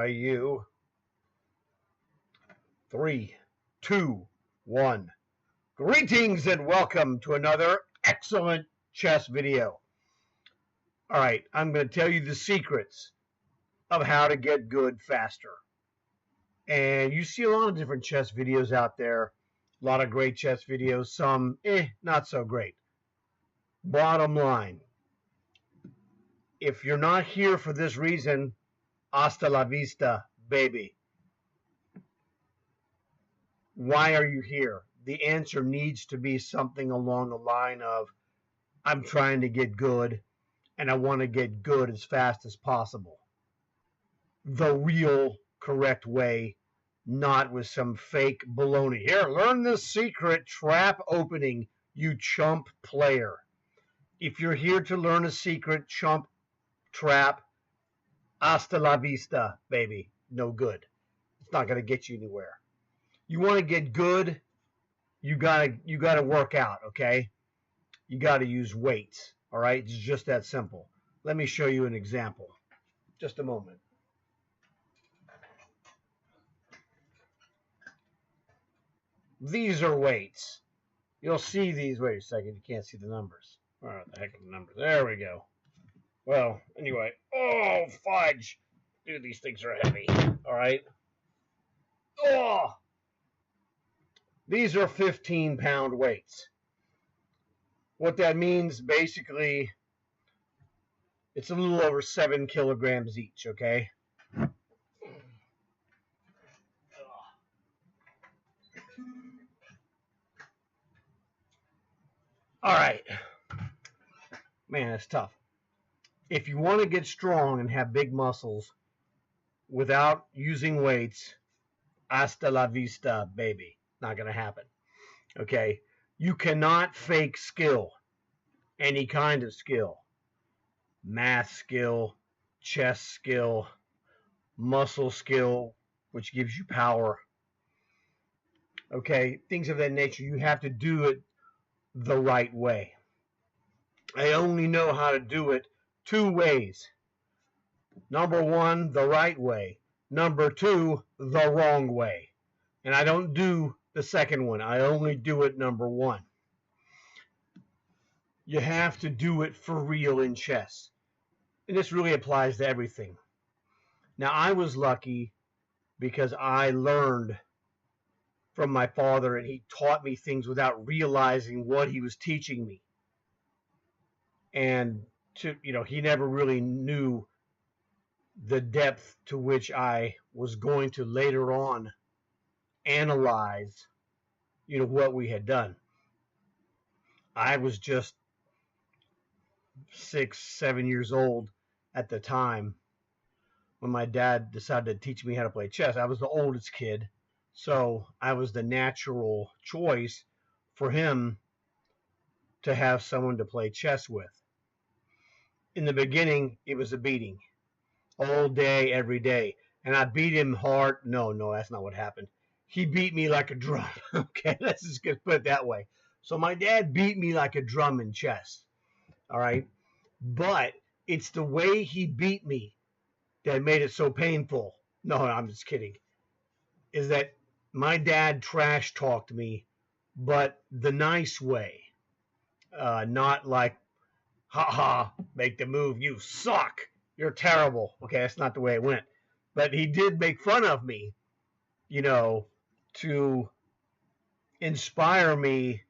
Are you? 3, 2, 1. Greetings and welcome to another excellent chess video. All right, I'm going to tell you the secrets of how to get good faster. And you see a lot of different chess videos out there, a lot of great chess videos, some not so great. Bottom line, if you're not here for this reason, hasta la vista, baby. Why are you here? The answer needs to be something along the line of, I'm trying to get good, and I want to get good as fast as possible. The real correct way, not with some fake baloney. Here, learn the secret trap opening, you chump player. If you're here to learn a secret chump trap, hasta la vista, baby. No good. It's not going to get you anywhere. You want to get good, you gotta work out, okay? You gotta use weights, all right? It's just that simple. Let me show you an example. Just a moment. These are weights. You'll see these. Wait a second. You can't see the numbers. All right, the heck of the numbers. There we go. Well, anyway. Oh, fudge. Dude, these things are heavy. All right. Oh! These are 15-pound weights. What that means, basically, it's a little over 7 kilograms each, okay? All right. Man, it's tough. If you want to get strong and have big muscles without using weights, hasta la vista, baby. Not going to happen. Okay? You cannot fake skill. Any kind of skill. Math skill, chess skill, muscle skill, which gives you power. Okay? Things of that nature. You have to do it the right way. I only know how to do it 2 ways. Number 1, the right way. Number 2, the wrong way. And I don't do the second one. I only do it number 1. You have to do it for real in chess. And this really applies to everything. Now, I was lucky because I learned from my father, and he taught me things without realizing what he was teaching me. And he never really knew the depth to which I was going to later on analyze, what we had done. I was just 6, 7 years old at the time when my dad decided to teach me how to play chess. I was the oldest kid, so I was the natural choice for him to have someone to play chess with. In the beginning, it was a beating. All day, every day. And I beat him hard. No, that's not what happened. He beat me like a drum. Okay, let's just put it that way. So my dad beat me like a drum in chess. All right? But it's the way he beat me that made it so painful. No, I'm just kidding. Is that my dad trash talked me, but the nice way. Not like, ha, make the move, you suck. You're terrible. Okay, that's not the way it went. But he did make fun of me, to inspire me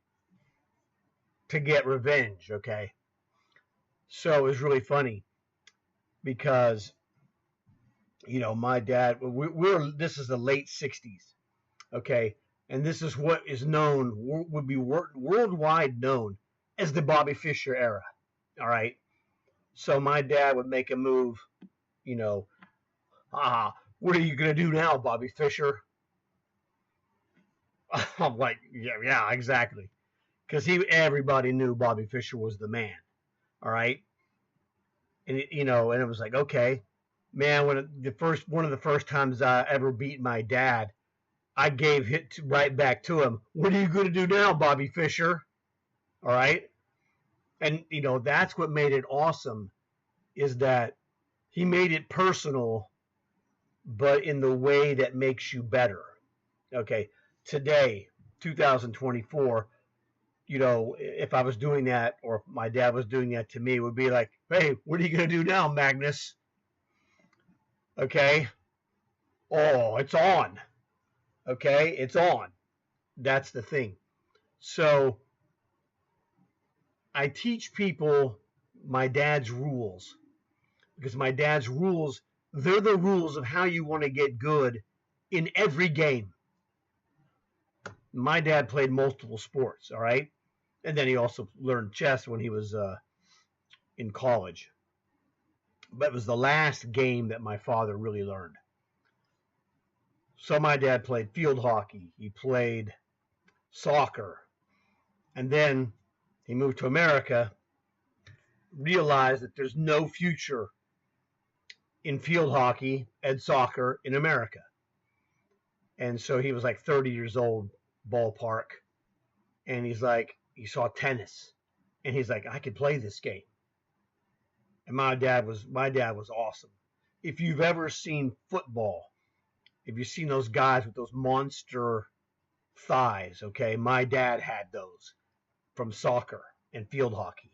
to get revenge, okay? So it was really funny because, my dad, this is the late 60s, okay? And this is what is known, would be worldwide known as the Bobby Fischer era, all right? So my dad would make a move, what are you going to do now, Bobby Fischer? I'm like, yeah, exactly. Because everybody knew Bobby Fischer was the man, all right? And, and it was like, okay. Man, one of the first times I ever beat my dad, I gave it right back to him. What are you going to do now, Bobby Fischer? All right? And, that's what made it awesome, is that he made it personal but in the way that makes you better. Okay, today, 2024, if I was doing that or if my dad was doing that to me, it would be like, hey, what are you going to do now, Magnus? Okay. Oh, it's on. Okay, it's on. That's the thing. So I teach people my dad's rules because my dad's rules, they're the rules of how you want to get good in every game. My dad played multiple sports, all right? And then he also learned chess when he was in college. But it was the last game that my father really learned. So my dad played field hockey, he played soccer, and then he moved to America, realized that there's no future in field hockey and soccer in America. And so he was like 30 years old, ballpark, and he's like, he saw tennis, and he's like, I could play this game. And my dad was awesome. If you've ever seen football, if you've seen those guys with those monster thighs, okay, my dad had those from soccer and field hockey.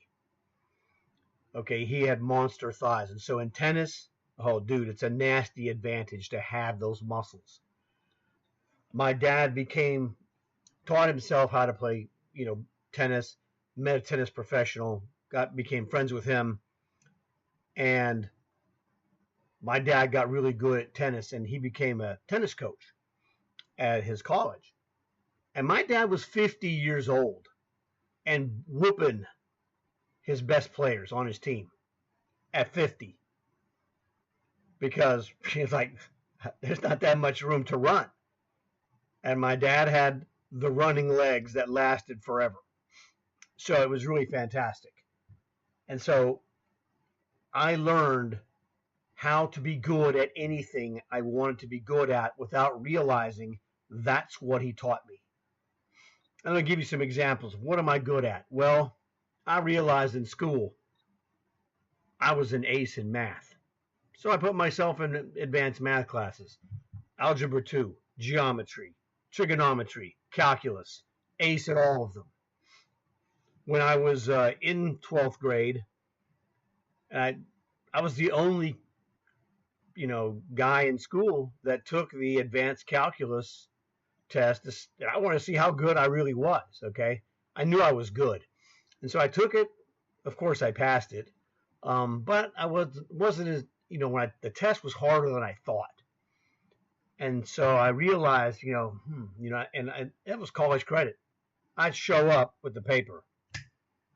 Okay, he had monster thighs. And so in tennis, oh, dude, it's a nasty advantage to have those muscles. My dad taught himself how to play, tennis, met a tennis professional, became friends with him, and my dad got really good at tennis, and he became a tennis coach at his college. And my dad was 50 years old and whooping his best players on his team at 50 because he's like, there's not that much room to run. And my dad had the running legs that lasted forever. So it was really fantastic. And so I learned how to be good at anything I wanted to be good at without realizing that's what he taught me. I'm going to give you some examples. What am I good at? Well, I realized in school I was an ace in math. So I put myself in advanced math classes. Algebra 2, geometry, trigonometry, calculus, ace at all of them. When I was in 12th grade, I was the only guy in school that took the advanced calculus test. I want to see how good I really was. Okay, I knew I was good, and so I took it. Of course, I passed it, but I wasn't as the test was harder than I thought, and so I realized and that was college credit. I'd show up with the paper.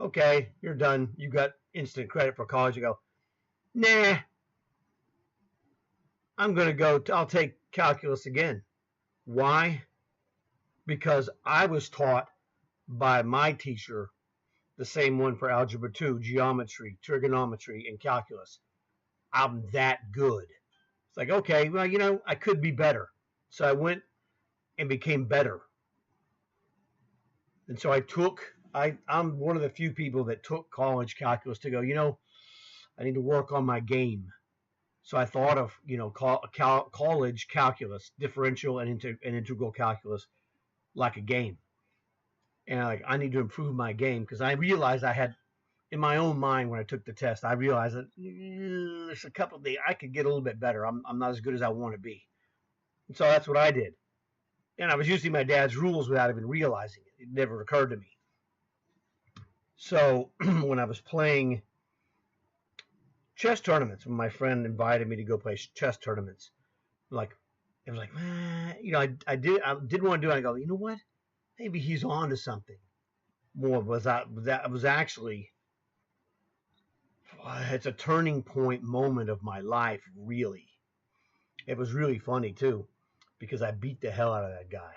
Okay, you're done. You got instant credit for college. You go, nah, I'm going to go, I'll take calculus again. Why? Because I was taught by my teacher, the same one for Algebra 2, geometry, trigonometry, and calculus. I'm that good. It's like, okay, well, I could be better. So I went and became better. And so I'm one of the few people that took college calculus to go, I need to work on my game. So I thought of, college calculus, differential and integral calculus, like a game. And I need to improve my game because I realized I had, in my own mind when I took the test, I realized that there's a couple of things I could get a little bit better. I'm not as good as I want to be. And so that's what I did. And I was using my dad's rules without even realizing it. It never occurred to me. So when I was playing chess tournaments, when my friend invited me to go play chess tournaments, it was like, I did want to do it. I go, you know what? Maybe he's on to something. More was that was actually, it's a turning point moment of my life. Really, it was really funny too, because I beat the hell out of that guy.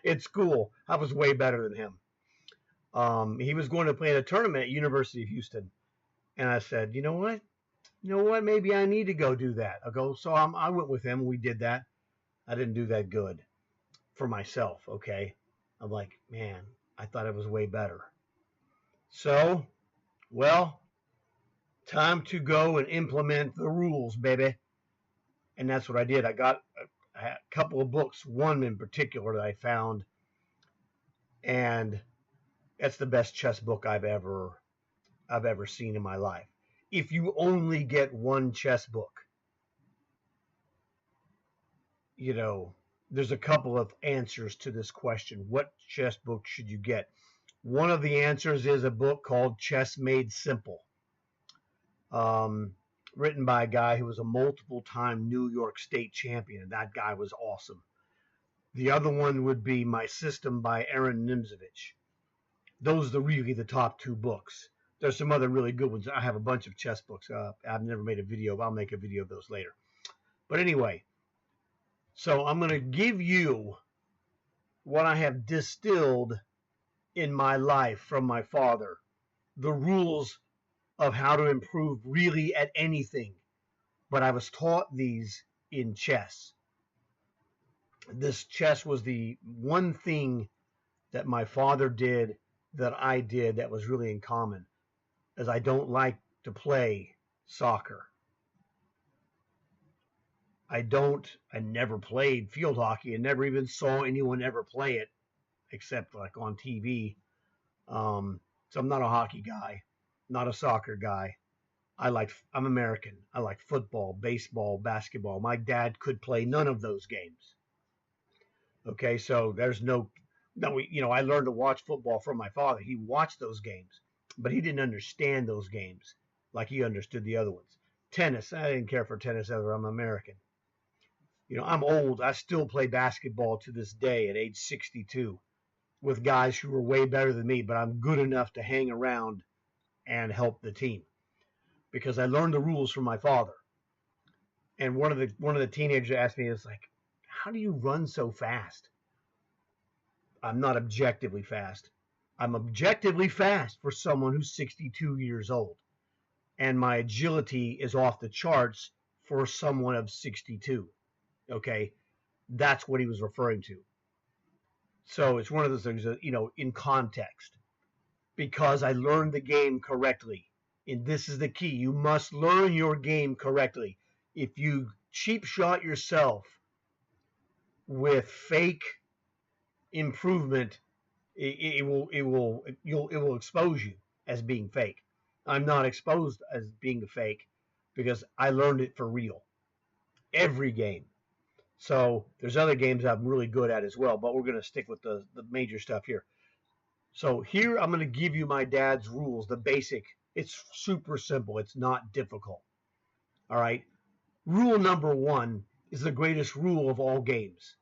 At school, I was way better than him. He was going to play in a tournament at University of Houston, and I said, you know what? Maybe I need to go do that. So I went with him. We did that. I didn't do that good for myself. Okay. I'm like, man, I thought it was way better. So, well, time to go and implement the rules, baby. And that's what I did. I got a couple of books, one in particular that I found, and that's the best chess book I've ever seen in my life. If you only get one chess book, you know, there's a couple of answers to this question. What chess book should you get? One of the answers is a book called Chess Made Simple, um, written by a guy who was a multiple-time New York State champion, and that guy was awesome. The other one would be My System by Aaron Nimzovich. Those are really the top two books. There's some other really good ones. I have a bunch of chess books. I've never made a video. I'll make a video of those later. But anyway, so I'm going to give you what I have distilled in my life from my father, the rules of how to improve really at anything. But I was taught these in chess. This chess was the one thing that my father did that I did that was really in common, as I don't like to play soccer. I never played field hockey and never even saw anyone ever play it except like on TV. So I'm not a hockey guy, not a soccer guy. I'm American. I like football, baseball, basketball. My dad could play none of those games. Okay, so there's no, I learned to watch football from my father. He watched those games, but he didn't understand those games like he understood the other ones. Tennis, I didn't care for tennis ever. I'm American. I'm old. I still play basketball to this day at age 62 with guys who are way better than me, but I'm good enough to hang around and help the team because I learned the rules from my father. And one of the teenagers asked me, "It's like, how do you run so fast?" I'm not objectively fast. I'm objectively fast for someone who's 62 years old. And my agility is off the charts for someone of 62. Okay? That's what he was referring to. So it's one of those things that, in context. Because I learned the game correctly. And this is the key. You must learn your game correctly. If you cheap shot yourself with fake improvement, it will expose you as being fake. I'm not exposed as being a fake because I learned it for real. Every game. So there's other games I'm really good at as well, but we're going to stick with the major stuff here. So here I'm going to give you my dad's rules, the basic. It's super simple. It's not difficult. All right. Rule number 1 is the greatest rule of all games.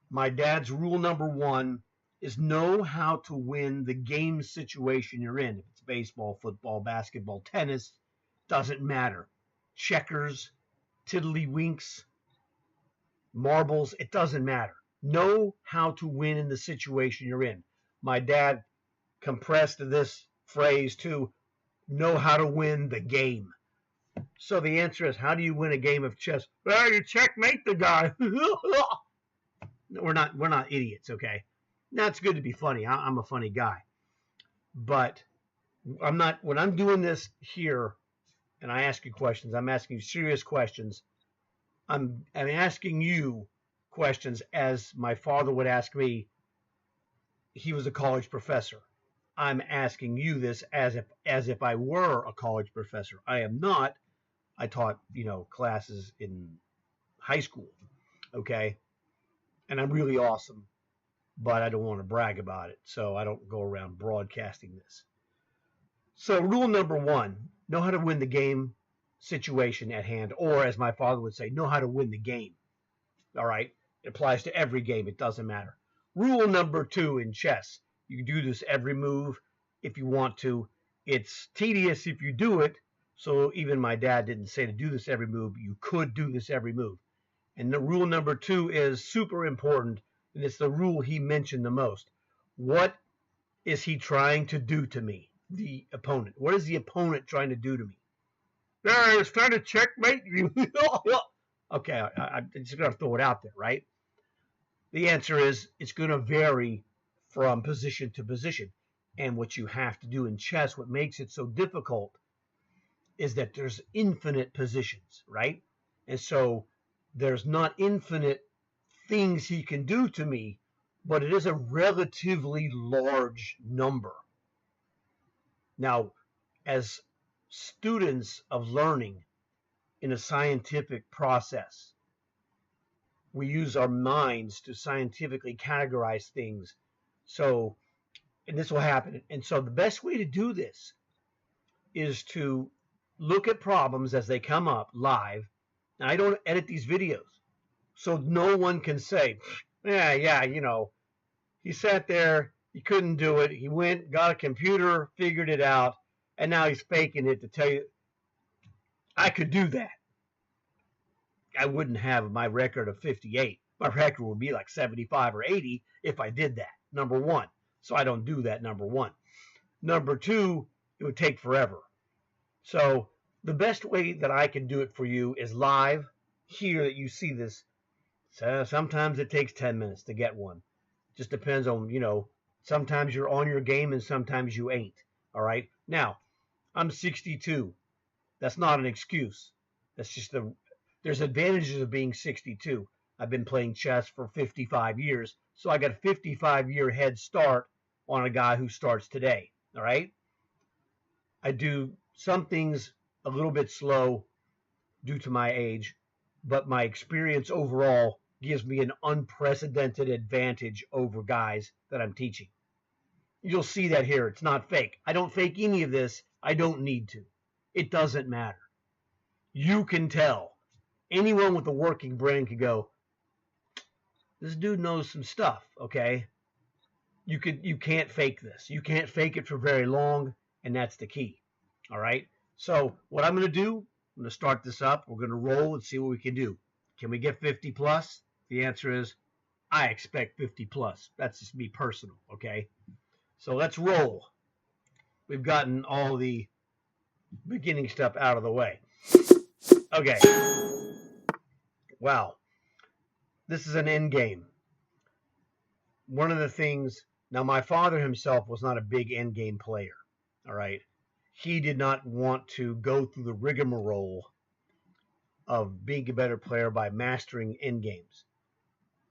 My dad's rule number 1 is know how to win the game situation you're in. If it's baseball, football, basketball, tennis, doesn't matter. Checkers, tiddlywinks, marbles, it doesn't matter. Know how to win in the situation you're in. My dad compressed this phrase to know how to win the game. So the answer is, how do you win a game of chess? Well, you checkmate the guy. We're not idiots, okay? Now it's good to be funny. I'm a funny guy. But I'm not, when I'm doing this here and I ask you questions, I'm asking you serious questions. I'm asking you questions as my father would ask me. He was a college professor. I'm asking you this as if I were a college professor. I am not. I taught, classes in high school, okay? And I'm really awesome, but I don't want to brag about it, so I don't go around broadcasting this. So rule number 1, know how to win the game situation at hand, or as my father would say, know how to win the game. All right? It applies to every game. It doesn't matter. Rule number 2 in chess, you do this every move if you want to. It's tedious if you do it, so even my dad didn't say to do this every move. You could do this every move. And the rule number 2 is super important, and it's the rule he mentioned the most. What is he trying to do to me, the opponent? What is the opponent trying to do to me? He's trying to checkmate you. Okay, I'm just going to throw it out there, right? The answer is it's going to vary from position to position. And what you have to do in chess, what makes it so difficult, is that there's infinite positions, right? And so there's not infinite things he can do to me, but it is a relatively large number. Now, as students of learning in a scientific process, we use our minds to scientifically categorize things. So, and this will happen. And so the best way to do this is to look at problems as they come up live. Now, I don't edit these videos, so no one can say, yeah, he sat there, he couldn't do it, he went, got a computer, figured it out, and now he's faking it to tell you, I could do that. I wouldn't have my record of 58. My record would be like 75 or 80 if I did that, number one. So I don't do that, number one. Number two, it would take forever. So the best way that I can do it for you is live. Here that you see this, so sometimes it takes 10 minutes to get one. Just depends on, sometimes you're on your game and sometimes you ain't. All right. Now, I'm 62. That's not an excuse. That's just there's advantages of being 62. I've been playing chess for 55 years, so I got a 55-year head start on a guy who starts today. All right. I do some things a little bit slow due to my age, but my experience overall gives me an unprecedented advantage over guys that I'm teaching. You'll see that here. It's not fake. I don't fake any of this. I don't need to. It doesn't matter. You can tell. Anyone with a working brain could go, this dude knows some stuff, okay? You can't fake this. You can't fake it for very long, and that's the key. All right? So what I'm going to do, I'm going to start this up. We're going to roll and see what we can do. Can we get 50 plus? The answer is, I expect 50 plus. That's just me personal, okay? So let's roll. We've gotten all the beginning stuff out of the way. Okay. Wow. This is an end game. One of the things, now my father himself was not a big end game player, all right? He did not want to go through the rigmarole of being a better player by mastering end games.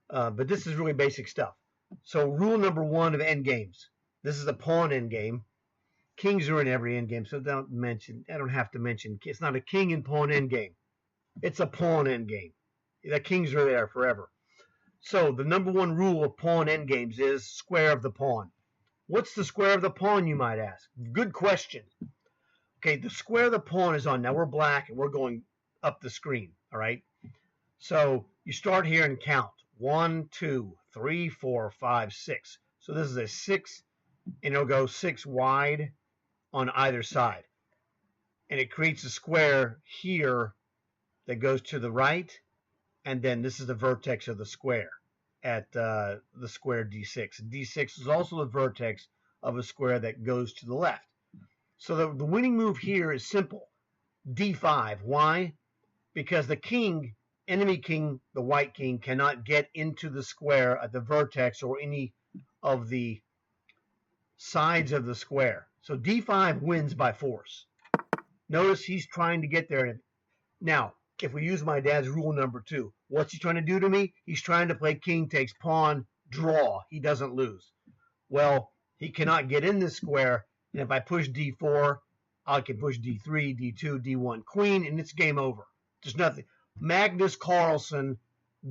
But this is really basic stuff. So rule number one of end games. This is a pawn end game. Kings are in every end game, so I don't have to mention. It's not a king and pawn end game. It's a pawn end game. The kings are there forever. So the number one rule of pawn end games is square of the pawn. What's the square of the pawn, you might ask? Good question. Okay, the square of the pawn is on. Now we're black and we're going up the screen, all right? So you start here and count. 1, 2, 3, 4, 5, 6. So this is a 6, and it'll go 6 wide on either side. And it creates a square here that goes to the right, and then this is the vertex of the square at the square D6. D6 is also the vertex of a square that goes to the left. So the winning move here is simple. D5. Why? Because the king, enemy king, the white king, cannot get into the square at the vertex or any of the sides of the square. So D5 wins by force. Notice he's trying to get there. Now, if we use my dad's rule number 2, what's he trying to do to me? He's trying to play king takes pawn, draw. He doesn't lose. Well, he cannot get in this square, and if I push D4, I can push D3, D2, D1, queen, and it's game over. There's nothing. Magnus Carlsen,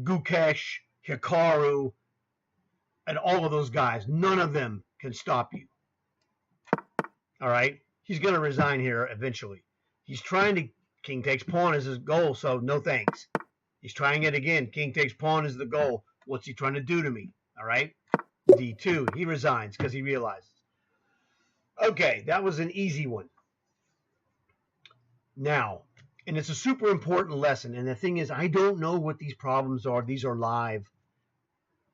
Gukesh, Hikaru, and all of those guys, none of them can stop you. All right? He's going to resign here eventually. He's trying to, king takes pawn is his goal, so no thanks. He's trying it again. King takes pawn is the goal. What's he trying to do to me? All right? D2, he resigns because he realizes. Okay, that was an easy one. Now, and it's a super important lesson, and the thing is, I don't know what these problems are. These are live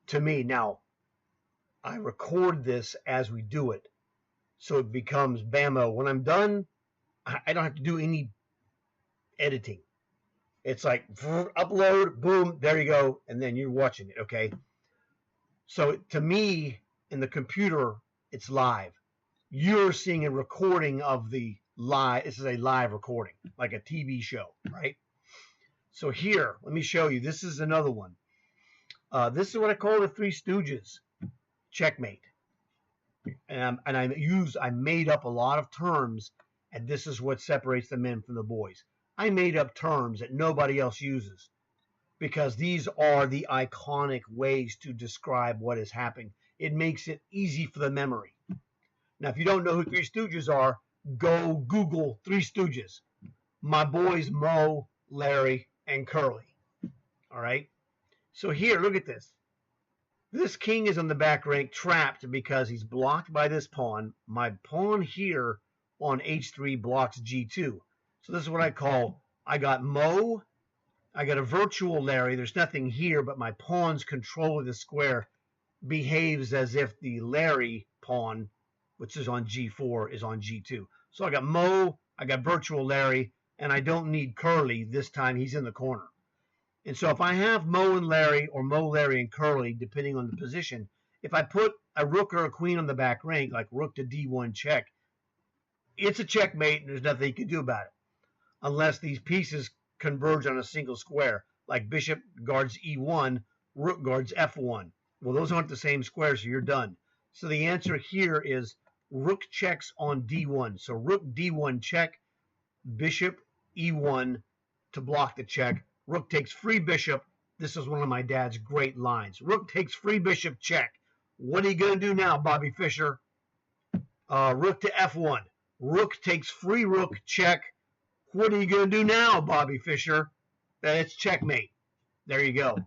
to me. Now, I record this as we do it, so it becomes bammo. When I'm done, I don't have to do any editing. It's like upload, boom, there you go, and then you're watching it, okay? So to me, in the computer, it's live. You're seeing a recording of the live. This is a live recording, like a TV show, right? So here, let me show you. This is another one. This is what I call the Three Stooges. Checkmate. And I made up a lot of terms, and this is what separates the men from the boys. I made up terms that nobody else uses because these are the iconic ways to describe what is happening. It makes it easy for the memory. Now, if you don't know who Three Stooges are, go Google Three Stooges. My boys Moe, Larry, and Curly. All right. So here, look at this. This king is on the back rank trapped because he's blocked by this pawn. My pawn here on h3 blocks g2. So this is what I call, I got Moe, I got a virtual Larry. There's nothing here, but my pawn's control of the square behaves as if the Larry pawn, which is on g4, is on g2. So I got Moe, I got virtual Larry, and I don't need Curly this time. He's in the corner. And so if I have Moe and Larry, or Moe, Larry, and Curly, depending on the position, if I put a rook or a queen on the back rank, like rook to d1 check, it's a checkmate and there's nothing you can do about it. Unless these pieces converge on a single square, like bishop guards e1, rook guards f1. Well, those aren't the same square, so you're done. So the answer here is rook checks on d1. So rook d1 check, bishop e1 to block the check. Rook takes free bishop. This is one of my dad's great lines. Rook takes free bishop check. What are you going to do now, Bobby Fischer? Rook to f1. Rook takes free rook check. What are you going to do now, Bobby Fischer? It's checkmate. There you go.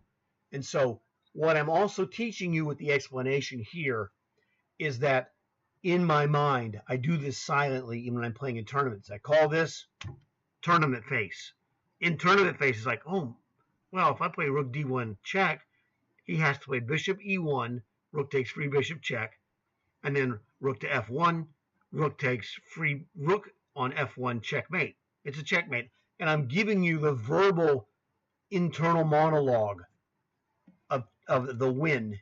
And so what I'm also teaching you with the explanation here is that in my mind, I do this silently even when I'm playing in tournaments. I call this tournament face. In tournament face, it's like, oh, well, if I play rook d1 check, he has to play bishop e1, rook takes free bishop check, and then rook to f1, rook takes free rook on f1 checkmate. It's a checkmate. And I'm giving you the verbal internal monologue of the win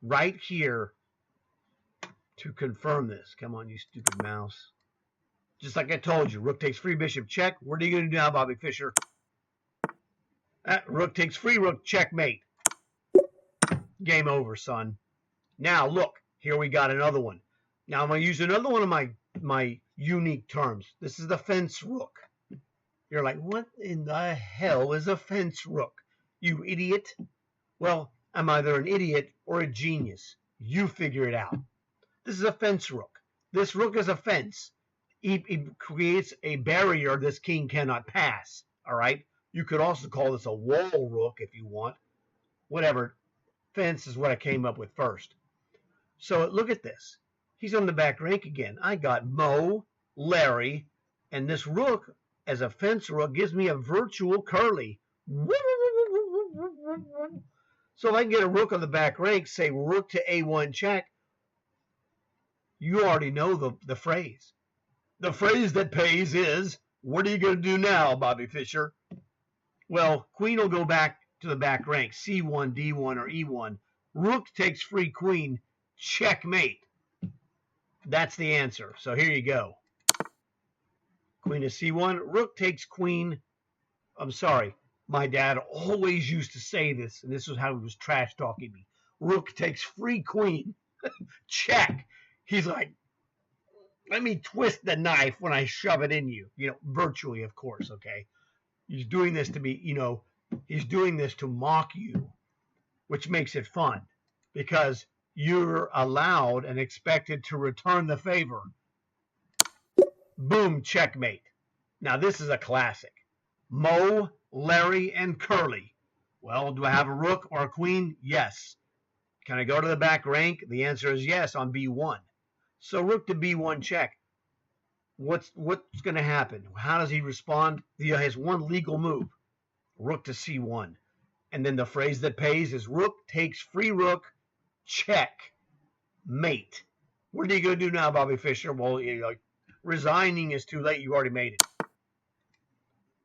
right here to confirm this. Come on, you stupid mouse. Just like I told you, rook takes free bishop check. What are you going to do now, Bobby Fischer? Rook takes free rook, checkmate. Game over, son. Now, look, here we got another one. Now, I'm going to use another one of my unique terms. This is the fence rook. You're like, what in the hell is a fence rook? You idiot. Well, I'm either an idiot or a genius. You figure it out. This is a fence rook. This rook is a fence. It creates a barrier this king cannot pass. All right? You could also call this a wall rook if you want. Whatever. Fence is what I came up with first. So look at this. He's on the back rank again. I got Moe, Larry, and this rook as a fence rook gives me a virtual Curly. So if I can get a rook on the back rank, say rook to a1 check, you already know the phrase. The phrase that pays is, what are you going to do now, Bobby Fischer? Well, queen will go back to the back rank, c1, d1, or e1. Rook takes free queen, checkmate. That's the answer. So here you go. Queen to c1, rook takes queen. I'm sorry. My dad always used to say this, and this was how he was trash talking me. Rook takes free queen. Check. He's like, let me twist the knife when I shove it in you. You know, virtually, of course, okay? He's doing this to be, he's doing this to mock you, which makes it fun because you're allowed and expected to return the favor. Boom, checkmate. Now, this is a classic. Moe, Larry, and Curly. Well, do I have a rook or a queen? Yes. Can I go to the back rank? The answer is yes on b1. So rook to b1 check. What's going to happen? How does he respond? He has one legal move. Rook to c1. And then the phrase that pays is rook takes free rook, check, mate. What are you going to do now, Bobby Fischer? Well, resigning is too late. You already made it.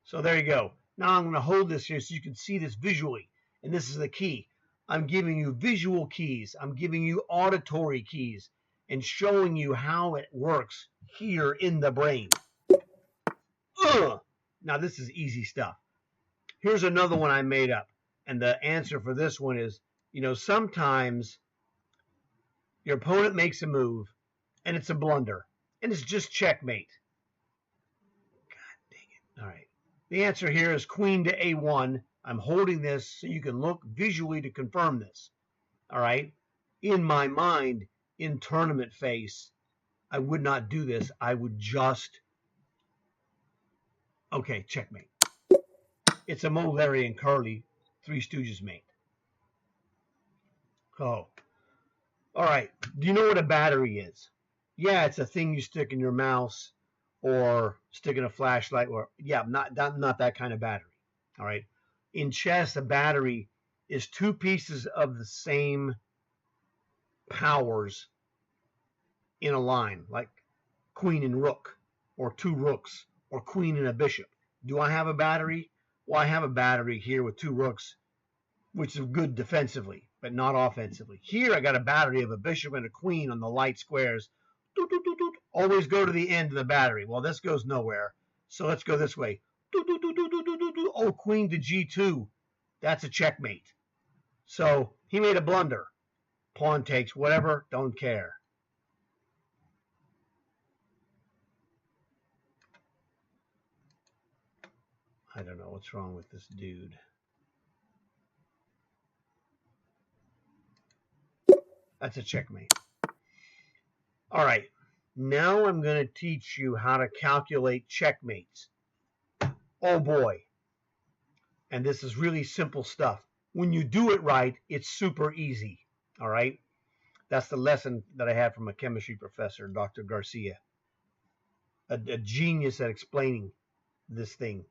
So there you go. Now I'm going to hold this here so you can see this visually. And this is the key. I'm giving you visual keys. I'm giving you auditory keys and showing you how it works here in the brain. Now this is easy stuff. Here's another one I made up. And the answer for this one is, sometimes your opponent makes a move and it's a blunder and it's just checkmate. God dang it. All right. The answer here is queen to a1. I'm holding this so you can look visually to confirm this. All right. In my mind, in tournament face, I would not do this. I would just, okay, checkmate. It's a Moe, Larry, and Carly Three Stooges mate. Oh. All right. Do you know what a battery is? Yeah, it's a thing you stick in your mouse or stick in a flashlight, or not that kind of battery. All right. In chess, a battery is two pieces of the same powers in a line, like queen and rook, or two rooks, or queen and a bishop. Do I have a battery? Well, I have a battery here with two rooks, which is good defensively, but not offensively. Here I got a battery of a bishop and a queen on the light squares. Doot, doot, doot, doot. Always go to the end of the battery. Well, this goes nowhere, so let's go this way. Doot, doot, doot, doot, doot, doot, doot. Oh, queen to g2. That's a checkmate. So he made a blunder. Pawn takes, whatever, don't care. I don't know what's wrong with this dude. That's a checkmate. All right. Now I'm going to teach you how to calculate checkmates. Oh boy. And this is really simple stuff. When you do it right, it's super easy. All right. That's the lesson that I had from a chemistry professor, Dr. Garcia. A genius at explaining this thing,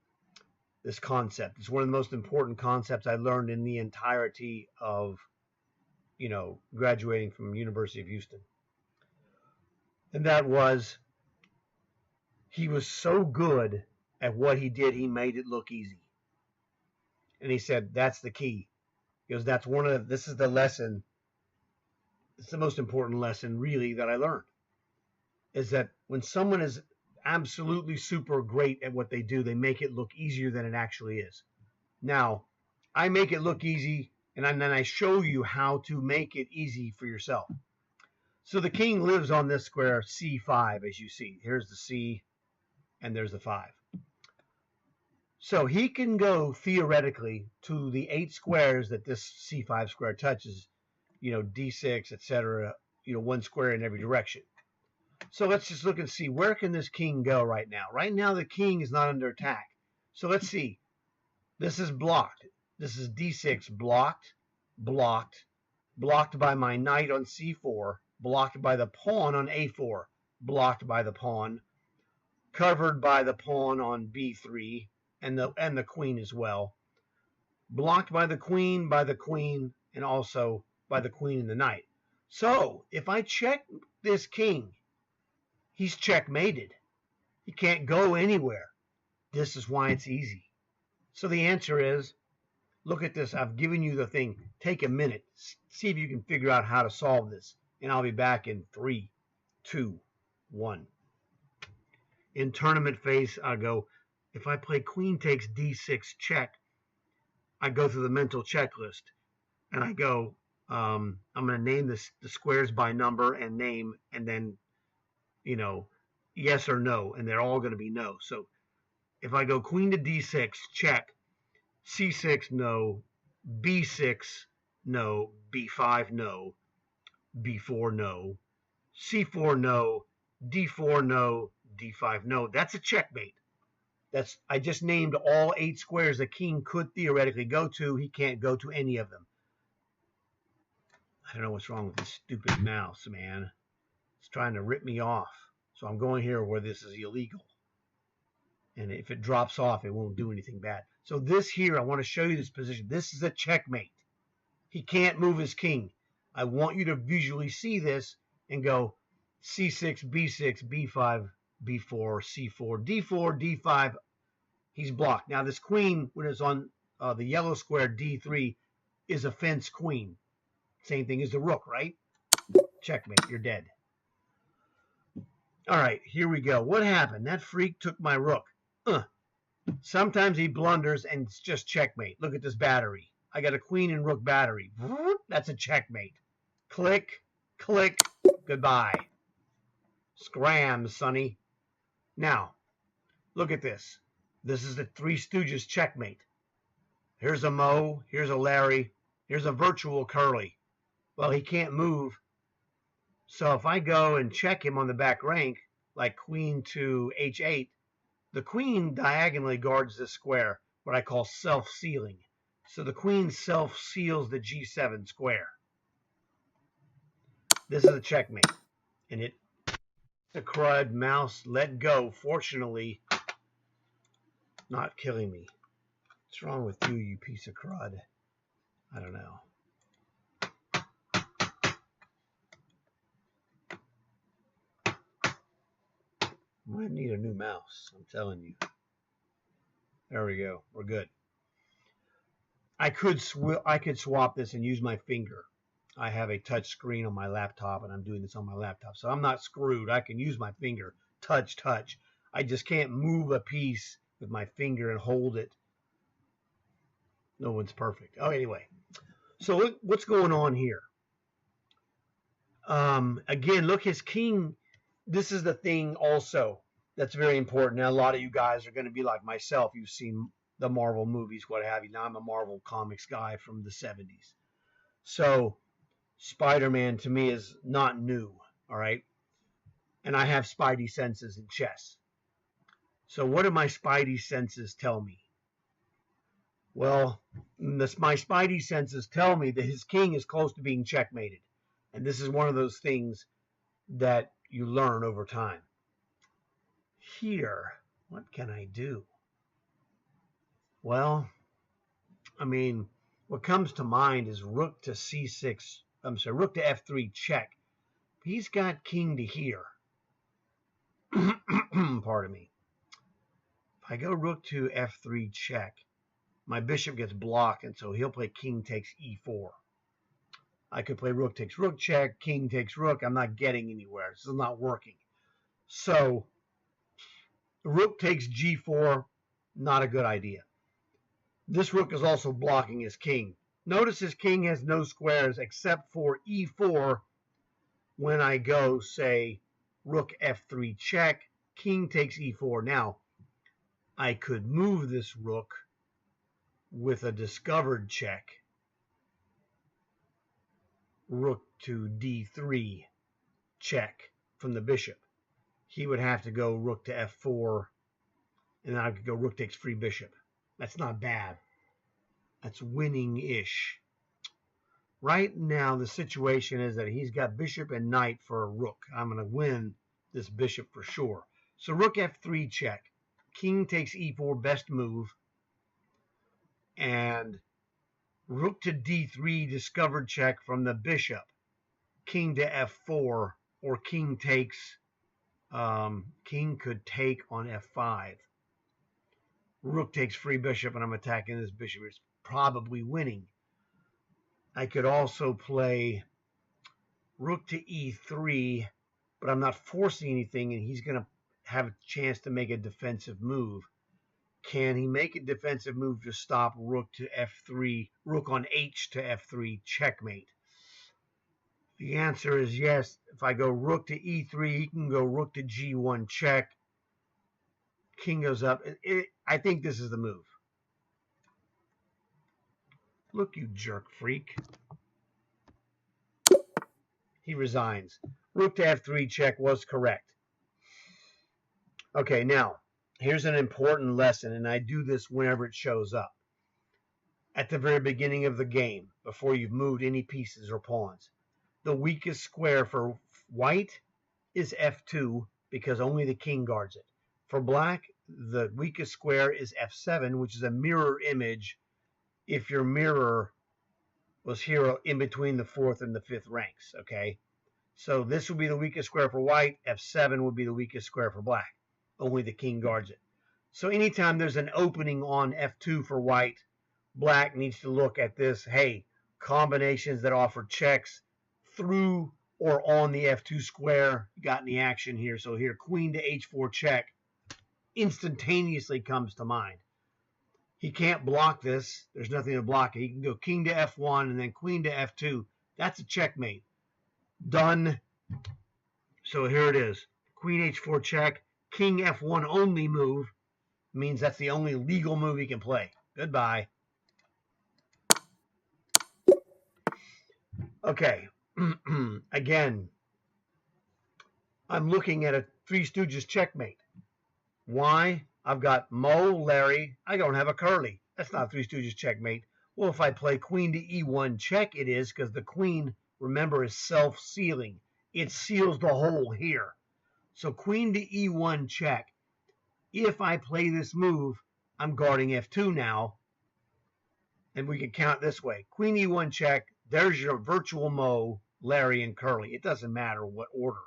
this concept. It's one of the most important concepts I learned in the entirety of, graduating from University of Houston. And that was, he was so good at what he did, he made it look easy. And he said, that's the key. Because this is the lesson. It's the most important lesson really that I learned, is that when someone is absolutely super great at what they do, they make it look easier than it actually is. Now, I make it look easy, and then I show you how to make it easy for yourself. So the king lives on this square C5, as you see. Here's the C, and there's the 5. So he can go theoretically to the 8 squares that this C5 square touches, D6, etc., one square in every direction. So let's just look and see, where can this king go right now? Right now the king is not under attack. So let's see. This is blocked. This is D6, blocked, blocked, blocked by my knight on C4, blocked by the pawn on A4, blocked by the pawn, covered by the pawn on B3, and the queen as well. Blocked by the queen, and also by the queen and the knight. So if I check this king, he's checkmated. He can't go anywhere. This is why it's easy. So the answer is, look at this. I've given you the thing. Take a minute. See if you can figure out how to solve this. And I'll be back in 3, 2, 1. In tournament phase, I go, if I play queen takes D6 check, I go through the mental checklist. And I go, I'm going to name the squares by number and name, and then, yes or no. And they're all going to be no. So if I go queen to D6, check, C6, no, B6, no, B5, no, B4, no, C4, no, D4, no, D5, no. That's a checkmate. I just named all 8 squares the king could theoretically go to. He can't go to any of them. I don't know what's wrong with this stupid mouse, man. It's trying to rip me off. So I'm going here where this is illegal. And if it drops off, it won't do anything bad. So this here, I want to show you this position. This is a checkmate. He can't move his king. I want you to visually see this and go C6, B6, B5, B4, C4, D4, D5. He's blocked. Now this queen, when it's on the yellow square D3, is a fence queen. Same thing as the rook, right? Checkmate. You're dead. All right, here we go. What happened? That freak took my rook. Sometimes he blunders and it's just checkmate. Look at this battery. I got a queen and rook battery. That's a checkmate. Click, click, goodbye. Scram, sonny. Now, look at this. This is the Three Stooges checkmate. Here's a Mo, here's a Larry, here's a virtual Curly. Well, he can't move. So if I go and check him on the back rank, like queen to h8, the queen diagonally guards this square, what I call self-sealing. So the queen self-seals the g7 square. This is a checkmate. And it, the crud mouse let go, fortunately, not killing me. What's wrong with you, you piece of crud? I don't know. I might need a new mouse, I'm telling you. There we go. We're good. I could swap this and use my finger. I have a touch screen on my laptop, and I'm doing this on my laptop, so I'm not screwed. I can use my finger, touch. I just can't move a piece with my finger and hold it. No one's perfect. Oh, anyway. So look what's going on here. Again, look, his king. This is the thing also that's very important. Now, a lot of you guys are going to be like myself. You've seen the Marvel movies, what have you. Now, I'm a Marvel Comics guy from the 70s. So Spider-Man to me is not new, all right? And I have spidey senses in chess. So what do my spidey senses tell me? Well, my spidey senses tell me that his king is close to being checkmated. And this is one of those things that you learn over time. Here, what can I do? Well, I mean, what comes to mind is rook to c6. I'm sorry, rook to f3 check. He's got king to here. Pardon me. If I go rook to f3 check, my bishop gets blocked, and so he'll play king takes e4. I could play rook takes rook check, king takes rook. I'm not getting anywhere. This is not working. So rook takes g4, not a good idea. This rook is also blocking his king. Notice his king has no squares except for e4 when I go, say, rook f3 check, king takes e4. Now, I could move this rook with a discovered check. Rook to d3 check from the bishop. He would have to go rook to f4, and then I could go rook takes free bishop. That's not bad. That's winning-ish. Right now, the situation is that he's got bishop and knight for a rook. I'm going to win this bishop for sure. So rook f3 check. King takes e4, best move. And rook to d3, discovered check from the bishop. King to f4, or king takes, king could take on f5. Rook takes free bishop, and I'm attacking this bishop. It's probably winning. I could also play rook to e3, but I'm not forcing anything, and he's going to have a chance to make a defensive move. Can he make a defensive move to stop rook to f3, rook on h to f3, checkmate? The answer is yes. If I go rook to e3, he can go rook to g1 check. King goes up. I think this is the move. Look, you jerk freak. He resigns. Rook to f3 check was correct. Okay, now, here's an important lesson, and I do this whenever it shows up. At the very beginning of the game, before you've moved any pieces or pawns, the weakest square for white is f2 because only the king guards it. For black, the weakest square is f7, which is a mirror image if your mirror was here in between the 4th and the 5th ranks, okay? So this would be the weakest square for white. F7 would be the weakest square for black. Only the king guards it. So anytime there's an opening on f2 for white, black needs to look at this, hey, combinations that offer checks through or on the f2 square. You got any action here? So here, queen to h4 check. instantaneously comes to mind. He can't block this. There's nothing to block it. He can go king to f1 and then queen to f2. That's a checkmate. Done. So here it is. Queen h4 check. King f1 only move means that's the only legal move he can play. Goodbye. Okay. Again, I'm looking at a Three Stooges checkmate. Why? I've got Moe, Larry. I don't have a Curly. That's not Three Stooges checkmate. Well, if I play queen to e1 check, it is, because the queen, remember, is self-sealing. It seals the hole here. So queen to e1 check. If I play this move, I'm guarding f2 now. And we can count this way. Queen e1 check. There's your virtual Moe, Larry, and Curly. It doesn't matter what order.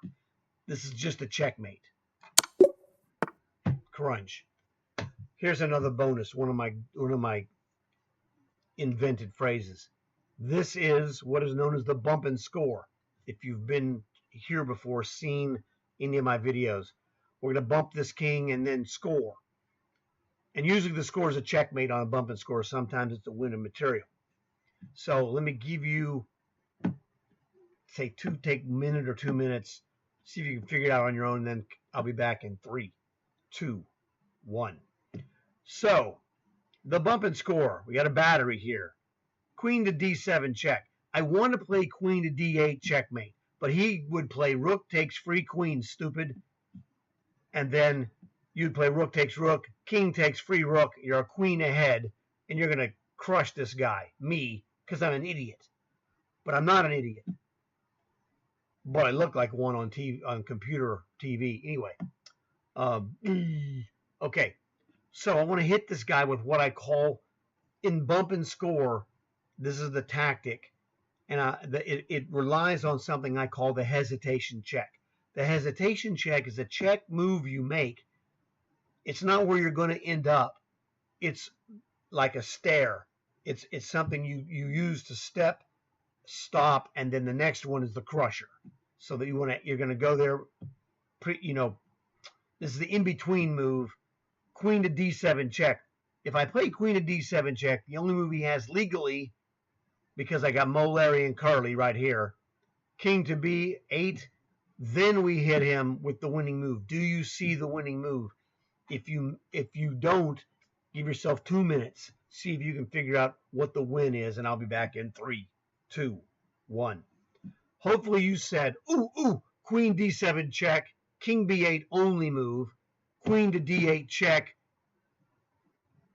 This is just a checkmate. Crunch. Here's another bonus, one of my invented phrases. This is what is known as the bump and score. If you've been here before, seen any of my videos, we're going to bump this king and then score. And usually the score is a checkmate on a bump and score. Sometimes it's a win of material. So let me give you, say, take a minute or 2 minutes. See if you can figure it out on your own. And then I'll be back in 3, 2, 1. So the bump and score. We got a battery here. Queen to d7 check. I want to play queen to d8 checkmate, but he would play rook takes free queen, stupid. And then you'd play rook takes rook, king takes free rook. You're a queen ahead, and you're going to crush this guy, me, because I'm an idiot. But I'm not an idiot. But I look like one on TV, on computer TV. Anyway. Okay. So I want to hit this guy with what I call, in bump and score, this is the tactic, and it relies on something I call the hesitation check. The hesitation check is a check move you make. It's not where you're going to end up. It's like a stair. It's something you use to step, stop, and then the next one is the crusher. So that you're going to go there. This is the in-between move. Queen to d7 check. If I play queen to d7 check, the only move he has legally, because I got Moe, Larry, and Curly right here, king to b8, then we hit him with the winning move. Do you see the winning move? If you don't, give yourself 2 minutes. See if you can figure out what the win is, and I'll be back in 3, 2, 1. Hopefully you said, ooh, queen d7 check, king b8 only move, queen to d8 check.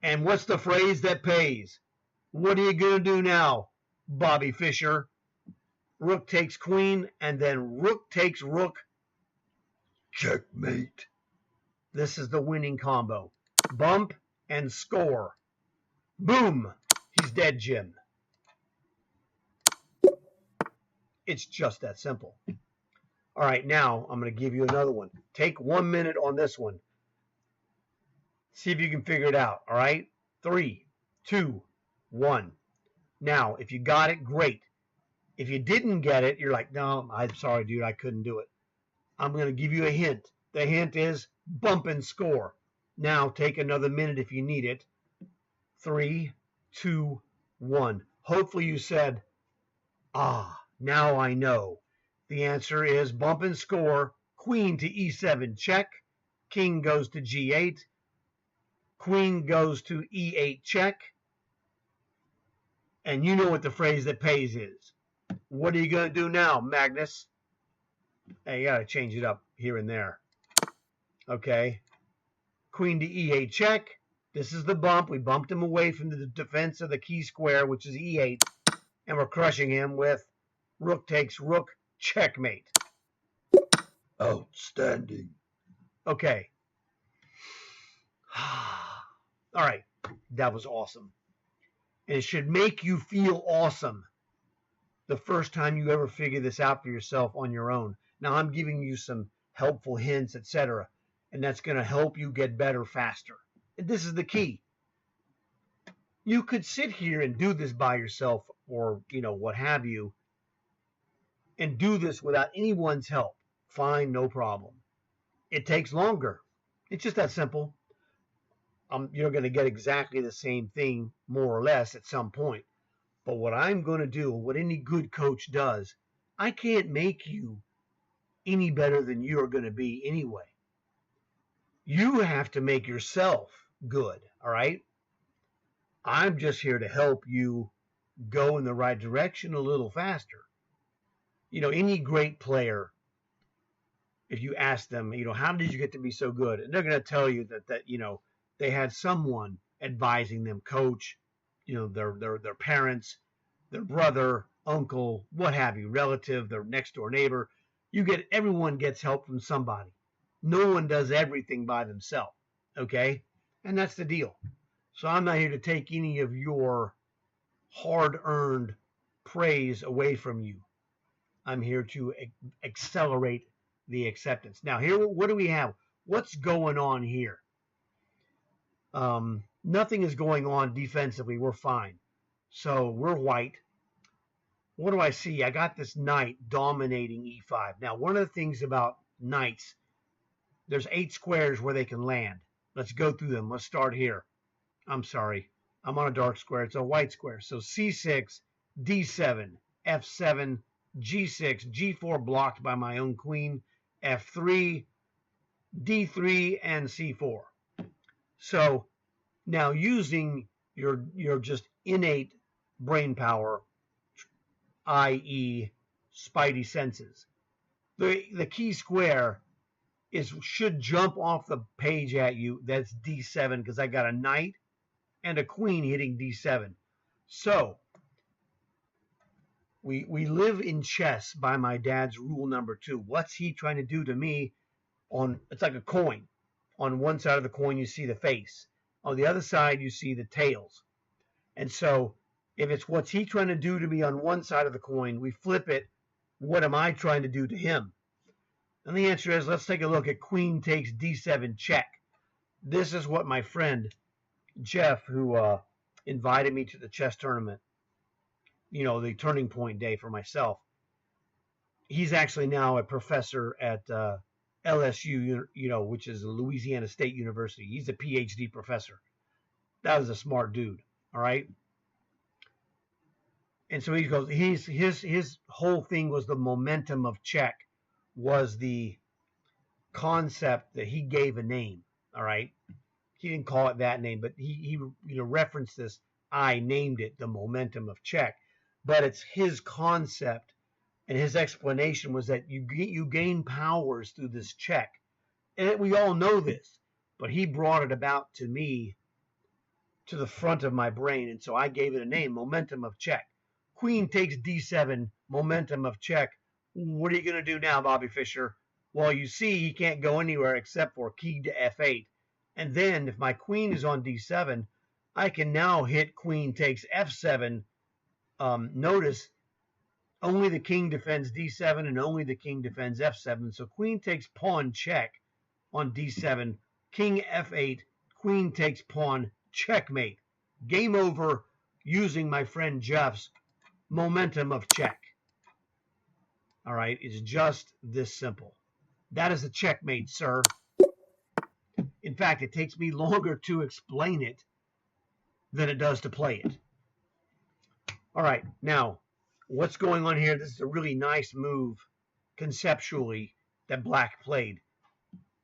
And what's the phrase that pays? What are you going to do now, Bobby Fischer? Rook takes queen, and then rook takes rook. Checkmate. This is the winning combo. Bump and score. Boom. He's dead, Jim. It's just that simple. All right, now I'm going to give you another one. Take 1 minute on this one. See if you can figure it out, all right? 3, 2, 1. Now, if you got it, great. If you didn't get it, you're like, no, I'm sorry, dude, I couldn't do it. I'm going to give you a hint. The hint is bump and score. Now, take another minute if you need it. 3, 2, 1. Hopefully you said, now I know. The answer is bump and score, queen to e7 check, king goes to g8, queen goes to e8 check, and you know what the phrase that pays is. What are you going to do now, Magnus? Hey, you got to change it up here and there. Okay. Queen to e8 check. This is the bump. We bumped him away from the defense of the key square, which is e8, and we're crushing him with rook takes rook, checkmate. Outstanding. Okay. All right. That was awesome. And it should make you feel awesome the first time you ever figure this out for yourself on your own. Now, I'm giving you some helpful hints, etc., and that's going to help you get better faster. And this is the key. You could sit here and do this by yourself, or, what have you, and do this without anyone's help. Fine, no problem. It takes longer. It's just that simple. you're going to get exactly the same thing, more or less, at some point. But what I'm going to do, what any good coach does, I can't make you any better than you're going to be anyway. You have to make yourself good, all right? I'm just here to help you go in the right direction a little faster. Any great player, if you ask them, how did you get to be so good? And they're going to tell you that they had someone advising them, coach, their parents, their brother, uncle, what have you, relative, their next door neighbor. Everyone gets help from somebody. No one does everything by themselves. Okay? And that's the deal. So I'm not here to take any of your hard-earned praise away from you. I'm here to accelerate the acceptance. Now, here, what do we have? What's going on here? Nothing is going on defensively. We're fine. So we're white. What do I see? I got this knight dominating e5. Now, one of the things about knights, there's 8 squares where they can land. Let's go through them. Let's start here. I'm sorry. I'm on a dark square. It's a white square. So c6, d7, f7, g6, g4 blocked by my own queen, f3, d3, and c4. So now using your just innate brain power, i.e. spidey senses, the key square should jump off the page at you. That's d7 because I got a knight and a queen hitting d7. So we live in chess by my dad's rule number 2. What's he trying to do to me? It's like a coin. On one side of the coin you see the face. On the other side you see the tails. And so if it's what's he trying to do to me on one side of the coin, we flip it. What am I trying to do to him? And the answer is, let's take a look at queen takes d7 check. This is what my friend Jeff, who invited me to the chess tournament, the turning point day for myself. He's actually now a professor at LSU, which is Louisiana State University. He's a PhD professor. That was a smart dude, all right? And so he goes, his whole thing was the momentum of check, was the concept that he gave a name, all right? He didn't call it that name, but he referenced this. I named it the momentum of check, but it's his concept, and his explanation was that you gain powers through this check, and we all know this, but he brought it about to me, to the front of my brain, and so I gave it a name, momentum of check. Queen takes d7, momentum of check. What are you going to do now, Bobby Fischer? Well, you see, he can't go anywhere except for key to f8. And then if my queen is on d7, I can now hit queen takes f7. Notice only the king defends d7 and only the king defends f7. So queen takes pawn check on d7, king f8, queen takes pawn, checkmate. Game over using my friend Jeff's momentum of check. All right, it's just this simple. That is a checkmate, sir. In fact, it takes me longer to explain it than it does to play it. All right, now, what's going on here? This is a really nice move, conceptually, that black played.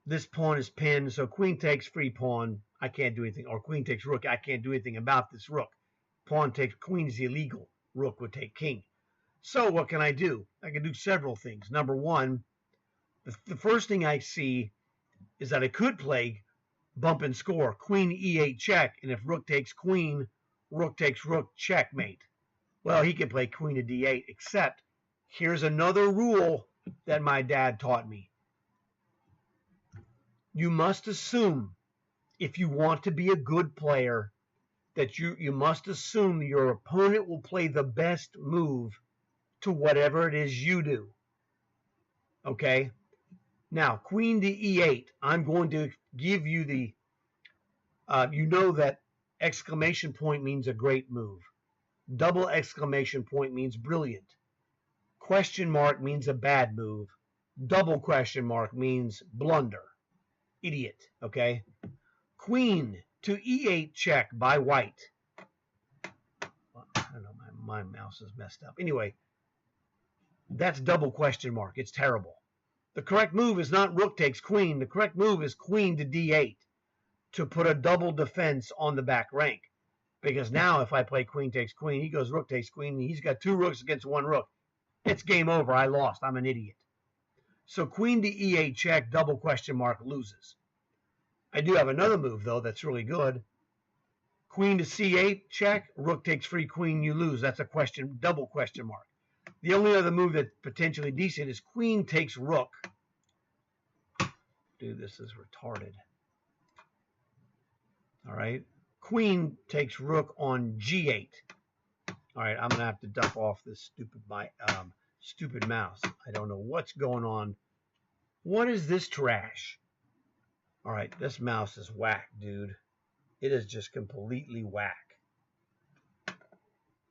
This pawn is pinned, so queen takes free pawn. I can't do anything. Or queen takes rook. I can't do anything about this rook. Pawn takes queen is illegal. Rook would take king. So what can I do? I can do several things. Number one, the first thing I see is that I could play bump and score, queen e8 check, and if rook takes queen, rook takes rook, checkmate. Well, he can play queen to d8, except here's another rule that my dad taught me. You must assume, if you want to be a good player, that you must assume your opponent will play the best move to whatever it is you do. Okay? Now, queen to e8, I'm going to give you the, you know that exclamation point means a great move. Double exclamation point means brilliant. Question mark means a bad move. Double question mark means blunder. Idiot, okay? Queen to e8 check by white. Well, I don't know, my mouse is messed up. Anyway, that's double question mark. It's terrible. The correct move is not rook takes queen. The correct move is queen to d8 to put a double defense on the back rank. Because now if I play queen takes queen, he goes rook takes queen. He's got 2 rooks against 1 rook. It's game over. I lost. I'm an idiot. So queen to e8 check, double question mark, loses. I do have another move, though, that's really good. Queen to c8 check, rook takes free queen, you lose. That's a question, double question mark. The only other move that's potentially decent is queen takes rook. Dude, this is retarded. All right. Queen takes rook on g8. All right, I'm going to have to dump off this stupid mouse. I don't know what's going on. What is this trash? All right, this mouse is whack, dude. It is just completely whack.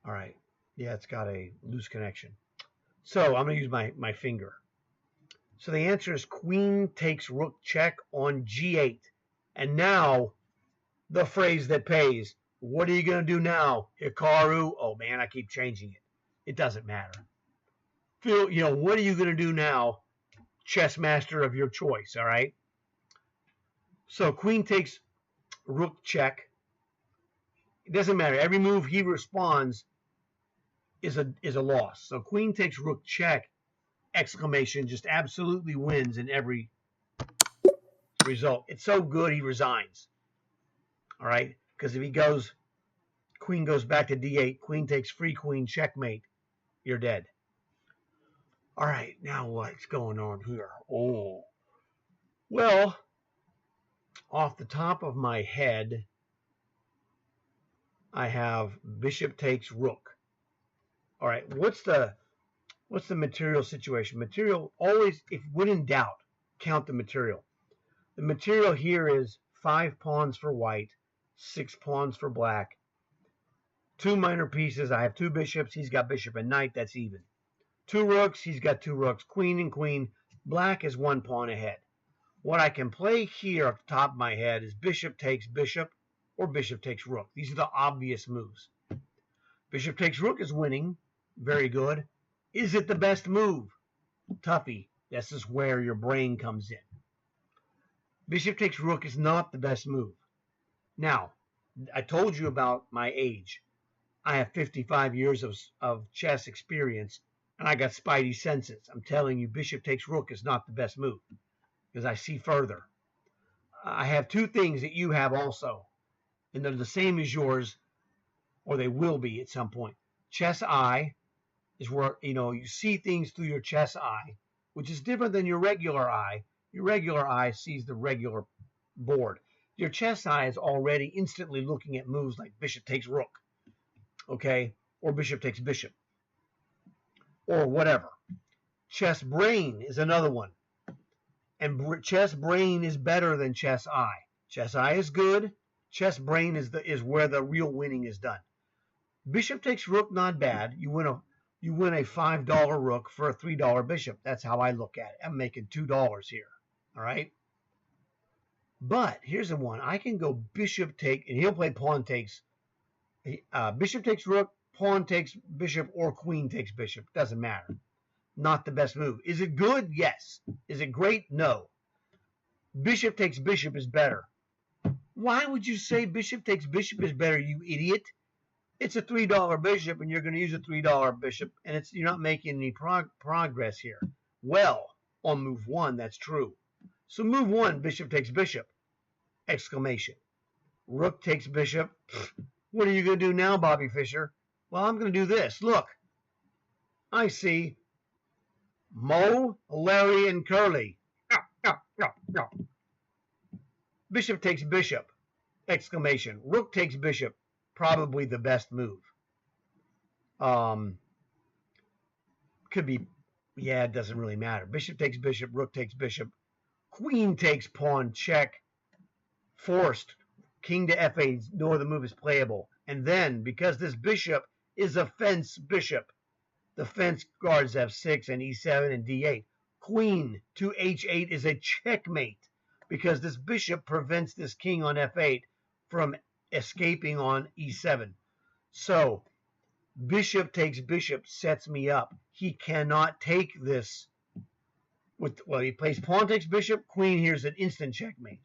All right. Yeah, it's got a loose connection. So I'm going to use my finger. So the answer is queen takes rook check on g8. And now the phrase that pays. What are you going to do now, Hikaru? Oh, man, I keep changing it. It doesn't matter. Phil, what are you going to do now, chess master of your choice, all right? So queen takes rook check. It doesn't matter. Every move he responds is a loss. So queen takes rook check, exclamation, just absolutely wins in every result. It's so good he resigns. All right? Because if he goes, queen goes back to d8, queen takes free queen, checkmate, you're dead. All right, now what's going on here? Oh, well, off the top of my head, I have bishop takes rook. All right, what's the material situation? Material always, if when in doubt, count the material. The material here is 5 pawns for white, 6 pawns for black, 2 minor pieces. I have 2 bishops. He's got bishop and knight. That's even. 2 rooks. He's got 2 rooks. Queen and queen. Black is 1 pawn ahead. What I can play here off the top of my head is bishop takes bishop or bishop takes rook. These are the obvious moves. Bishop takes rook is winning. Very good. Is it the best move? Toughie. This is where your brain comes in. Bishop takes rook is not the best move. Now, I told you about my age. I have 55 years of chess experience, and I got spidey senses. I'm telling you, bishop takes rook is not the best move because I see further. I have 2 things that you have also, and they're the same as yours, or they will be at some point. Chess eye is where, you see things through your chess eye, which is different than your regular eye. Your regular eye sees the regular board. Your chess eye is already instantly looking at moves like bishop takes rook, okay, or bishop takes bishop, or whatever. Chess brain is another one, and chess brain is better than chess eye. Chess eye is good. Chess brain is where the real winning is done. Bishop takes rook, not bad. You win a $5 rook for a $3 bishop. That's how I look at it. I'm making $2 here. All right. But here's the one. I can go bishop take, and he'll play pawn takes. Bishop takes rook, pawn takes bishop, or queen takes bishop. Doesn't matter. Not the best move. Is it good? Yes. Is it great? No. Bishop takes bishop is better. Why would you say bishop takes bishop is better, you idiot? It's a $3 bishop, and you're going to use a $3 bishop, and you're not making any progress here. Well, on move 1, that's true. So move 1, bishop takes bishop, exclamation. Rook takes bishop. What are you going to do now, Bobby Fischer? Well, I'm going to do this. Look, I see Mo, Larry, and Curly. Bishop takes bishop, exclamation. Rook takes bishop, probably the best move. Could be, yeah, it doesn't really matter. Bishop takes bishop, rook takes bishop. Queen takes pawn, check, forced. King to f8, no other move is playable. And then, because this bishop is a fence bishop, the fence guards f6 and e7 and d8. Queen to h8 is a checkmate because this bishop prevents this king on f8 from escaping on e7. So bishop takes bishop sets me up. He cannot take this with, well, he plays pawn takes bishop, queen. Here's an instant checkmate.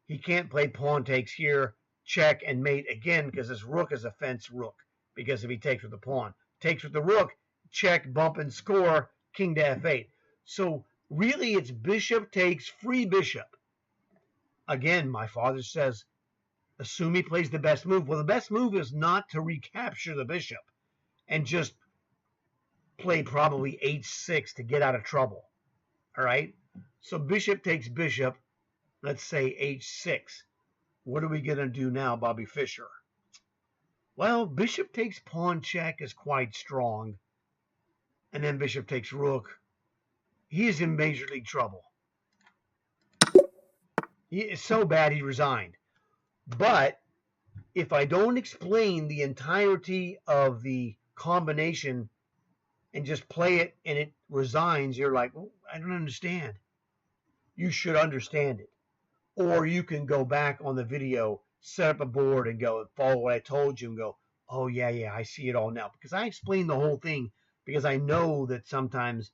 He can't play pawn takes here, check and mate again, because this rook is a fence rook. Because if he takes with the pawn, takes with the rook, check, bump, and score, king to f8. So really, it's bishop takes free bishop. Again, my father says, assume he plays the best move. Well, the best move is not to recapture the bishop and just play probably h6 to get out of trouble. All right? So bishop takes bishop. Let's say h6. What are we going to do now, Bobby Fischer? Well, bishop takes pawn check is quite strong. And then bishop takes rook. He is in major league trouble. He is so bad he resigned. But if I don't explain the entirety of the combination and just play it and it resigns, you're like, oh, I don't understand. You should understand it. Or you can go back on the video, set up a board and go and follow what I told you and go, oh, yeah, I see it all now. Because I explained the whole thing because I know that sometimes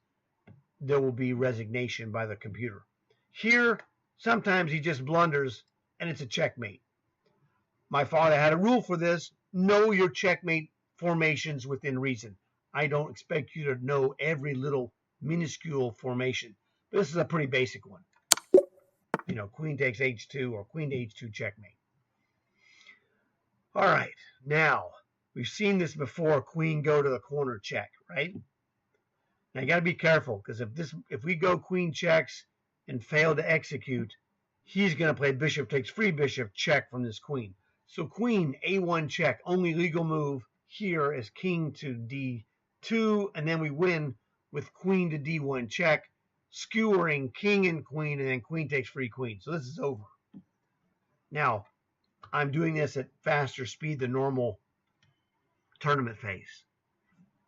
there will be resignation by the computer. Here, sometimes he just blunders and it's a checkmate. My father had a rule for this. Know your checkmate formations within reason. I don't expect you to know every little minuscule formation. But this is a pretty basic one. You know, queen takes h2 or queen to h2 checkmate. All right, now, we've seen this before, queen go to the corner check, right? Now, you got to be careful, because if we go queen checks and fail to execute, he's going to play bishop takes free bishop check from this queen. So queen, a1 check, only legal move here is king to d2, and then we win with queen to d1 check, skewering king and queen, and then queen takes free queen. So this is over. Now, I'm doing this at faster speed than normal tournament phase.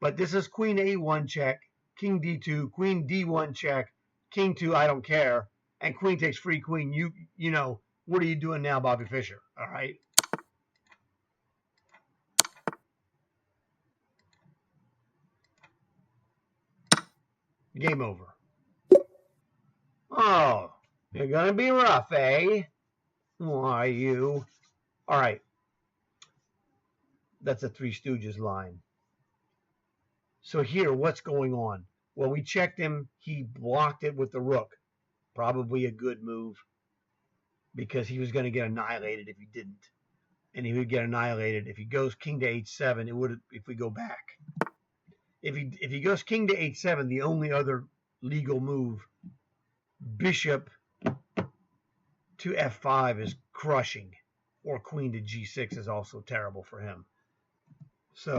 But this is queen a1 check, king d2, queen d1 check, king 2, I don't care, and queen takes free queen. You know, what are you doing now, Bobby Fischer? All right. Game over. Oh, you're going to be rough, eh? Why, you? All right. That's a Three Stooges line. So here, what's going on? Well, we checked him. He blocked it with the rook. Probably a good move because he was going to get annihilated if he didn't. And he would get annihilated. If he goes king to h7, it would, if we go back. If he goes king to h7, the only other legal move, bishop to f5 is crushing, or queen to g6 is also terrible for him. So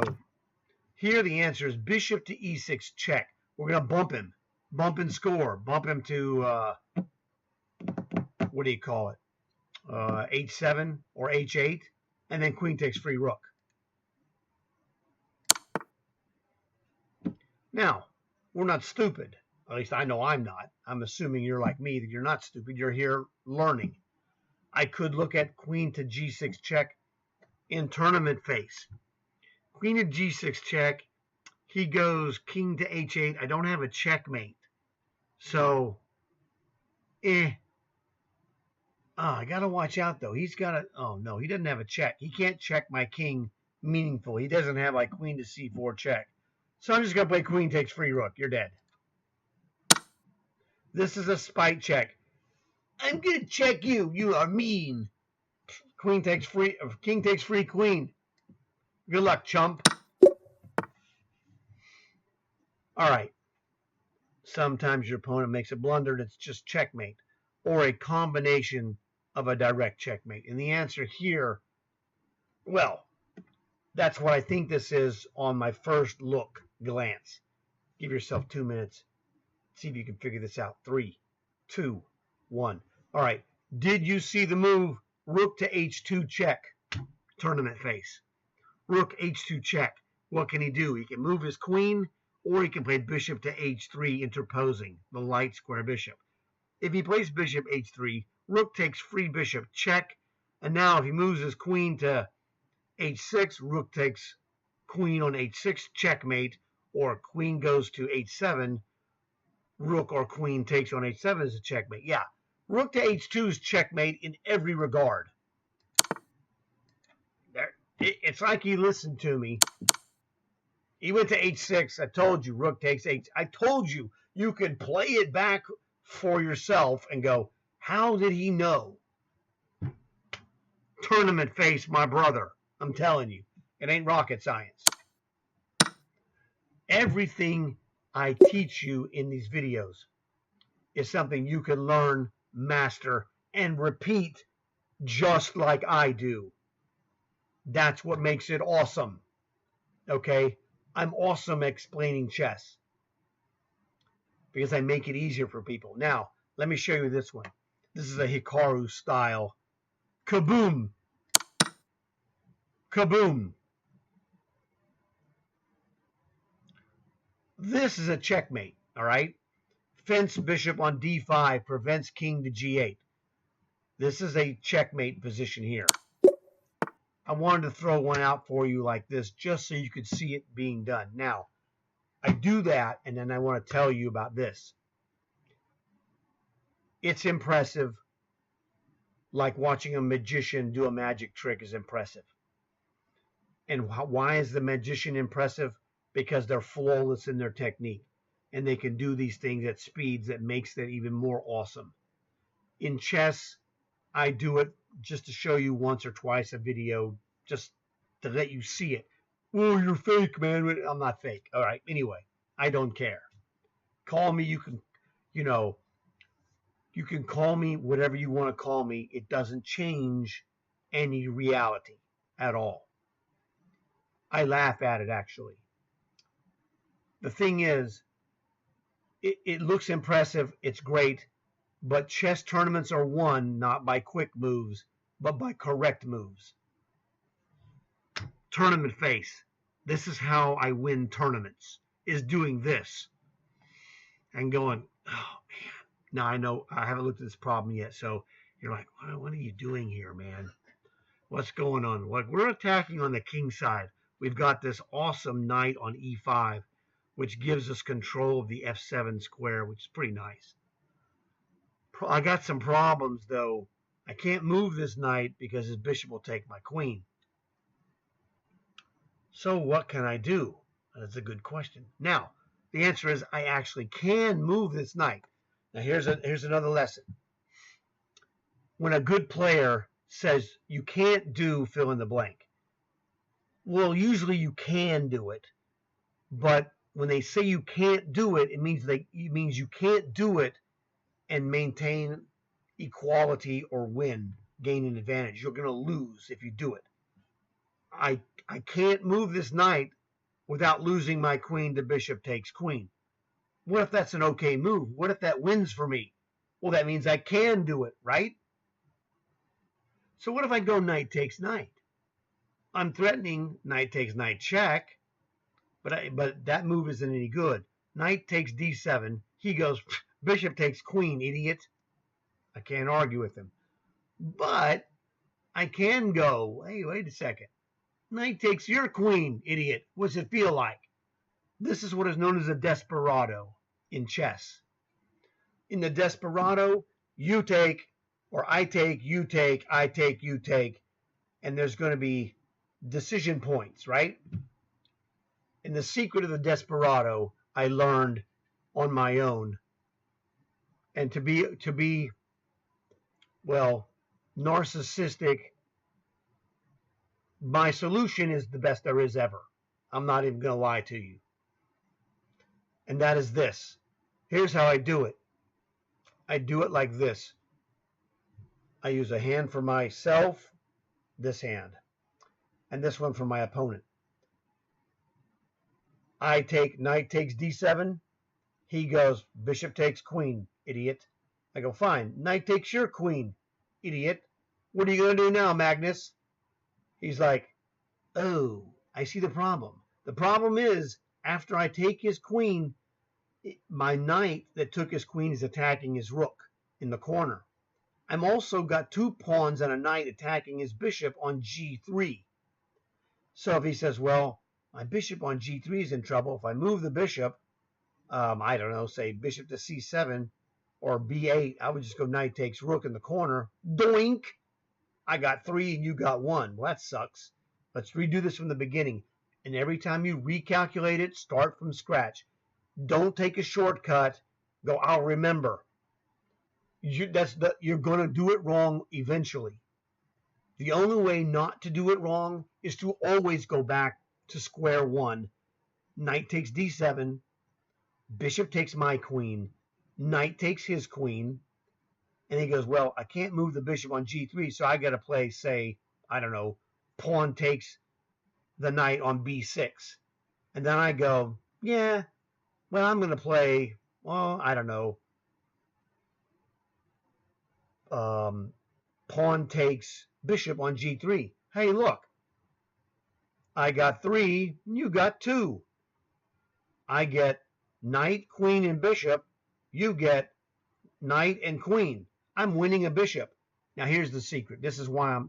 here the answer is bishop to e6 check. We're going to bump and score, bump him to, what do you call it, h7 or h8, and then queen takes free rook. Now, we're not stupid. At least I know I'm not. I'm assuming you're like me, that you're not stupid. You're here learning. I could look at queen to g6 check in tournament phase. Queen to g6 check. He goes king to h8. I don't have a checkmate. So, I got to watch out, though. He's got a, oh, no, he doesn't have a check. He can't check my king meaningfully. He doesn't have like queen to c4 check. So I'm just going to play queen takes free rook. You're dead. This is a spite check. I'm going to check you. You are mean. Queen takes free, king takes free queen. Good luck, chump. All right. Sometimes your opponent makes a blunder. It's just checkmate or a combination of a direct checkmate. And the answer here, well, that's what I think this is on my first look glance. Give yourself 2 minutes. See if you can figure this out. 3, 2, 1. All right. Did you see the move rook to h2 check? Tournament face. Rook h2 check. What can he do? He can move his queen, or he can play bishop to h3, interposing the light square bishop. If he plays bishop h3, rook takes free bishop check. And now if he moves his queen to h6, rook takes queen on h6, checkmate, or queen goes to h7, rook or queen takes on h7 is a checkmate. Yeah, rook to h2 is checkmate in every regard. It's like he listened to me. He went to h6. I told you, rook takes h. I told you, you could play it back for yourself and go, how did he know? Tournament face, my brother. I'm telling you, it ain't rocket science. Everything I teach you in these videos is something you can learn, master, and repeat just like I do. That's what makes it awesome. Okay? I'm awesome at explaining chess because I make it easier for people. Now, let me show you this one. This is a Hikaru style. Kaboom! Kaboom! This is a checkmate, all right? Fence bishop on d5 prevents king to g8. This is a checkmate position here. I wanted to throw one out for you like this just so you could see it being done. Now, I do that, and then I want to tell you about this. It's impressive, like watching a magician do a magic trick is impressive. And why is the magician impressive? Because they're flawless in their technique, and they can do these things at speeds that makes that even more awesome. In chess, I do it just to show you once or twice a video, just to let you see it. Oh, you're fake, man. I'm not fake. All right. Anyway, I don't care. Call me. You can call me whatever you want to call me. It doesn't change any reality at all. I laugh at it, actually. The thing is, it looks impressive. It's great. But chess tournaments are won not by quick moves, but by correct moves. Tournament face. This is how I win tournaments, is doing this. And going, oh, man. Now, I know I haven't looked at this problem yet, so you're like, what are you doing here, man? What's going on? We're attacking on the king side. We've got this awesome knight on e5, which gives us control of the f7 square, which is pretty nice. I got some problems, though. I can't move this knight because his bishop will take my queen. So what can I do? That's a good question. Now, the answer is I actually can move this knight. Now, here's another lesson. When a good player says you can't do fill in the blank, well, usually you can do it. But when they say you can't do it, it means you can't do it and maintain equality or win, gain an advantage. You're going to lose if you do it. I can't move this knight without losing my queen to bishop takes queen. What if that's an okay move? What if that wins for me? Well, that means I can do it, right? So what if I go knight takes knight? I'm threatening knight takes knight check, but that move isn't any good. Knight takes d7. He goes, bishop takes queen, idiot. I can't argue with him. But I can go, hey, wait a second. Knight takes your queen, idiot. What's it feel like? This is what is known as a desperado in chess. In the desperado, you take, or I take, you take, I take, you take, and there's going to be decision points, right? And the secret of the desperado I learned on my own. And to be well, narcissistic, my solution is the best there is ever. I'm not even going to lie to you. And that is this. Here's how I do it. I do it like this. I use a hand for myself, this hand, and this one for my opponent. I take knight takes d7. He goes bishop takes queen, idiot. I go, fine. Knight takes your queen, idiot. What are you going to do now, Magnus? He's like, oh, I see the problem. The problem is, after I take his queen, my knight that took his queen is attacking his rook in the corner. I'm also got 2 pawns and a knight attacking his bishop on g3. So if he says, well, my bishop on g3 is in trouble, if I move the bishop, I don't know, say bishop to c7 or b8, I would just go knight takes rook in the corner. Doink! I got 3 and you got 1. Well, that sucks. Let's redo this from the beginning. And every time you recalculate it, start from scratch. Don't take a shortcut. Go, I'll remember. You're going to do it wrong eventually. The only way not to do it wrong is to always go back to square one. Knight takes d7. Bishop takes my queen. Knight takes his queen. And he goes, well, I can't move the bishop on g3, so I got to play, say, I don't know, pawn takes the knight on b6. And then I go, yeah, well, I'm going to play, well, I don't know, pawn takes bishop on g3. Hey, look, I got 3, you got 2. I get knight, queen, and bishop. You get knight and queen. I'm winning a bishop. Now here's the secret. This is why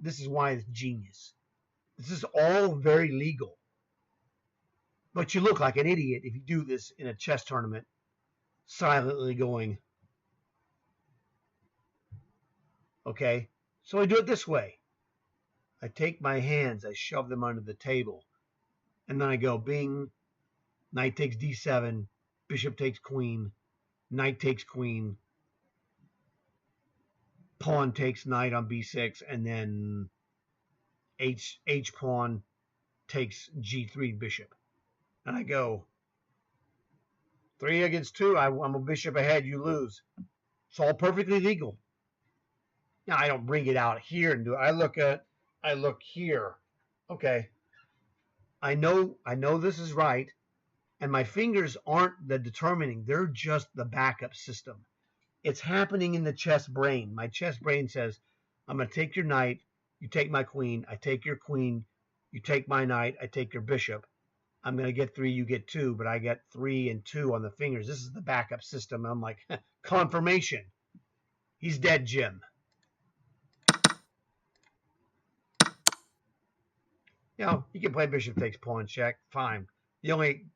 it's genius. This is all very legal. But you look like an idiot if you do this in a chess tournament, silently going, okay? So I do it this way. I take my hands, I shove them under the table, and then I go bing, knight takes d7, bishop takes queen, knight takes queen, pawn takes knight on b6, and then h pawn takes g3 bishop. And I go 3 against 2, I'm a bishop ahead, you lose. It's all perfectly legal. Now I don't bring it out here and do it. I look here. Okay. I know this is right, and my fingers aren't the determining, they're just the backup system. It's happening in the chess brain. My chess brain says, I'm going to take your knight, you take my queen, I take your queen, you take my knight, I take your bishop. I'm going to get 3, you get 2, but I get 3 and 2 on the fingers. This is the backup system. I'm like, confirmation. He's dead, Jim. You know, you can play bishop takes pawn check, fine. The only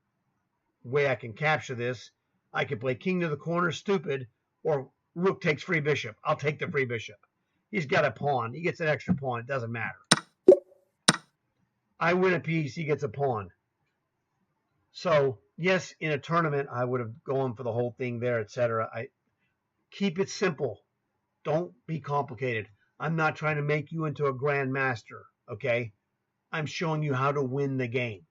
way I can capture this, I could play king to the corner, stupid, or rook takes free bishop. I'll take the free bishop. He's got a pawn. He gets an extra pawn. It doesn't matter. I win a piece. He gets a pawn. So, yes, in a tournament, I would have gone for the whole thing there, etc. I keep it simple. Don't be complicated. I'm not trying to make you into a grandmaster, okay? I'm showing you how to win the game.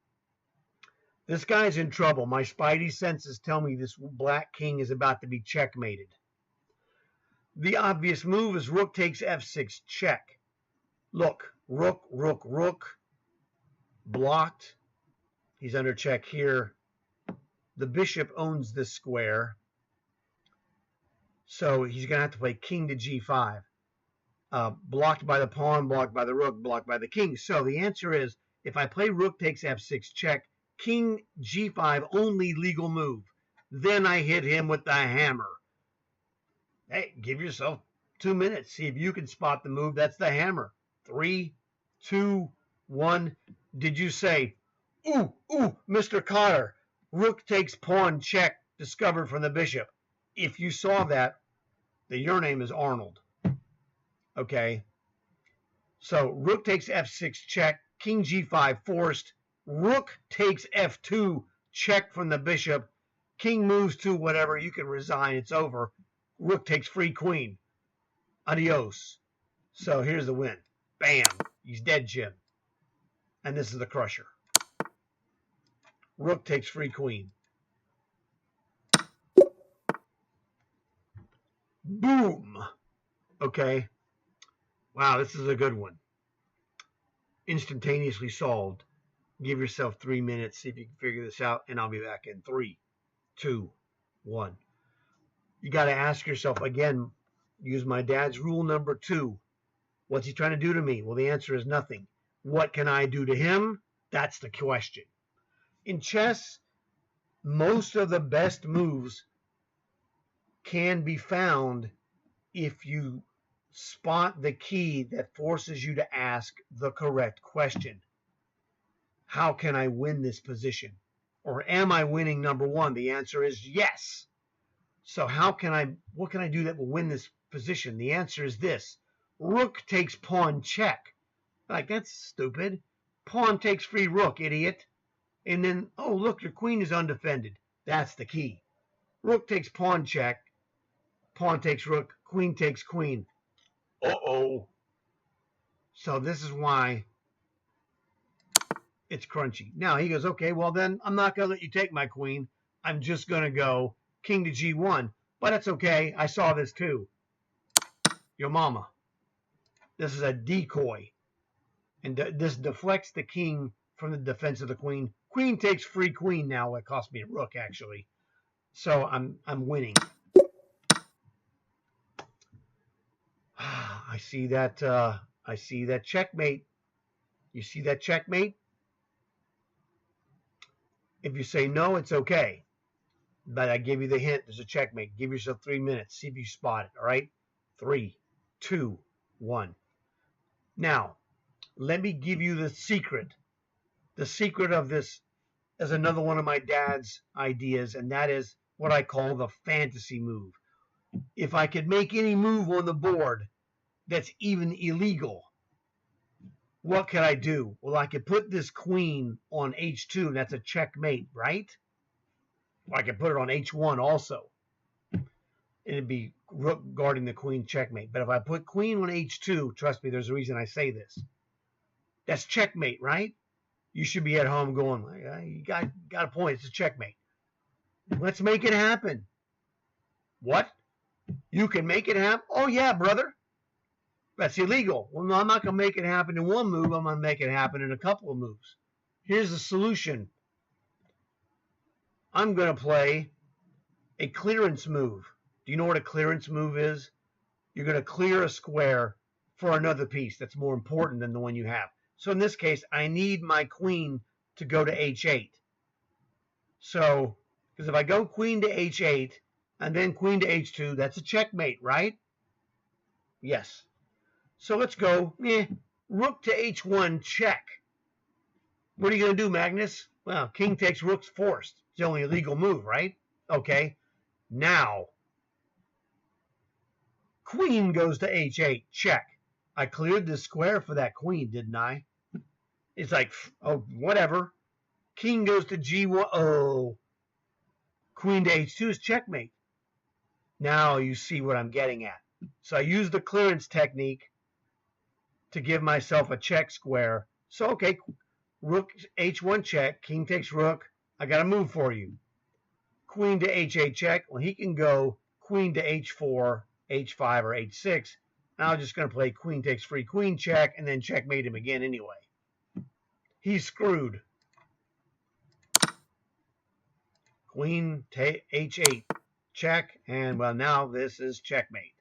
This guy's in trouble. My spidey senses tell me this black king is about to be checkmated. The obvious move is rook takes f6 check. Look, rook, rook, rook. Blocked. He's under check here. The bishop owns this square. So he's going to have to play king to g5. Blocked by the pawn, blocked by the rook, blocked by the king. So the answer is, if I play rook takes f6 check, king g5, only legal move. Then I hit him with the hammer. Hey, give yourself 2 minutes. See if you can spot the move. That's the hammer. 3, 2, 1. Did you say, ooh, Mr. Cotter, rook takes pawn check, discovered from the bishop? If you saw that, then your name is Arnold. Okay. So rook takes f6 check, king g5 forced, rook takes f2 check from the bishop, king moves to whatever, you can resign, it's over. Rook takes free queen. Adios. So here's the win. Bam. He's dead, Jim. And this is the crusher. Rook takes free queen. Boom. Okay. Wow, this is a good one. Instantaneously solved. Give yourself 3 minutes, see if you can figure this out, and I'll be back in 3, 2, 1. You got to ask yourself, again, use my dad's rule number 2. What's he trying to do to me? Well, the answer is nothing. What can I do to him? That's the question. In chess, most of the best moves can be found if you spot the key that forces you to ask the correct question. How can I win this position? Or am I winning number one? The answer is yes. So what can I do that will win this position? The answer is this. Rook takes pawn check. Like, that's stupid. Pawn takes free rook, idiot. And then, oh, look, your queen is undefended. That's the key. Rook takes pawn check. Pawn takes rook. Queen takes queen. Uh-oh. So this is why it's crunchy. Now he goes, okay, well then I'm not going to let you take my queen. I'm just going to go king to g1. But it's okay. I saw this too. Your mama. This is a decoy. And this deflects the king from the defense of the queen. Queen takes free queen now. It cost me a rook, actually. So I'm winning. I see that checkmate. You see that checkmate? If you say no, it's okay. But I give you the hint. There's a checkmate. Give yourself 3 minutes. See if you spot it. All right? 3, 2, 1. Now, let me give you the secret. The secret of this is another one of my dad's ideas, and that is what I call the fantasy move. If I could make any move on the board that's even illegal, what could I do? Well, I could put this queen on h2, and that's a checkmate, right? Or I could put it on h1 also. It'd be rook guarding the queen, checkmate. But if I put queen on h2, trust me, there's a reason I say this. That's checkmate, right? You should be at home going, you got a point. It's a checkmate. Let's make it happen. What? You can make it happen? Oh, yeah, brother. That's illegal. Well, no, I'm not going to make it happen in one move. I'm going to make it happen in a couple of moves. Here's the solution. I'm going to play a clearance move. Do you know what a clearance move is? You're going to clear a square for another piece that's more important than the one you have. So in this case, I need my queen to go to h8. So, because if I go queen to h8 and then queen to h2, that's a checkmate, right? Yes. So let's go rook to h1 check. What are you going to do, Magnus? Well, king takes rook's forced. It's the only illegal move, right? Okay. Now, queen goes to h8 check. I cleared the square for that queen, didn't I? It's like, oh, whatever. King goes to g1. Oh. Queen to h2 is checkmate. Now you see what I'm getting at. So I use the clearance technique to give myself a check square. So, okay, rook h1 check, king takes rook. I got a move for you. Queen to h8 check. Well, he can go queen to h4, h5, or h6. Now I'm just going to play queen takes free queen check and then checkmate him again anyway. He's screwed. Queen to h8 check, and well, now this is checkmate.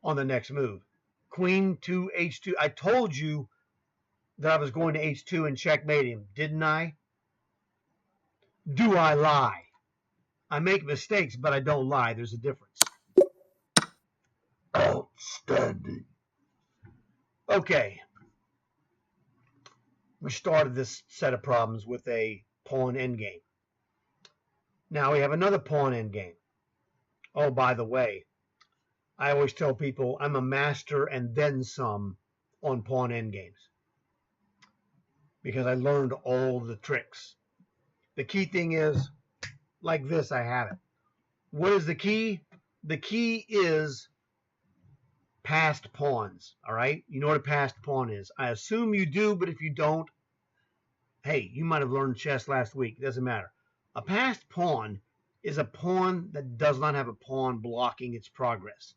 On the next move, queen to h2. I told you that I was going to h2 and checkmate him, didn't I? Do I lie? I make mistakes, but I don't lie. There's a difference. Outstanding. Okay. We started this set of problems with a pawn endgame. Now we have another pawn endgame. Oh, by the way, I always tell people I'm a master and then some on pawn endgames because I learned all the tricks. The key thing is, like this, I have it. What is the key? The key is passed pawns, all right? You know what a passed pawn is. I assume you do, but if you don't, hey, you might have learned chess last week. It doesn't matter. A passed pawn is a pawn that does not have a pawn blocking its progress.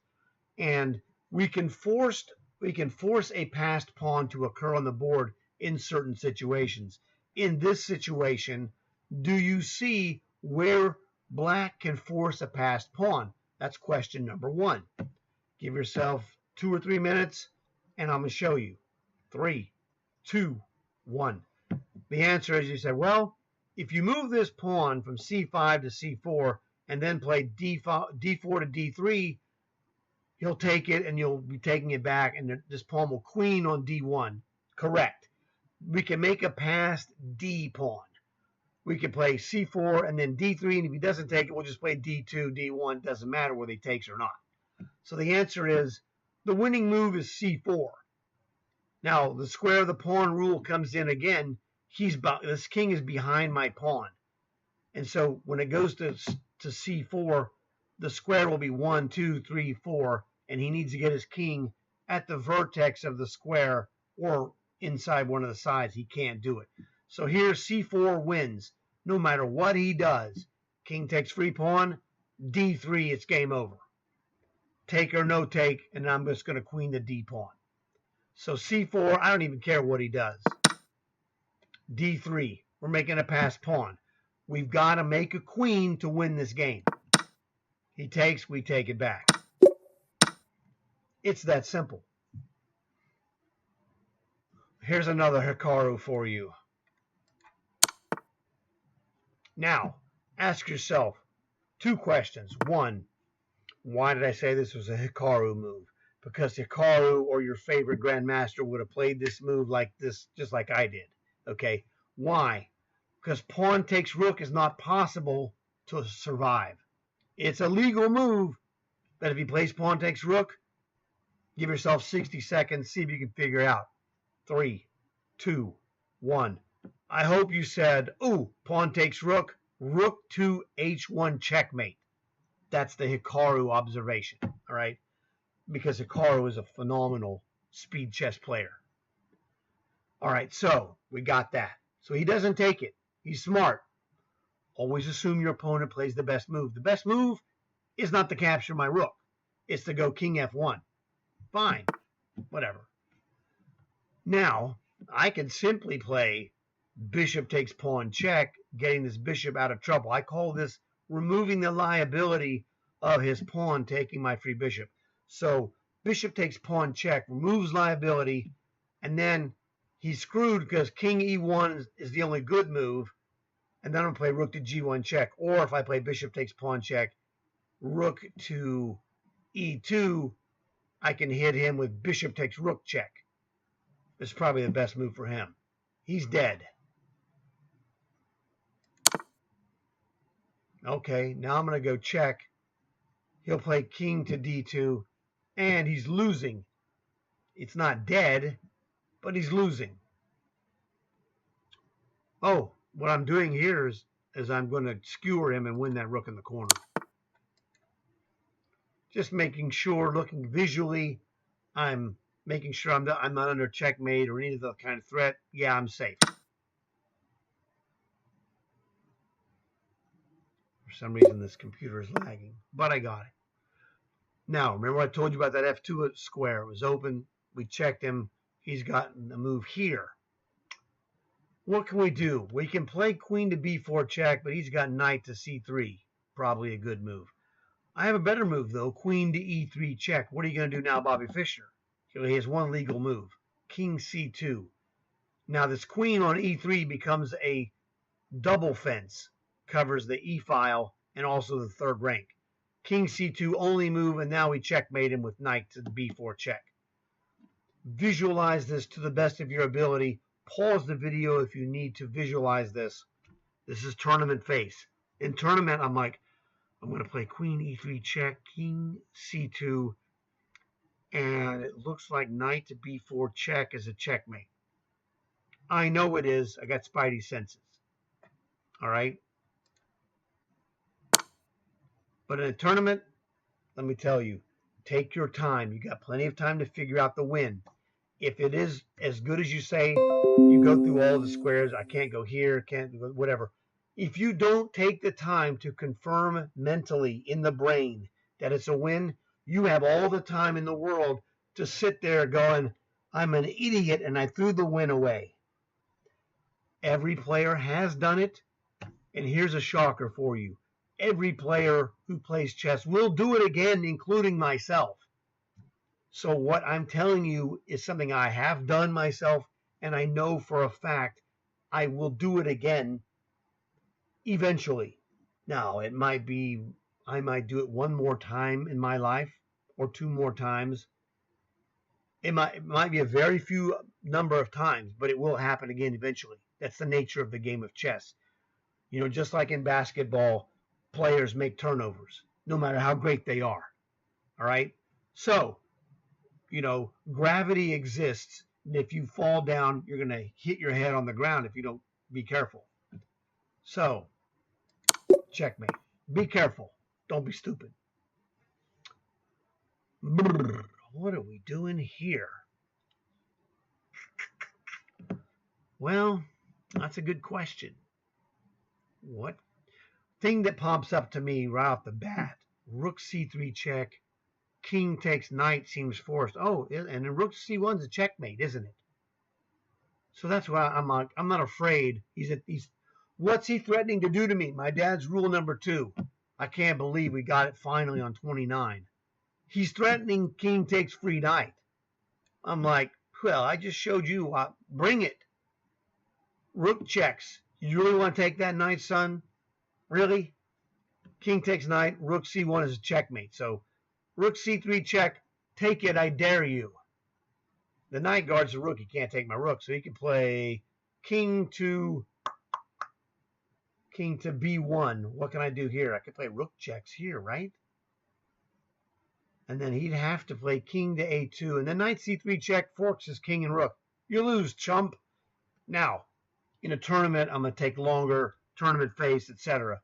And we can force a passed pawn to occur on the board in certain situations. In this situation, do you see where black can force a passed pawn? That's question number one. Give yourself 2 or 3 minutes, and I'm going to show you. 3, 2, 1. The answer is, you say, well, if you move this pawn from c5 to c4 and then play d4 to d3, He'll take it and you'll be taking it back, and this pawn will queen on d1. Correct. We can make a passed d pawn. We can play c4 and then d3, and if he doesn't take it, we'll just play d2, d1. Doesn't matter whether he takes or not. So the answer is the winning move is c4. Now, the square of the pawn rule comes in again. This king is behind my pawn. And so when it goes to c4, the square will be 1, 2, 3, 4, and he needs to get his king at the vertex of the square or inside one of the sides. He can't do it. So here c4 wins no matter what he does. King takes free pawn, d3, it's game over. Take or no take, and I'm just going to queen the d pawn. So c4, I don't even care what he does. d3, we're making a passed pawn. We've got to make a queen to win this game. He takes, we take it back. It's that simple. Here's another Hikaru for you. Now, ask yourself 2 questions. 1, why did I say this was a Hikaru move? Because Hikaru or your favorite grandmaster would have played this move like this, just like I did. Okay, why? Because pawn takes rook is not possible to survive. It's a legal move, but if he plays pawn takes rook, give yourself 60 seconds, see if you can figure it out. 3, 2, 1. I hope you said, ooh, pawn takes rook, rook to h1 checkmate. That's the Hikaru observation, all right? Because Hikaru is a phenomenal speed chess player. All right, so we got that. So he doesn't take it. He's smart. Always assume your opponent plays the best move. The best move is not to capture my rook. It's to go king f1. Fine, whatever. Now, I can simply play bishop takes pawn check, getting this bishop out of trouble. I call this removing the liability of his pawn taking my free bishop. So bishop takes pawn check, removes liability, and then he's screwed because king e1 is the only good move, and then I'm going to play rook to g1 check. Or if I play bishop takes pawn check, rook to e2, I can hit him with bishop takes rook check. It's probably the best move for him. He's dead. Okay, now I'm going to go check. He'll play king to d2, and he's losing. It's not dead, but he's losing. Oh, what I'm doing here is I'm going to skewer him and win that rook in the corner. Just making sure, looking visually, I'm making sure I'm not under checkmate or any of the kind of threat. Yeah, I'm safe. For some reason, this computer is lagging, but I got it. Now, remember I told you about that f2 square. It was open. We checked him. He's gotten a move here. What can we do? We can play queen to b4 check, but he's got knight to c3. Probably a good move. I have a better move, though. Queen to e3 check. What are you going to do now, Bobby Fischer? He has one legal move. King c2. Now, this queen on e3 becomes a double fence. Covers the e file and also the third rank. King c2 only move, and now we checkmate him with knight to the b4 check. Visualize this to the best of your ability. Pause the video if you need to visualize this. This is tournament face. In tournament, I'm going to play queen e3 check, king c2, and it looks like knight to b4 check is a checkmate. I know it is. I got spidey senses. All right? But in a tournament, let me tell you, take your time. You got plenty of time to figure out the win. If it is as good as you say, you go through all the squares. I can't go here, can't do whatever. If you don't take the time to confirm mentally in the brain that it's a win, you have all the time in the world to sit there going, I'm an idiot and I threw the win away. Every player has done it, and here's a shocker for you. Every player who plays chess will do it again, including myself. So what I'm telling you is something I have done myself, and I know for a fact I will do it again eventually. Now, I might do it one more time in my life. or 2 more times. It might be a very few number of times, but it will happen again eventually. That's the nature of the game of chess. You know, just like in basketball, players make turnovers, no matter how great they are. All right? So, you know, gravity exists. And if you fall down, you're going to hit your head on the ground if you don't be careful. So, checkmate. Be careful. Don't be stupid. Brr, what are we doing here? Well, that's a good question. What thing that pops up to me right off the bat? Rook c3 check. King takes knight seems forced. Oh, and then rook c1's a checkmate, isn't it? So that's why I'm not afraid. He's what's he threatening to do to me? My dad's rule number 2. I can't believe we got it finally on 29. He's threatening king takes free knight. I'm like, well, I just showed you. Bring it. Rook checks. You really want to take that knight, son? Really? King takes knight. Rook c1 is a checkmate. So rook c3 check. Take it. I dare you. The knight guards the rook. He can't take my rook. So he can play king to b1. What can I do here? I could play rook checks here, right? And then he'd have to play king to a2. And then knight c3 check forks his king and rook. You lose, chump. Now, in a tournament, I'm going to take longer, tournament face, etc.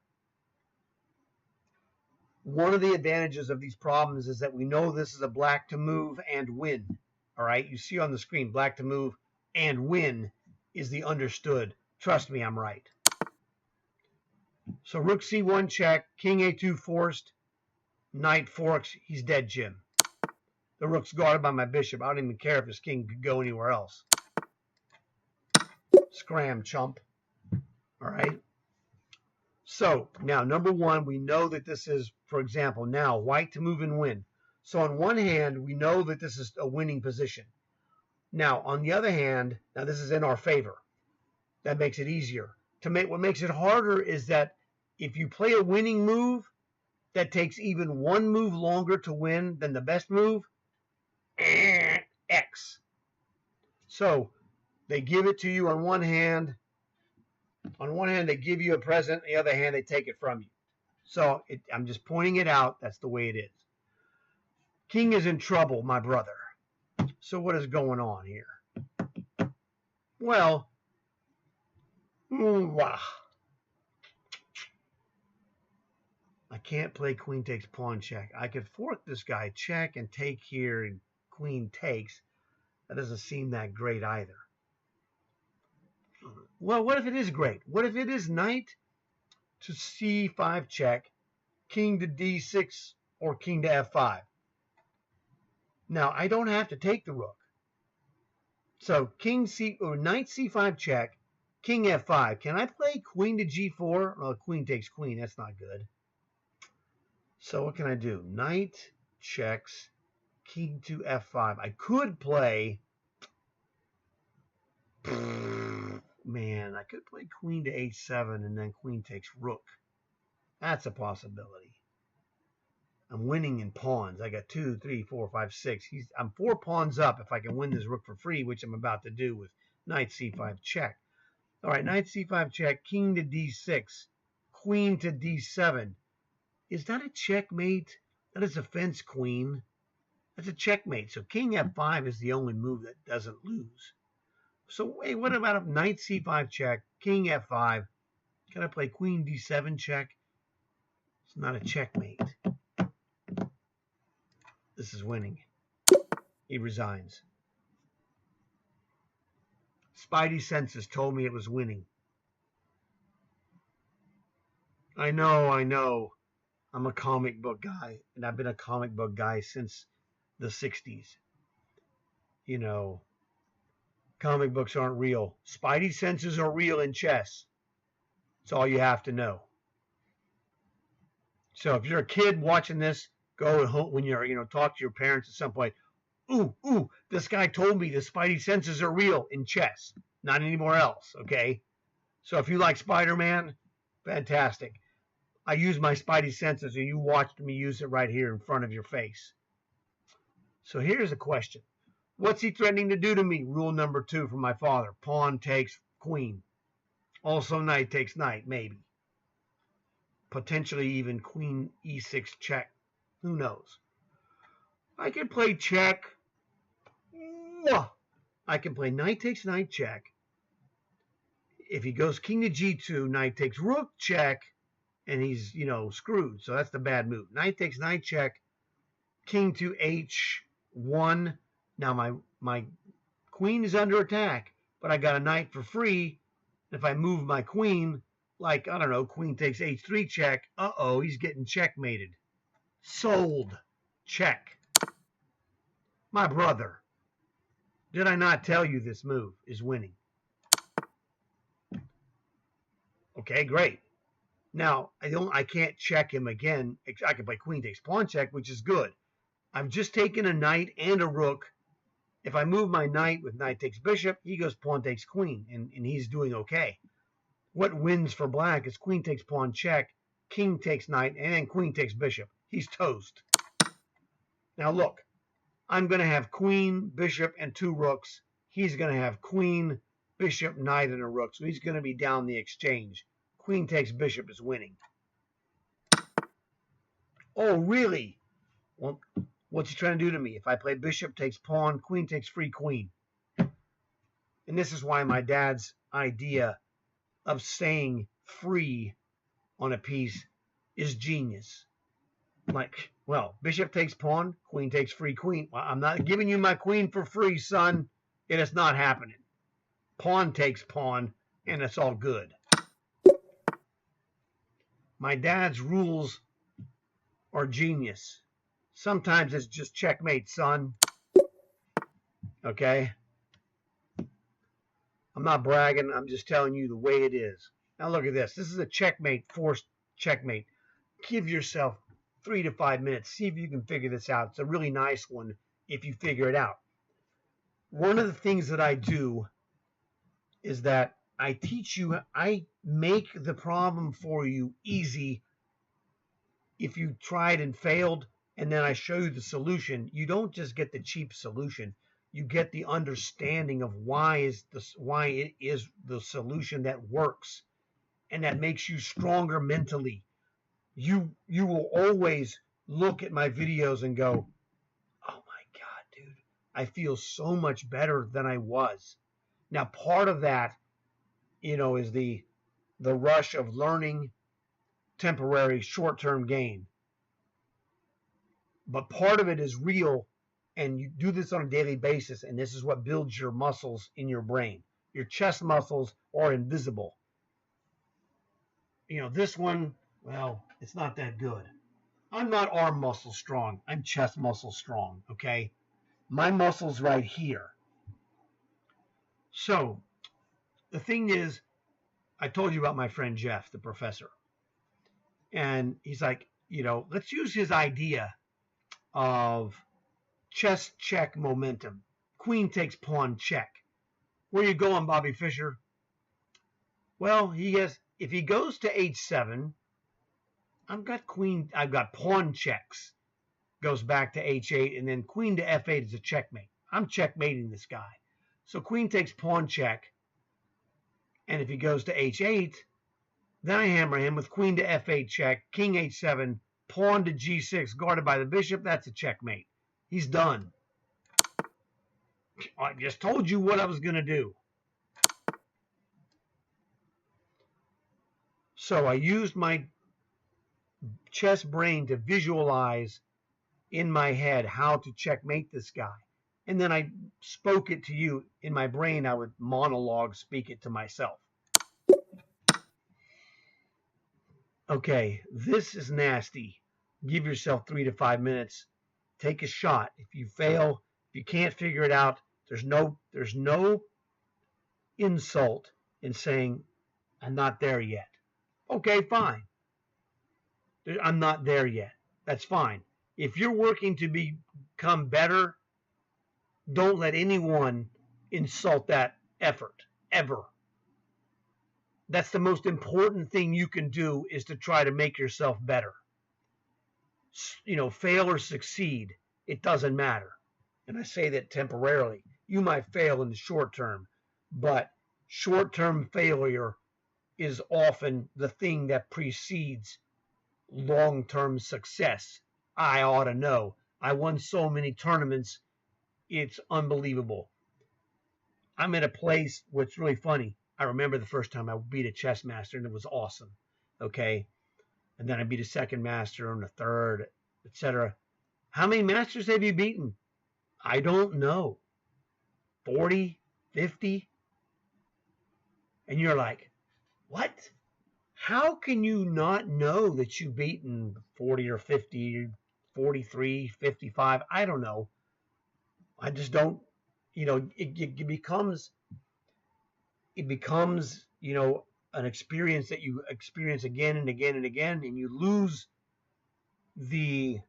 One of the advantages of these problems is that we know this is a black to move and win. All right, you see on the screen, black to move and win is the understood. Trust me, I'm right. So rook c1 check, king a2 forced, knight forks, he's dead, Jim. The rook's guarded by my bishop. I don't even care if his king could go anywhere else. Scram, chump. All right. So now, number 1, we know that this is, for example, now white to move and win. So on one hand, we know that this is a winning position. Now, on the other hand, now this is in our favor. That makes it easier. What makes it harder is that if you play a winning move that takes even 1 move longer to win than the best move, X. So they give it to you on one hand. On one hand, they give you a present. On the other hand, they take it from you. So I'm just pointing it out. That's the way it is. King is in trouble, my brother. So what is going on here? Well, I can't play queen takes pawn check. I could fork this guy check and take here and queen takes. That doesn't seem that great either. Well, what if it is great? What if it is knight to c5 check, king to d6, or king to f5? Now, I don't have to take the rook. So knight c5 check, king f5. Can I play queen to g4? Well, queen takes queen. That's not good. So what can I do? Knight checks, king to f5. I could play... Man, I could play queen to h7 and then queen takes rook. That's a possibility. I'm winning in pawns. I got 2, 3, 4, 5, 6. I'm 4 pawns up if I can win this rook for free, which I'm about to do with knight c5 check. All right, knight c5 check, king to d6, queen to d7. Is that a checkmate? That is a fence queen. That's a checkmate. So king f5 is the only move that doesn't lose. So wait, what about knight c5 check, king f5? Can I play queen d7 check? It's not a checkmate. This is winning. He resigns. Spidey senses told me it was winning. I know. I'm a comic book guy, and I've been a comic book guy since the 60s. You know, comic books aren't real. Spidey senses are real in chess. That's all you have to know. So if you're a kid watching this, go home when you're, talk to your parents at some point. Ooh, this guy told me the Spidey senses are real in chess, not anywhere else, okay? So if you like Spider-Man, fantastic. I use my Spidey senses, and you watched me use it right here in front of your face. So here's a question. What's he threatening to do to me? Rule number 2 from my father. Pawn takes queen. Also knight takes knight, maybe. Potentially even queen e6 check. Who knows? I can play check. I can play knight takes knight check. If he goes king to g2, knight takes rook check, and he's, screwed. So that's the bad move. Knight takes knight check, king to h1. Now my queen is under attack, but I got a knight for free. If I move my queen, like, I don't know, queen takes h3 check, he's getting checkmated. Sold. Check. My brother, did I not tell you this move is winning? Okay, great. Now, I can't check him again. I can play queen takes pawn check, which is good. I've just taken a knight and a rook. If I move my knight with knight takes bishop, he goes pawn takes queen, and he's doing okay. What wins for black is queen takes pawn check, king takes knight, and then queen takes bishop. He's toast. Now look, I'm going to have queen, bishop, and 2 rooks. He's going to have queen, bishop, knight, and a rook. So he's going to be down the exchange. Queen takes bishop is winning. Oh, really? Well, what's he trying to do to me? If I play bishop takes pawn, queen takes free queen. And this is why my dad's idea of staying free on a piece is genius. Like, well, bishop takes pawn, queen takes free queen. Well, I'm not giving you my queen for free, son. It is not happening. Pawn takes pawn, and it's all good. My dad's rules are genius. Sometimes it's just checkmate, son. Okay? I'm not bragging. I'm just telling you the way it is. Now look at this. This is a checkmate, forced checkmate. Give yourself 3 to 5 minutes. See if you can figure this out. It's a really nice one if you figure it out. One of the things that I do is that I teach you, I make the problem for you easy. If you tried and failed, and then I show you the solution, you don't just get the cheap solution. You get the understanding of why it is the solution that works, and that makes you stronger mentally. You will always look at my videos and go, oh my God, dude, I feel so much better than I was. Now, part of that, is the rush of learning, temporary, short-term gain. But part of it is real, and you do this on a daily basis, and this is what builds your muscles in your brain. Your chest muscles are invisible. This one, well, it's not that good. I'm not arm muscle strong. I'm chest muscle strong, okay? My muscle's right here. So, the thing is, I told you about my friend Jeff, the professor. And he's like, let's use his idea of chess check momentum. Queen takes pawn check. Where you going, Bobby Fischer? Well, if he goes to h7, I've got pawn checks. Goes back to h8, and then queen to f8 is a checkmate. I'm checkmating this guy. So queen takes pawn check, and if he goes to h8, then I hammer him with queen to f8 check, king h7, pawn to g6, guarded by the bishop. That's a checkmate. He's done. I just told you what I was going to do. So I used my chess brain to visualize in my head how to checkmate this guy. And then I spoke it to you. In my brain, I would monologue, speak it to myself. Okay, this is nasty. Give yourself 3 to 5 minutes. Take a shot. If you fail, if you can't figure it out, there's no insult in saying, I'm not there yet. Okay, fine. I'm not there yet. That's fine. If you're working to become better, don't let anyone insult that effort, ever. That's the most important thing you can do, is to try to make yourself better. Fail or succeed, it doesn't matter. And I say that temporarily. You might fail in the short term, but short term failure is often the thing that precedes long term success. I ought to know. I won so many tournaments, it's unbelievable. I'm at a place where it's really funny. I remember the first time I beat a chess master and it was awesome. Okay. And then I beat a second master and a third, etc. How many masters have you beaten? I don't know. 40, 50? And you're like, what? How can you not know that you've beaten 40 or 50, 43, 55? I don't know. I just don't, it becomes, an experience that you experience again and again and again, and you lose the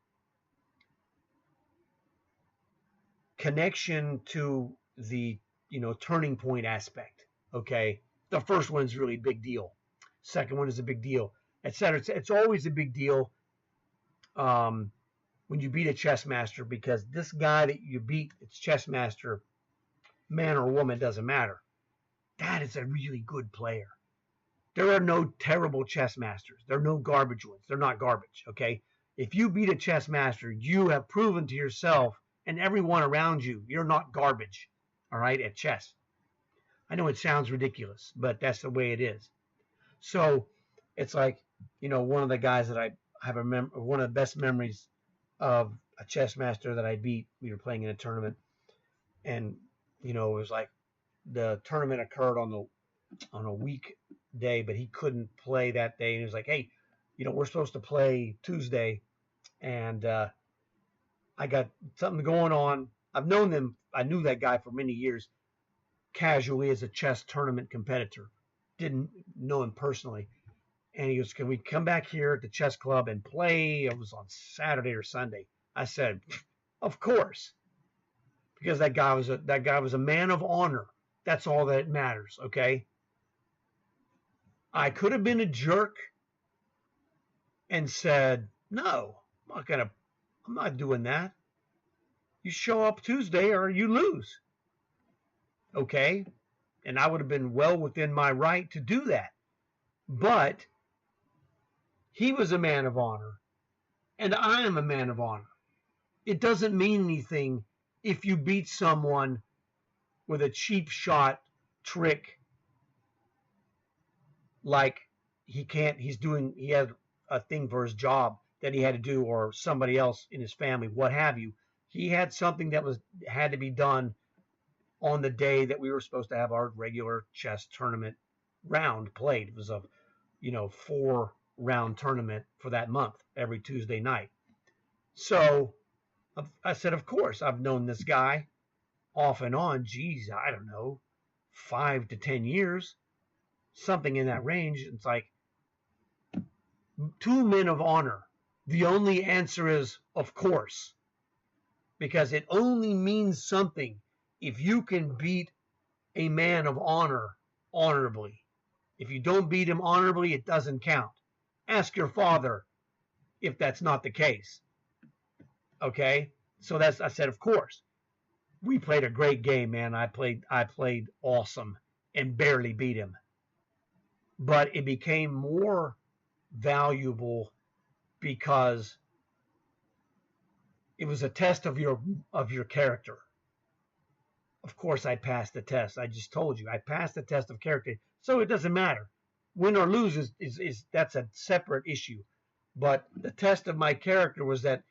connection to the, turning point aspect. Okay. The first one's really big deal. Second one is a big deal, etc. It's always a big deal when you beat a chess master, because this guy that you beat, it's chess master, man or woman, doesn't matter. That is a really good player. There are no terrible chess masters. There are no garbage ones. They're not garbage, okay? If you beat a chess master, you have proven to yourself and everyone around you, you're not garbage, all right, at chess. I know it sounds ridiculous, but that's the way it is. So it's like, one of the guys that I have one of the best memories of a chess master that I beat. We were playing in a tournament, and it was like the tournament occurred on a weekday, but he couldn't play that day. And he was like, "Hey, we're supposed to play Tuesday, and I got something going on." I've known them. I knew that guy for many years, casually as a chess tournament competitor. Didn't know him personally. And he goes, "Can we come back here at the chess club and play?" It was on Saturday or Sunday. I said, "Of course," because that guy was a man of honor. That's all that matters. Okay. I could have been a jerk and said, "No, I'm not doing that. You show up Tuesday or you lose." Okay. And I would have been well within my right to do that. But he was a man of honor, and I am a man of honor. It doesn't mean anything if you beat someone with a cheap shot trick, like he had a thing for his job that he had to do, or somebody else in his family, what have you. He had something that had to be done on the day that we were supposed to have our regular chess tournament round played. It was a 4-round tournament for that month every Tuesday night. So I said, of course, I've known this guy off and on, geez, I don't know, 5 to 10 years, something in that range. It's like, two men of honor. The only answer is, of course, because it only means something if you can beat a man of honor honorably. If you don't beat him honorably, it doesn't count. Ask your father if that's not the case. Okay? So I said, of course. We played a great game, man. I played awesome and barely beat him. But it became more valuable because it was a test of your character. Of course I passed the test. I just told you I passed the test of character. So it doesn't matter. Win or lose is that's a separate issue. But the test of my character was that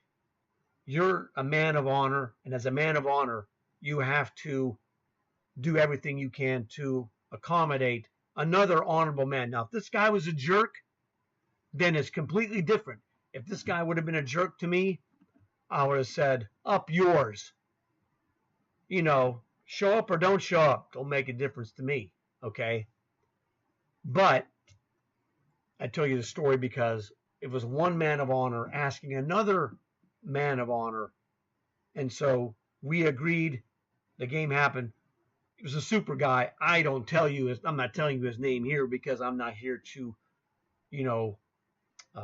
you're a man of honor, and as a man of honor, you have to do everything you can to accommodate another honorable man. Now, if this guy was a jerk, then it's completely different. If this guy would have been a jerk to me, I would have said, up yours. Show up or don't show up. Don't make a difference to me. Okay? But I tell you the story because it was one man of honor asking another man of honor. And so we agreed. The game happened. He was a super guy. I'm not telling you his name here because I'm not here to,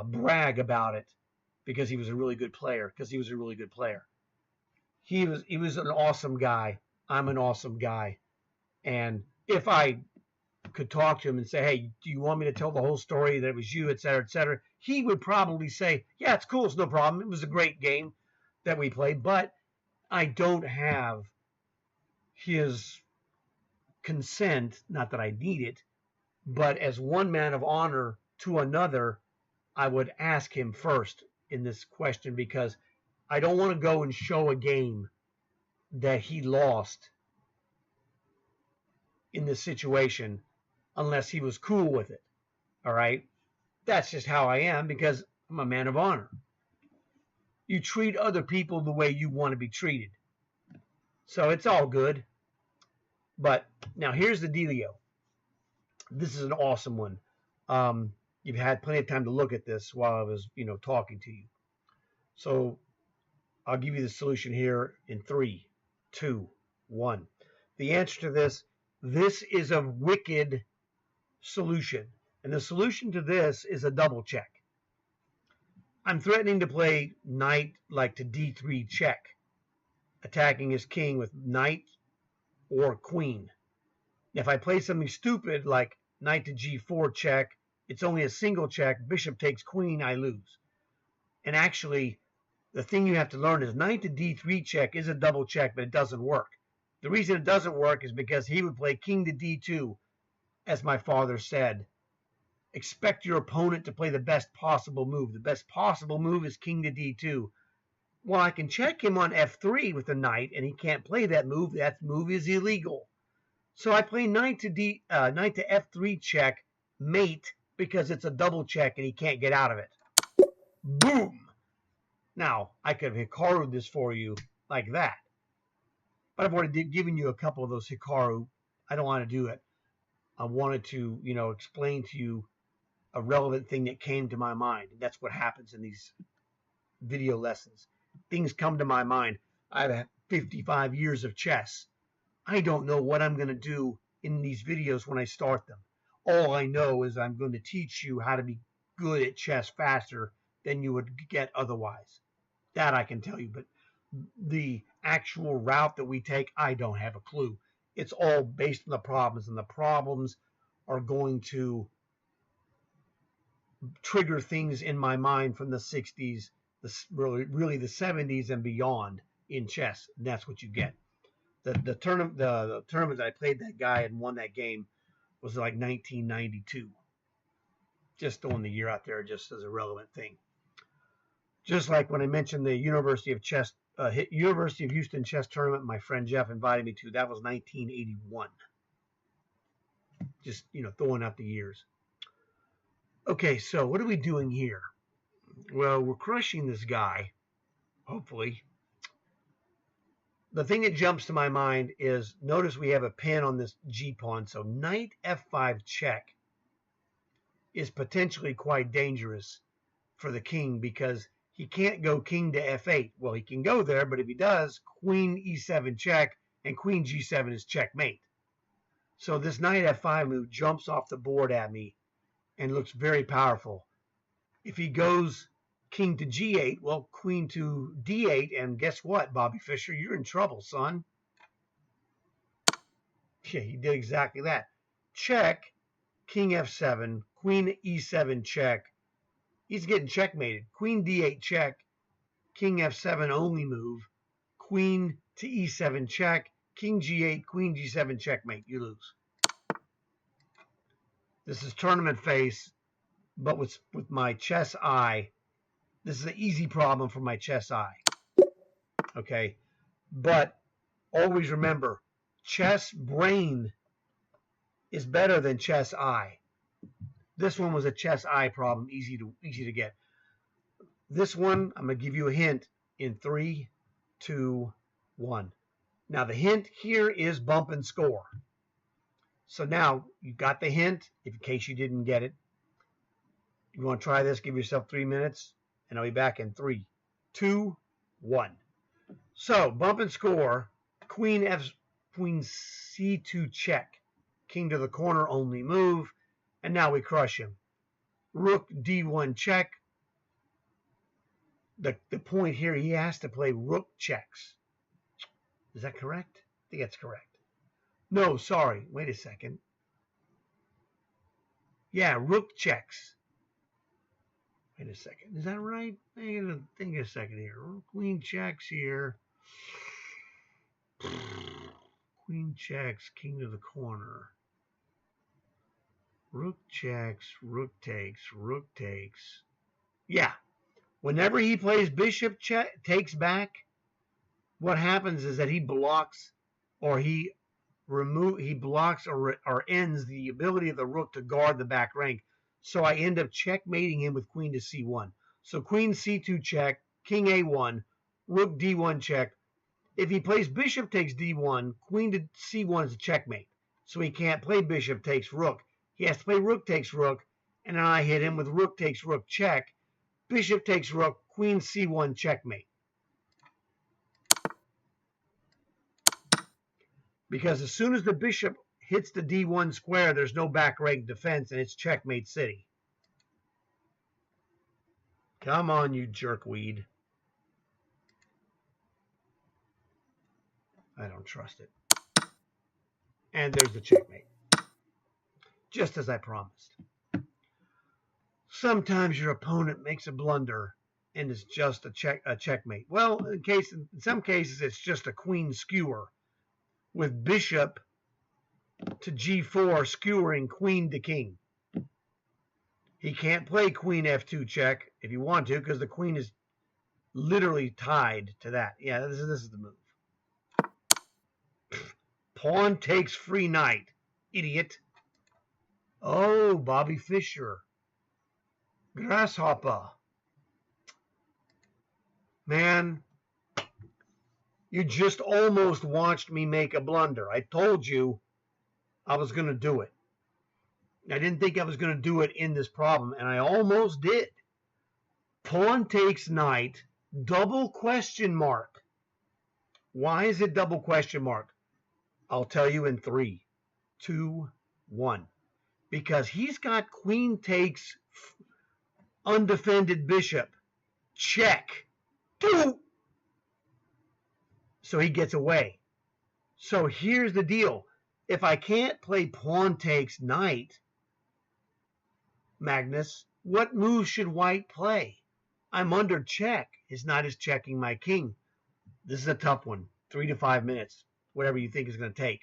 brag about it, because he was a really good player. He was an awesome guy. I'm an awesome guy. And if I could talk to him and say, hey, do you want me to tell the whole story that it was you, et cetera, et cetera, he would probably say, yeah, it's cool. It's no problem. It was a great game that we played, but I don't have his consent. Not that I need it, but as one man of honor to another, I would ask him first in this question because I don't want to go and show a game that he lost in this situation unless he was cool with it. All right. That's just how I am because I'm a man of honor. You treat other people the way you want to be treated. So it's all good. But now here's the dealio. This is an awesome one. You've had plenty of time to look at this while I was, talking to you. So I'll give you the solution here in 3, 2, 1. The answer to this is a wicked solution. And the solution to this is a double check. I'm threatening to play knight like to d3 check, attacking his king with knight or queen. If I play something stupid like knight to g4 check, it's only a single check, bishop takes queen, I lose. And actually, the thing you have to learn is knight to d3 check is a double check, but it doesn't work. The reason it doesn't work is because he would play king to d2, as my father said. Expect your opponent to play the best possible move. The best possible move is king to d2. Well, I can check him on f3 with the knight, and he can't play that move. That move is illegal. So I play knight to f3 check, mate, because it's a double check and he can't get out of it. Boom! Now, I could have Hikaru'd this for you like that. But I've already given you a couple of those Hikaru. I don't want to do it. I wanted to, explain to you a relevant thing that came to my mind. And that's what happens in these video lessons. Things come to my mind. I've had 55 years of chess. I don't know what I'm going to do in these videos when I start them. All I know is I'm going to teach you how to be good at chess faster than you would get otherwise. That I can tell you. But the actual route that we take, I don't have a clue. It's all based on the problems, and the problems are going to trigger things in my mind from the 60s, really the 70s and beyond in chess. And that's what you get. The tournament that I played that guy and won that game was like 1992. Just throwing the year out there just as a relevant thing. Just like when I mentioned the University of Houston chess tournament my friend Jeff invited me to, that was 1981. Just, throwing out the years. Okay, so what are we doing here? Well, we're crushing this guy, hopefully. The thing that jumps to my mind is, notice we have a pin on this g-pawn, so knight f5 check is potentially quite dangerous for the king because he can't go king to f8. Well, he can go there, but if he does, queen e7 check, and queen g7 is checkmate. So this knight f5 move jumps off the board at me and looks very powerful. If he goes king to g8, well, queen to d8, and guess what, Bobby Fischer? You're in trouble, son. Yeah, he did exactly that. Check, king f7, queen e7 check. He's getting checkmated. Queen d8 check, king f7 only move, queen to e7 check, king g8, queen g7 checkmate. You lose. This is tournament face, but with my chess eye, this is an easy problem for my chess eye. Okay, but always remember, chess brain is better than chess eye. This one was a chess eye problem, easy to get. This one, I'm going to give you a hint in 3, 2, 1. Now, the hint here is bump and score. So now you got the hint, in case you didn't get it. You want to try this, give yourself 3 minutes, and I'll be back in 3, 2, 1. So, bump and score, queen c2 check, king to the corner only move, and now we crush him. Rook d1 check. The point here, he has to play rook checks. Is that correct? I think that's correct. No, sorry. Wait a second. Yeah, rook checks. Wait a second. Is that right? I'm going to think a second here. Queen checks here. Queen checks, king to the corner. Rook checks, rook takes, rook takes. Yeah. Whenever he plays bishop takes back, what happens is that he blocks or he blocks or ends the ability of the rook to guard the back rank. So I end up checkmating him with queen to c1. So queen c2 check, king a1, rook d1 check. If he plays bishop takes d1, queen to c1 is a checkmate. So he can't play bishop takes rook. He has to play rook takes rook, and then I hit him with rook takes rook check, bishop takes rook, queen c1 checkmate. Because as soon as the bishop hits the d1 square, there's no back rank defense, and it's checkmate city. Come on, you jerkweed. I don't trust it. And there's the checkmate. Just as I promised. Sometimes your opponent makes a blunder and it's just a checkmate. Well, in some cases, it's just a queen skewer with bishop to g4 skewering queen to king. He can't play queen f2 check if you want to because the queen is literally tied to that. Yeah, this is the move. Pawn takes free knight. Idiot. Oh, Bobby Fischer. Grasshopper. Man, you just almost watched me make a blunder. I told you I was going to do it. I didn't think I was going to do it in this problem, and I almost did. Pawn takes knight, double question mark. Why is it double question mark? I'll tell you in 3, 2, 1. Because he's got queen takes undefended bishop. Check. So he gets away. So here's the deal. If I can't play pawn takes knight, Magnus, what move should white play? I'm under check. His knight is checking my king. This is a tough one. 3 to 5 minutes, whatever you think is going to take.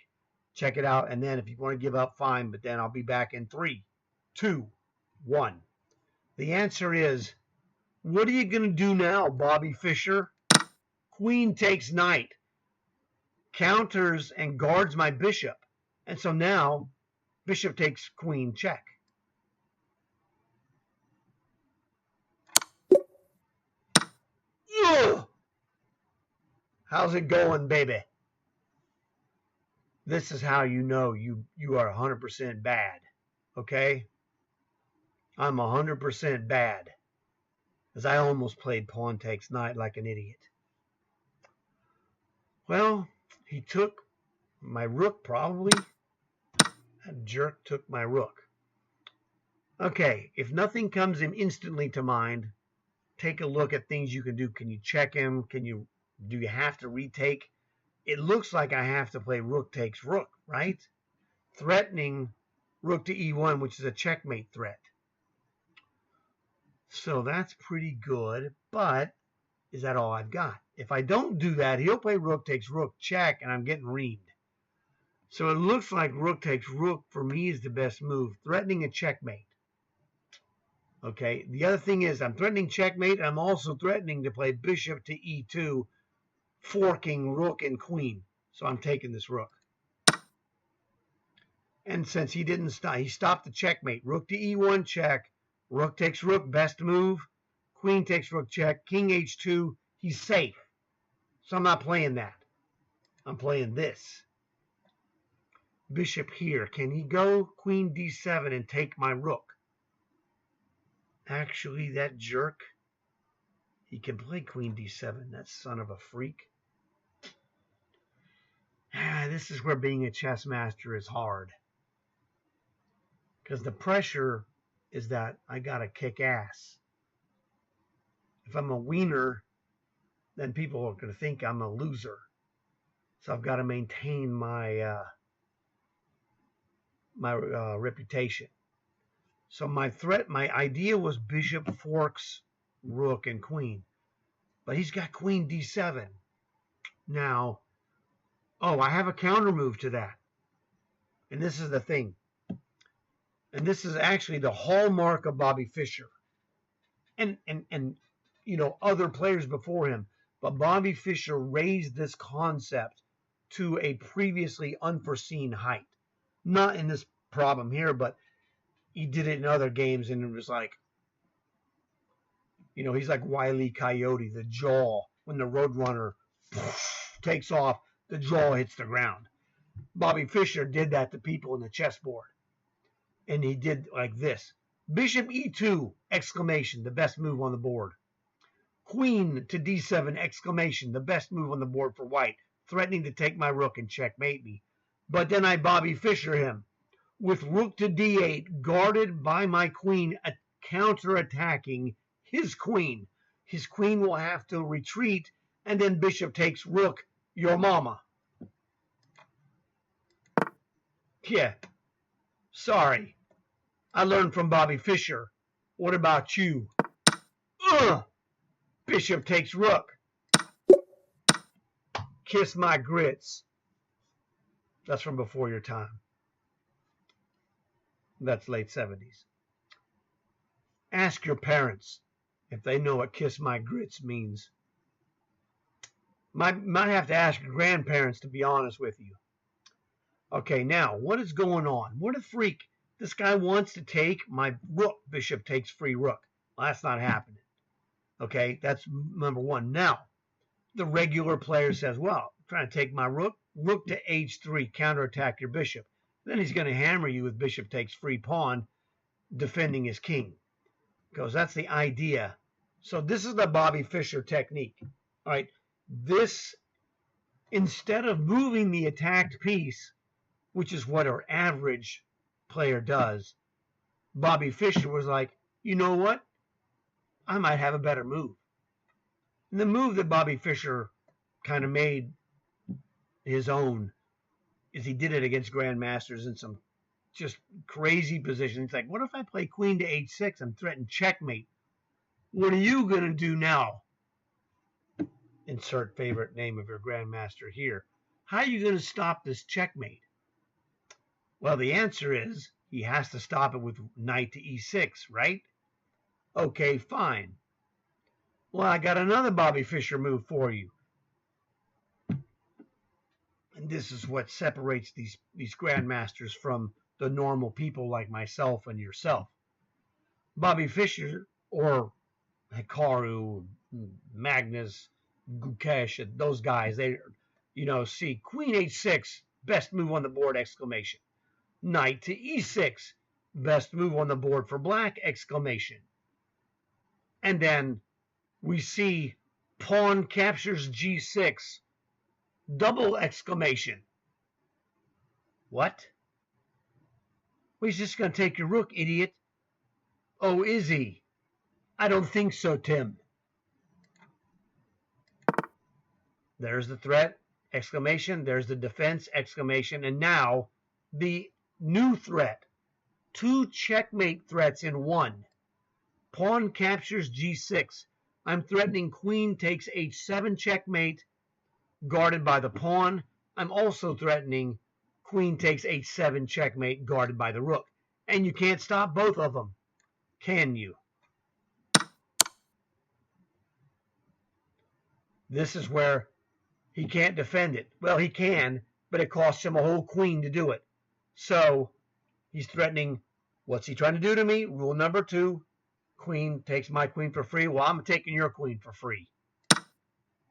Check it out, and then if you want to give up, fine, but then I'll be back in 3, 2, 1. The answer is, what are you going to do now, Bobby Fischer? Queen takes knight, counters and guards my bishop. And so now, bishop takes queen check. Ugh! How's it going, baby? This is how you know you are 100% bad, okay? I'm 100% bad, as I almost played pawn takes knight like an idiot. Well, he took my rook probably. That jerk took my rook. Okay, if nothing comes instantly to mind, take a look at things you can do. Can you check him? Do you have to retake? It looks like I have to play rook takes rook, right? Threatening rook to e1, which is a checkmate threat. So that's pretty good, but is that all I've got? If I don't do that, he'll play rook takes rook check, and I'm getting reamed. So it looks like rook takes rook for me is the best move, threatening a checkmate. Okay, the other thing is I'm threatening checkmate. I'm also threatening to play bishop to e2, forking rook and queen. So I'm taking this rook. And since he didn't stop, he stopped the checkmate. Rook to e1 check. Rook takes rook, best move. Queen takes rook check. King h2, he's safe. So I'm not playing that. I'm playing this. Bishop here. Can he go queen d7 and take my rook? Actually, that jerk, he can play queen d7. That son of a freak. This is where being a chess master is hard. Because the pressure is that I got to kick ass. If I'm a wiener, then people are going to think I'm a loser. So I've got to maintain my reputation. So my idea was bishop forks rook and queen, but he's got queen d7. Now, I have a counter move to that, and this is the thing, and this is actually the hallmark of Bobby Fischer, and other players before him. But Bobby Fischer raised this concept to a previously unforeseen height. Not in this problem here, but he did it in other games, and it was like, he's like Wile E. Coyote, the jaw. When the Roadrunner takes off, the jaw hits the ground. Bobby Fischer did that to people in the chessboard. And he did like this. Bishop e2, exclamation, the best move on the board. Queen to d7, exclamation, the best move on the board for white, threatening to take my rook and checkmate me. But then I Bobby Fischer him. With rook to d8, guarded by my queen, counterattacking his queen. His queen will have to retreat, and then bishop takes rook, your mama. Yeah, sorry. I learned from Bobby Fischer. What about you? Bishop takes rook. Kiss my grits. That's from before your time. That's late 70s. Ask your parents if they know what kiss my grits means. Might have to ask your grandparents, to be honest with you. Okay, now, what is going on? What a freak. This guy wants to take my rook. Bishop takes free rook. Well, that's not happening. Okay, that's number one. Now, the regular player says, well, I'm trying to take my rook. Rook to h3, counterattack your bishop. Then he's going to hammer you with bishop takes free pawn, defending his king. Because that's the idea. So this is the Bobby Fischer technique. All right, this, instead of moving the attacked piece, which is what our average player does, Bobby Fischer was like, you know what? I might have a better move. And the move that Bobby Fischer kind of made his own is he did it against grandmasters in some just crazy positions. It's like, what if I play queen to h6 and threaten checkmate? What are you going to do now? Insert favorite name of your grandmaster here. How are you going to stop this checkmate? Well, the answer is he has to stop it with knight to e6, right? Okay, fine. Well, I got another Bobby Fischer move for you. And this is what separates these grandmasters from the normal people like myself and yourself. Bobby Fischer or Hikaru, Magnus, Gukesh, those guys, they, see queen h6, best move on the board, exclamation. Knight to e6, best move on the board for black, exclamation. And then we see pawn captures g6, double exclamation. What? Well, he's just going to take your rook, idiot. Oh, is he? I don't think so, Tim. There's the threat, exclamation. There's the defense, exclamation. And now the new threat. 2 checkmate threats in one. Pawn captures g6. I'm threatening queen takes h7 checkmate, guarded by the pawn. I'm also threatening queen takes h7 checkmate, guarded by the rook. And you can't stop both of them, can you? This is where he can't defend it. Well, he can, but it costs him a whole queen to do it. So he's threatening, what's he trying to do to me? Rule number 2, queen takes my queen for free. Well, I'm taking your queen for free.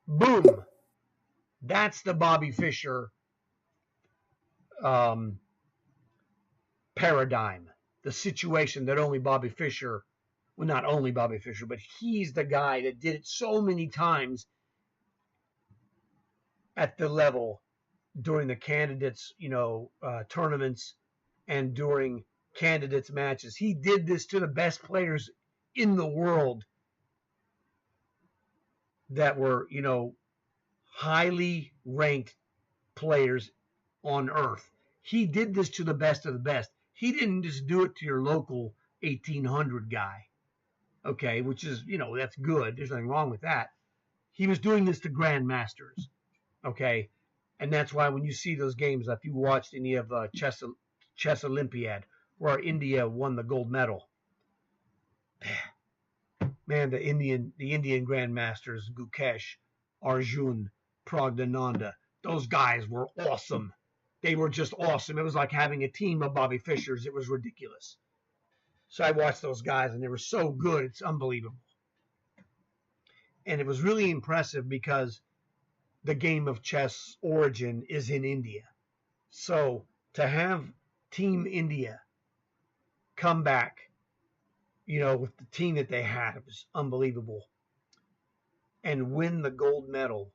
Boom. That's the Bobby Fischer paradigm, the situation that only Bobby Fischer, well, not only Bobby Fischer, but he's the guy that did it so many times at the level during the candidates, tournaments and during candidates matches. He did this to the best players in the world that were, highly ranked players on earth. He did this to the best of the best. He didn't just do it to your local 1800 guy, okay, which is, that's good. There's nothing wrong with that. He was doing this to grandmasters, okay? And that's why when you see those games, if you watched any of Chess Olympiad, where India won the gold medal, man, the Indian grandmasters, Gukesh, Arjun, Pragdananda, those guys were awesome. They were just awesome. It was like having a team of Bobby Fishers. It was ridiculous. So I watched those guys, and they were so good. It's unbelievable. And it was really impressive because the game of chess origin is in India. So to have Team India come back, with the team that they had, it was unbelievable. And win the gold medal,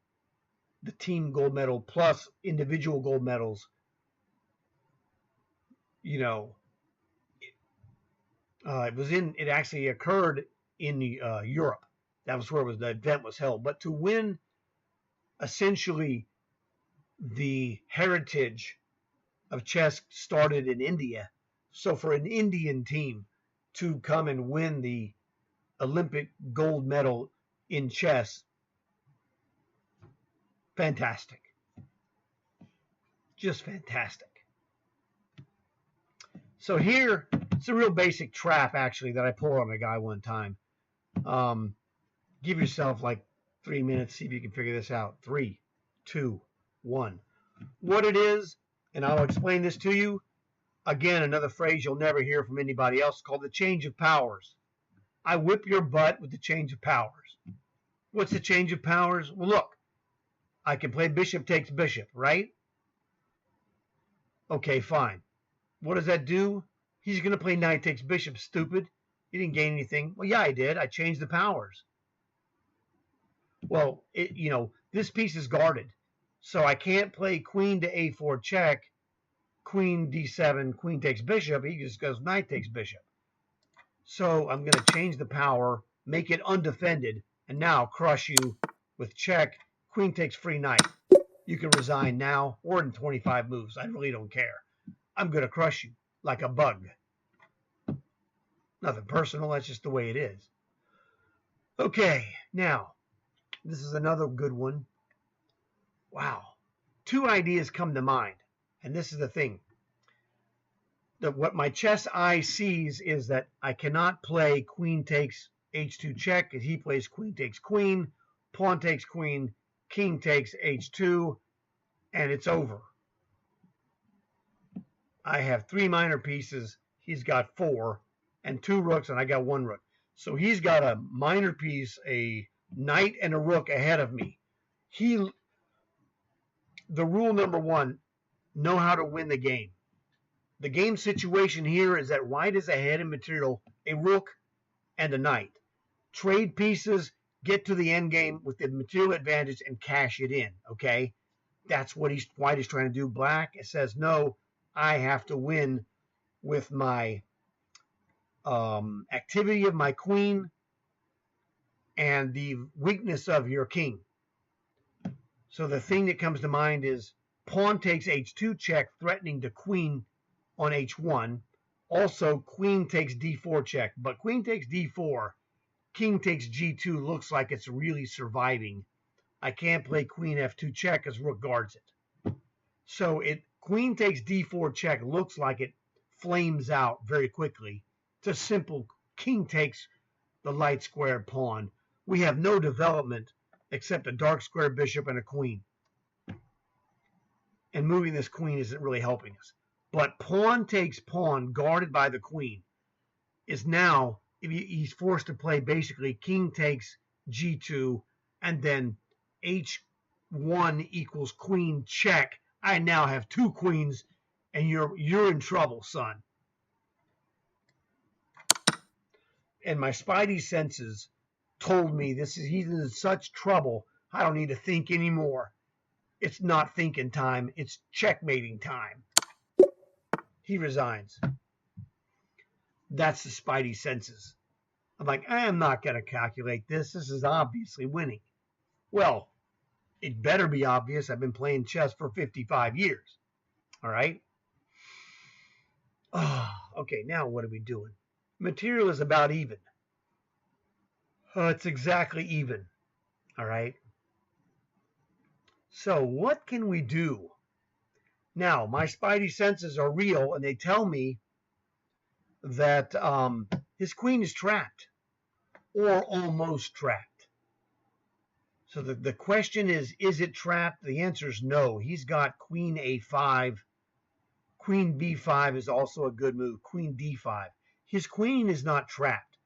the team gold medal plus individual gold medals, it actually occurred in Europe. That was where the event was held. But to win essentially the heritage of chess started in India. So for an Indian team to come and win the Olympic gold medal in chess, fantastic. Just fantastic. So here, it's a real basic trap, actually, that I pulled on a guy one time. Give yourself like 3 minutes, see if you can figure this out. 3, 2, 1. What it is, and I'll explain this to you. Again, another phrase you'll never hear from anybody else, called the change of powers. I whip your butt with the change of powers. What's the change of powers? Well, look, I can play bishop takes bishop, right? Okay, fine. What does that do? He's going to play knight takes bishop, stupid. You didn't gain anything. Well, yeah, I did. I changed the powers. Well, this piece is guarded. So I can't play queen to a4 check, queen d7, queen takes bishop. He just goes knight takes bishop. So I'm going to change the power, make it undefended, and now crush you with check. Queen takes free knight. You can resign now or in 25 moves. I really don't care. I'm going to crush you like a bug. Nothing personal. That's just the way it is. Okay, now, this is another good one. Wow. 2 ideas come to mind. And this is the thing. What my chess eye sees is that I cannot play queen takes h2 check, because he plays queen takes queen, pawn takes queen, king takes h2, and it's over. I have 3 minor pieces. He's got 4, and 2 rooks, and I got 1 rook. So he's got a minor piece, a knight, and a rook ahead of me. The rule number 1, know how to win the game. The game situation here is that white is ahead in material, a rook and a knight. Trade pieces, get to the end game with the material advantage and cash it in, okay? That's what white is trying to do. Black, it says, no, I have to win with my activity of my queen and the weakness of your king. So the thing that comes to mind is pawn takes h2 check, threatening to queen on h1. Also, queen takes d4 check. But queen takes d4, king takes g2 looks like it's really surviving. I can't play queen f2 check because rook guards it. So queen takes d4 check looks like it flames out very quickly. It's a simple king takes the light square pawn. We have no development except a dark square bishop and a queen. And moving this queen isn't really helping us. But pawn takes pawn, guarded by the queen, is now, he's forced to play basically king takes g2, and then h1 equals queen check. I now have 2 queens, and you're in trouble, son. And my spidey senses told me he's in such trouble, I don't need to think anymore. It's not thinking time, it's checkmating time. He resigns. That's the spidey senses. I'm like, I am not going to calculate this. This is obviously winning. Well, It better be obvious. I've been playing chess for 55 years. All right. Oh, okay, now what are we doing? Material is about even. It's exactly even. All right. So what can we do? Now, my spidey senses are real, and they tell me that his queen is trapped or almost trapped. So the question is it trapped? The answer is no. He's got queen a5. Queen b5 is also a good move. Queen d5. His queen is not trapped,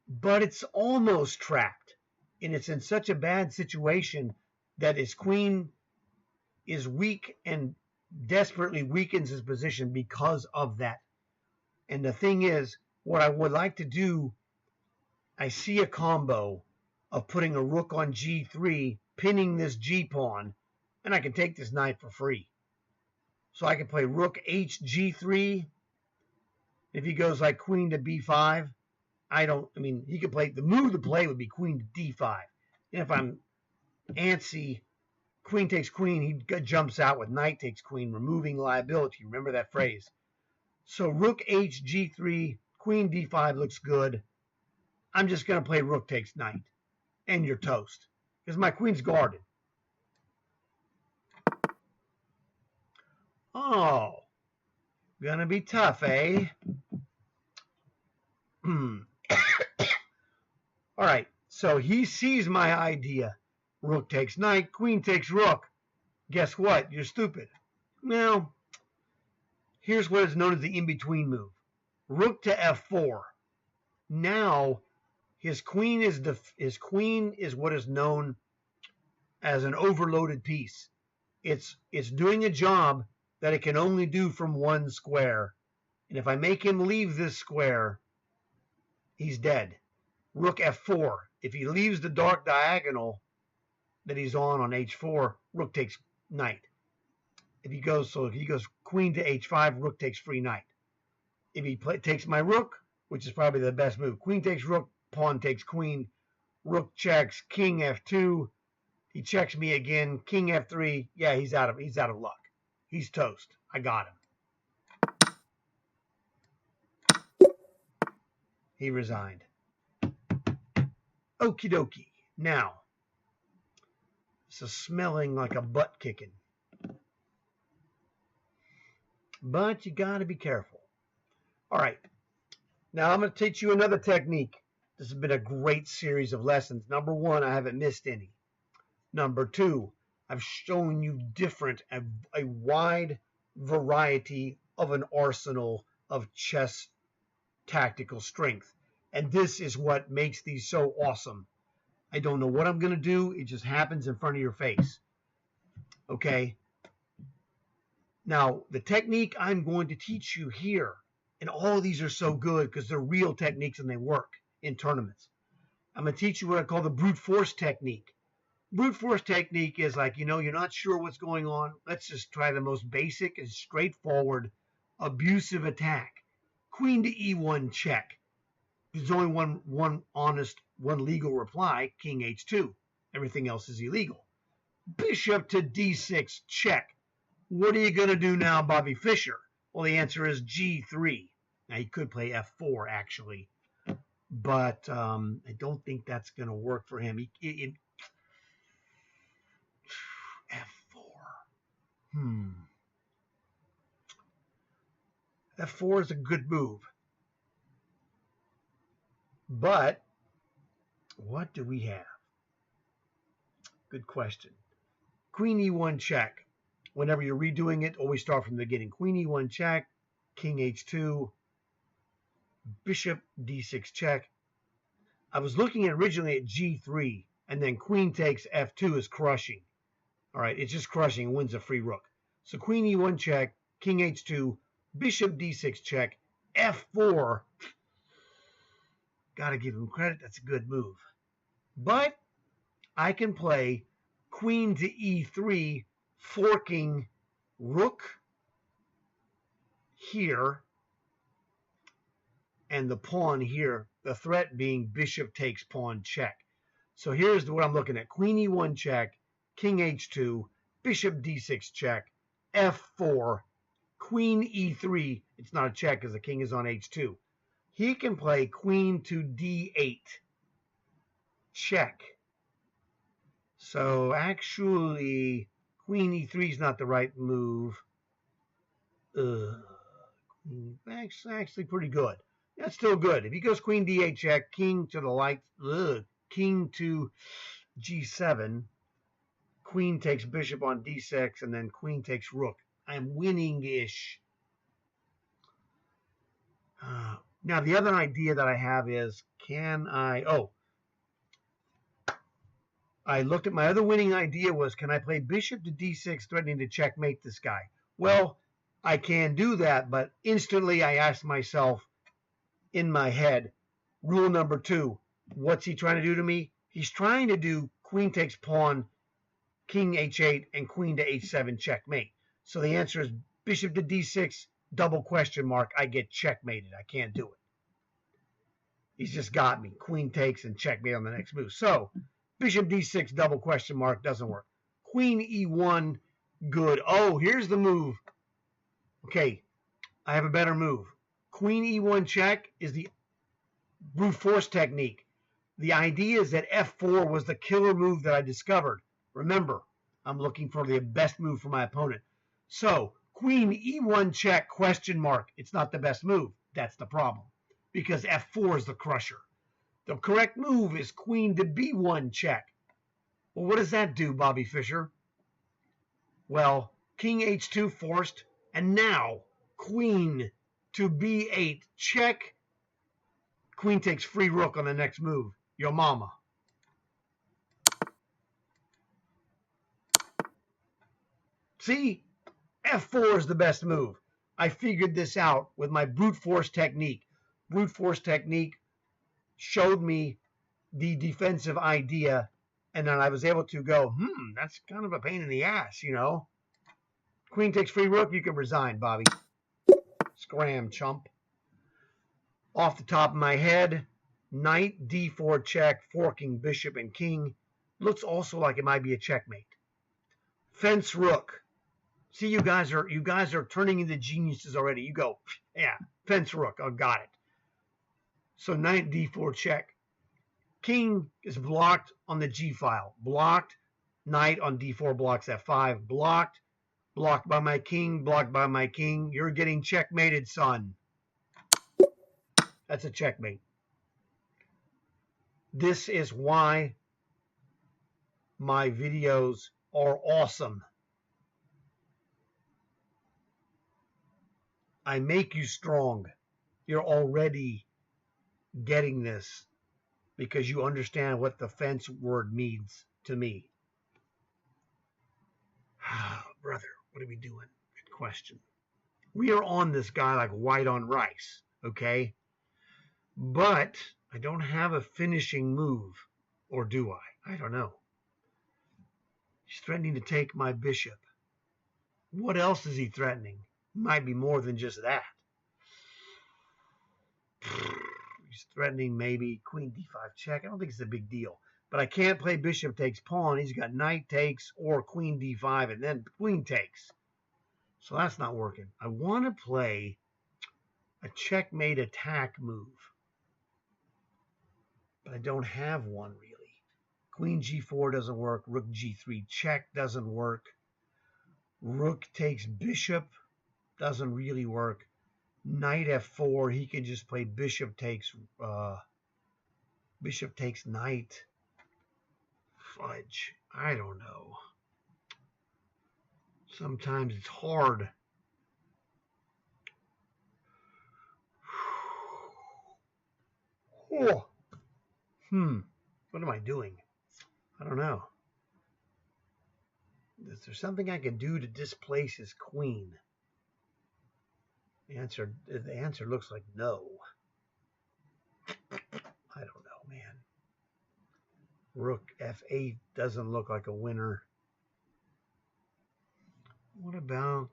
but it's almost trapped. And it's in such a bad situation that his queen is weak and desperately weakens his position because of that. And the thing is, what I would like to do, I see a combo of putting a rook on g3, pinning this g pawn, and I can take this knight for free. So I can play rook hg3. If he goes like queen to b5, he could play, the move to play would be queen to d5. And if I'm antsy, queen takes queen, he jumps out with knight takes queen, removing liability. Remember that phrase. So rook hg3, queen d5 looks good. I'm just going to play rook takes knight, and you're toast, because my queen's guarded. Oh, gonna be tough, eh? All right, so he sees my idea. Rook takes knight, queen takes rook. Guess what? You're stupid. Now, here's what is known as the in-between move. Rook to f4. Now, his queen is what is known as an overloaded piece. It's doing a job that it can only do from one square. And if I make him leave this square, he's dead. Rook f4. If he leaves the dark diagonal that he's on h4, rook takes knight. If he goes queen to h5, rook takes free knight. If he takes my rook, which is probably the best move, queen takes rook, pawn takes queen, rook checks, king f2. He checks me again, king f3. Yeah, he's out of luck. He's toast. I got him. He resigned. Okie dokie. Now, this is smelling like a butt kicking. But you got to be careful. All right. Now I'm going to teach you another technique. This has been a great series of lessons. Number one, I haven't missed any. Number two, I've shown you a wide variety of an arsenal of chess tactical strength. And this is what makes these so awesome. I don't know what I'm going to do. It just happens in front of your face. Okay? Now, the technique I'm going to teach you here, and all of these are so good because they're real techniques and they work in tournaments. I'm going to teach you what I call the brute force technique. Brute force technique is like, you're not sure what's going on. Let's just try the most basic and straightforward abusive attack. Queen to e1 check. There's only one honest, one legal reply, king h2. Everything else is illegal. Bishop to d6 check. What are you going to do now, Bobby Fischer? Well, the answer is g3. Now, he could play f4, actually. But I don't think that's going to work for him. F4. F4 is a good move. But what do we have? Good question. Queen e1 check. Whenever you're redoing it, always start from the beginning. Queen e1 check, king h2, bishop d6 check. I was looking originally at g3, and then queen takes f2 is crushing. All right, it's just crushing and wins a free rook. So queen e1 check, king h2, bishop d6 check, f4. Got to give him credit. That's a good move. But I can play queen to e3, forking rook here and the pawn here, the threat being bishop takes pawn check. So here's what I'm looking at. Queen e1 check, king h2, bishop d6 check, f4, queen e3. It's not a check because the king is on h2. He can play queen to d8, check. So actually, queen e3 is not the right move. Actually pretty good. That's still good. If he goes queen d8 check, king to the light, king to g7, queen takes bishop on d6, and then queen takes rook. I'm winning-ish. Now, the other idea that I have is, I looked at my other winning idea was, can I play bishop to d6 threatening to checkmate this guy? Well, I can do that, but instantly I asked myself in my head, rule number 2, what's he trying to do to me? He's trying to do queen takes pawn, king h8, and queen to h7 checkmate. So the answer is bishop to d6, double question mark, I get checkmated. I can't do it. He's just got me. Queen takes and checkmate on the next move. So bishop d6, double question mark, doesn't work. Queen e1, good. Oh, here's the move. Okay, I have a better move. Queen e1 check is the brute force technique. The idea is that f4 was the killer move that I discovered. Remember, I'm looking for the best move for my opponent. So queen e1 check, question mark. It's not the best move. That's the problem, because f4 is the crusher. The correct move is queen to b1 check. Well, what does that do, Bobby Fischer? Well, king h2 forced, and now queen to b8 check. Queen takes free rook on the next move. Your mama. See? f4 is the best move. I figured this out with my brute force technique. Brute force technique showed me the defensive idea, and then I was able to go, that's kind of a pain in the ass, you know. Queen takes free rook, you can resign, Bobby. Scram, chump. Off the top of my head, knight d4 check, forking bishop and king. Looks also like it might be a checkmate. Fence rook. See, you guys are turning into geniuses already. You go, yeah, fence rook. Oh, got it. So knight d4 check. King is blocked on the g file. Blocked. Knight on d4 blocks f5. Blocked. Blocked by my king. Blocked by my king. You're getting checkmated, son. That's a checkmate. This is why my videos are awesome. I make you strong. You're already getting this because you understand what the fence word means to me. Brother, what are we doing? Good question. We are on this guy like white on rice, okay? But I don't have a finishing move, or do I? I don't know. He's threatening to take my bishop. What else is he threatening? Might be more than just that. He's threatening maybe queen d5 check. I don't think it's a big deal. But I can't play bishop takes pawn. He's got knight takes or queen d5 and then queen takes. So that's not working. I want to play a checkmate attack move. But I don't have one really. Queen g4 doesn't work. Rook g3 check doesn't work. Rook takes bishop doesn't really work. Knight f4, he can just play bishop takes knight. Fudge. I don't know. Sometimes it's hard. Oh. What am I doing? I don't know. Is there something I can do to displace his queen? The answer looks like no. I don't know, man. Rook f8 doesn't look like a winner. What about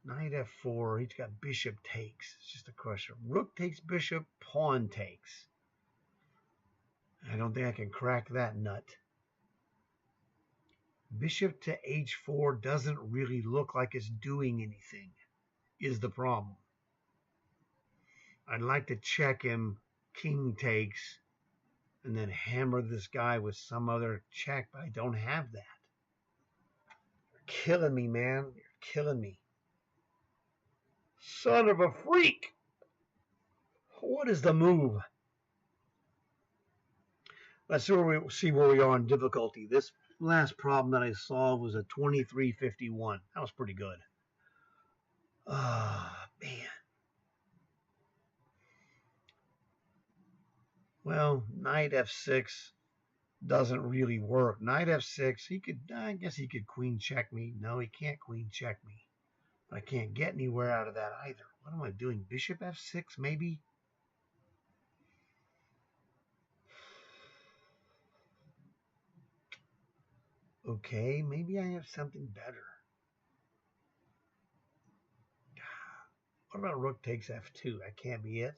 knight f4? He's got bishop takes. It's just a question. Rook takes bishop, pawn takes. I don't think I can crack that nut. Bishop to h4 doesn't really look like it's doing anything, is the problem. I'd like to check him, king takes, and then hammer this guy with some other check, but I don't have that. You're killing me, man. You're killing me. Son of a freak! What is the move? Let's see where we are in difficulty. This last problem that I solved was a 2351. That was pretty good. Ah, man. Well, knight f6 doesn't really work. Knight f6, I guess he could queen check me. No, he can't queen check me. But I can't get anywhere out of that either. What am I doing? Bishop f6, maybe? Okay, maybe I have something better. What about rook takes f2? That can't be it.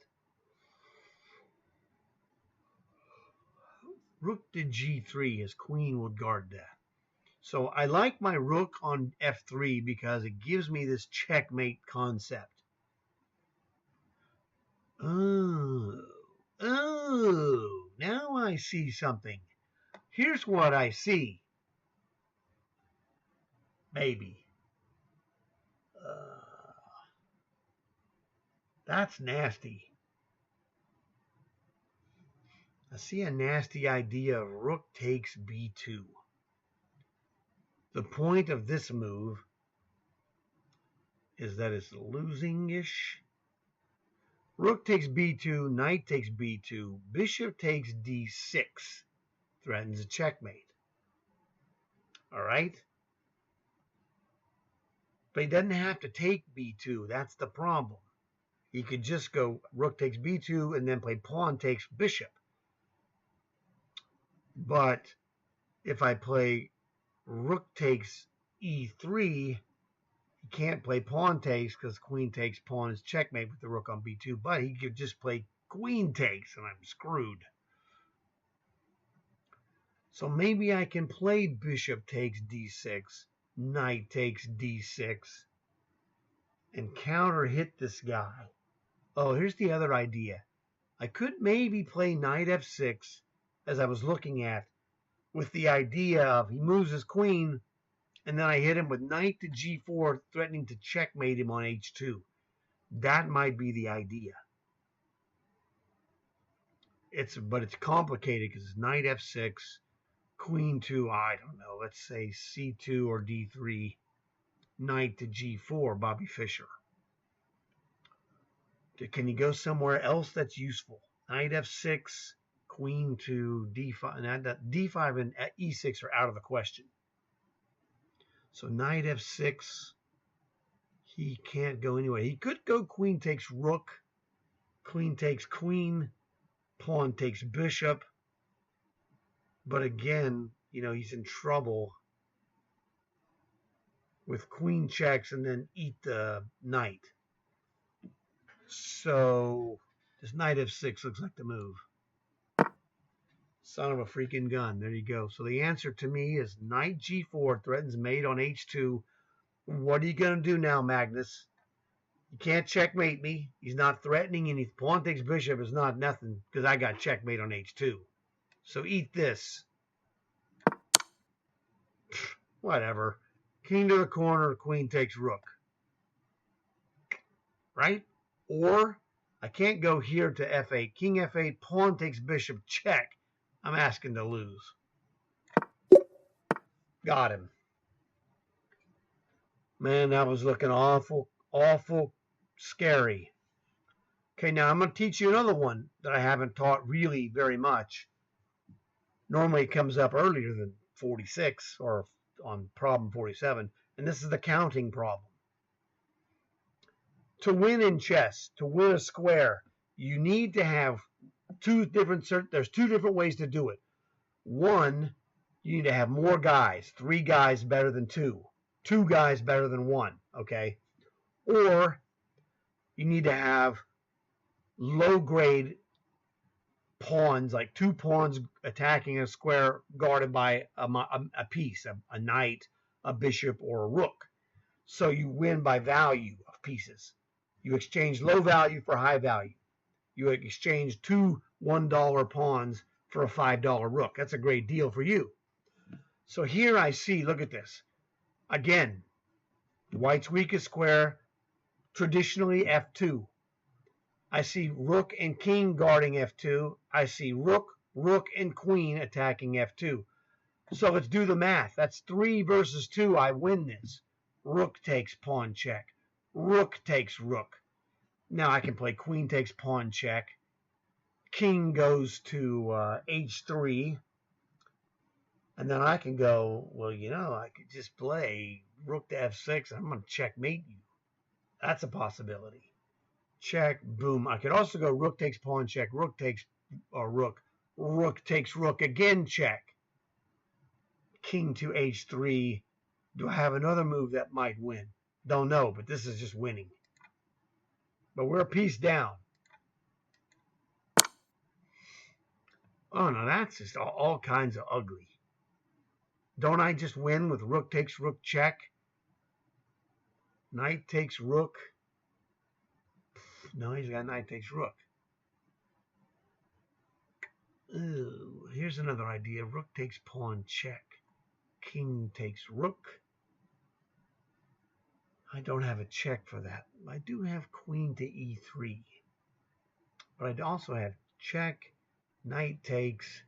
Rook to g3, his queen would guard that. So I like my rook on f3 because it gives me this checkmate concept. Oh, now I see something. Here's what I see. Maybe. That's nasty. I see a nasty idea of rook takes b2. The point of this move is that it's losing-ish. Rook takes b2, knight takes b2, bishop takes d6. Threatens a checkmate. All right? But he doesn't have to take b2. That's the problem. He could just go rook takes b2 and then play pawn takes bishop. But if I play rook takes e3, he can't play pawn takes because queen takes pawn is checkmate with the rook on b2. But he could just play queen takes and I'm screwed. So maybe I can play bishop takes d6, knight takes d6, and counter hit this guy. Oh, here's the other idea. I could maybe play knight f6 as I was looking at with the idea of he moves his queen and then I hit him with knight to g4 threatening to checkmate him on h2. That might be the idea. But it's complicated because it's knight f6, queen to, I don't know, let's say c2 or d3, knight to g4, Bobby Fischer. Can you go somewhere else that's useful? Knight f6, queen to d5. D5 and e6 are out of the question. So knight f6, he can't go anywhere. He could go queen takes rook, queen takes queen, pawn takes bishop. But again, he's in trouble with queen checks and then eat the knight. So this knight f6 looks like the move. Son of a freaking gun. There you go. So the answer to me is knight g4 threatens mate on h2. What are you going to do now, Magnus? You can't checkmate me. He's not threatening anything. Pawn takes bishop is not nothing because I got checkmate on h2. So eat this. Whatever. King to the corner, queen takes rook. Right? Or I can't go here to f8. King f8, pawn takes bishop, check. I'm asking to lose. Got him. Man, that was looking awful, awful scary. Okay, now I'm going to teach you another one that I haven't taught really very much. Normally it comes up earlier than 46 or on problem 47, and this is the counting problem. To win in chess, to win a square, you need to have there's two different ways to do it. One, you need to have more guys. 3 guys better than 2. 2 guys better than 1, okay? Or you need to have low-grade pawns, like 2 pawns attacking a square guarded by a piece, a knight, a bishop, or a rook. So you win by value of pieces. You exchange low value for high value. You exchange 2 $1 pawns for a $5 rook. That's a great deal for you. So here I see, look at this. Again, white's weakest square, traditionally F2. I see rook and king guarding F2. I see rook, and queen attacking F2. So let's do the math. That's 3 versus 2. I win this. Rook takes pawn check. Rook takes rook. Now I can play queen takes pawn check. King goes to H3. And then I can go, well, I could just play rook to F6. And I'm going to checkmate you. That's a possibility. Check, boom. I could also go rook takes pawn check, rook takes rook, rook takes rook, again check. King to H3. Do I have another move that might win? Don't know, but this is just winning. But we're a piece down. Oh, no, that's just all kinds of ugly. Don't I just win with rook takes rook check? Knight takes rook. No, he's got knight takes rook. Ooh, here's another idea. Rook takes pawn check. King takes rook. I don't have a check for that. I do have queen to E3. But I also have check. Knight takes.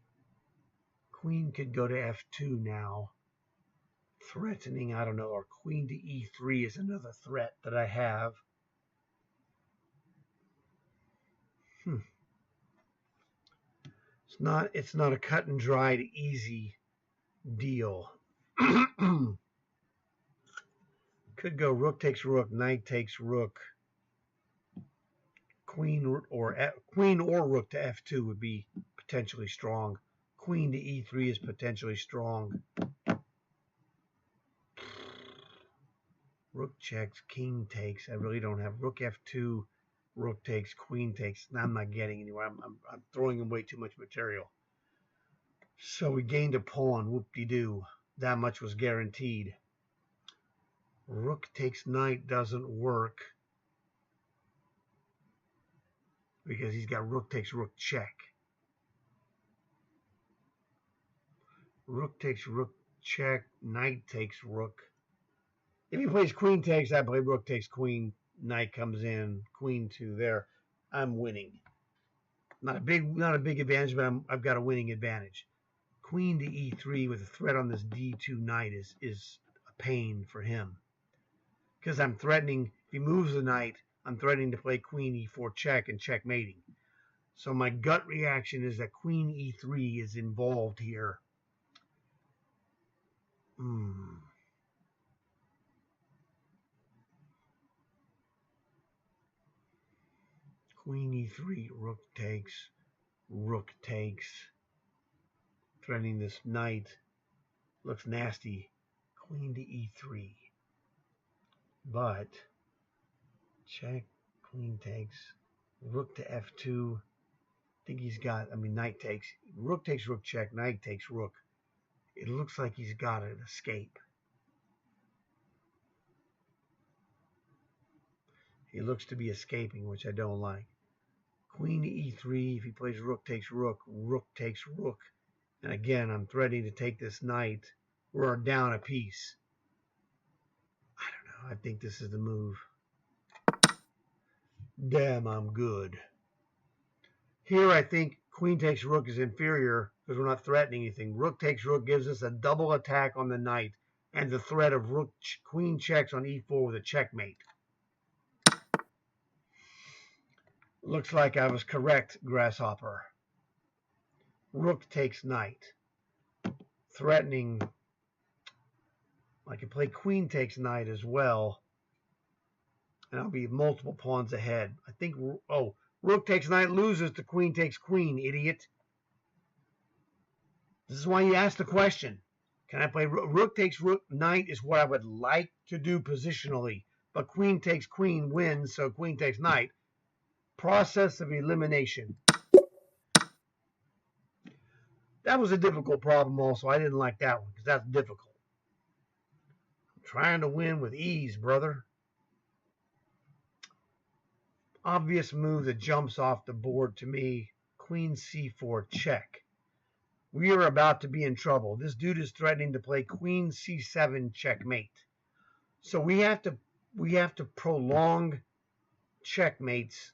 Queen could go to F2 now. Threatening, I don't know, or queen to E3 is another threat that I have. It's not a cut and dried easy deal. Could go rook takes rook, knight takes rook. Queen or rook to F2 would be potentially strong. Queen to E3 is potentially strong. Rook checks, king takes. I really don't have rook F2, rook takes, queen takes. I'm not getting anywhere. I'm throwing in way too much material. So we gained a pawn. Whoop-de-doo. That much was guaranteed. Rook takes knight doesn't work because he's got rook takes rook check. Rook takes rook check. Knight takes rook. If he plays queen takes, I play rook takes queen. Knight comes in. Queen to there. I'm winning. Not a big advantage, but I've got a winning advantage. Queen to E3 with a threat on this D2 knight is a pain for him. Because I'm threatening, if he moves the knight, I'm threatening to play queen E4 check and checkmating. So my gut reaction is that queen E3 is involved here. Queen E3, rook takes. Threatening this knight. Looks nasty. Queen to E3. But, check, queen takes. Rook to F2. I think he's got, knight takes. Rook takes rook check, knight takes rook. It looks like he's got an escape. He looks to be escaping, which I don't like. Queen to E3, if he plays rook takes rook, rook takes rook. And again, I'm threatening to take this knight. We're down a piece. I don't know. I think this is the move. Damn, I'm good. Here, I think queen takes rook is inferior because we're not threatening anything. Rook takes rook gives us a double attack on the knight and the threat of rook queen checks on E4 with a checkmate. Looks like I was correct, Grasshopper. Rook takes knight. Threatening. I can play queen takes knight as well. And I'll be multiple pawns ahead. I think, rook takes knight loses to queen takes queen, idiot. This is why you asked the question. Can I play rook takes rook? Knight is what I would like to do positionally. But queen takes queen wins, so queen takes knight. Process of elimination. That was a difficult problem also. I didn't like that one because that's difficult. I'm trying to win with ease, brother. Obvious move that jumps off the board to me, queen c4 check. We are about to be in trouble. This dude is threatening to play queen c7 checkmate. So we have to prolong checkmates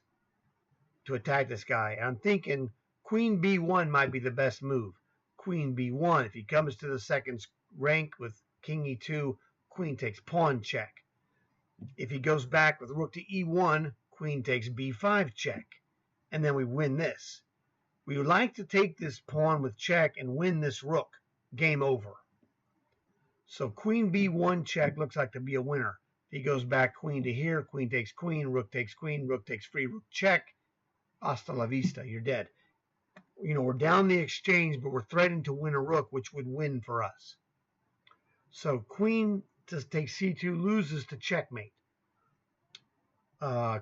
to attack this guy. I'm thinking queen b1 might be the best move. Queen b1. If he comes to the second rank with king e2, queen takes pawn check. If he goes back with rook to e1, queen takes b5 check. And then we win this. We would like to take this pawn with check and win this rook. Game over. So queen b1 check looks like to be a winner. If he goes back queen to here, queen takes queen, rook takes free, rook check. Hasta la vista, you're dead. We're down the exchange, but we're threatening to win a rook, which would win for us. So queen to take c2 loses to checkmate.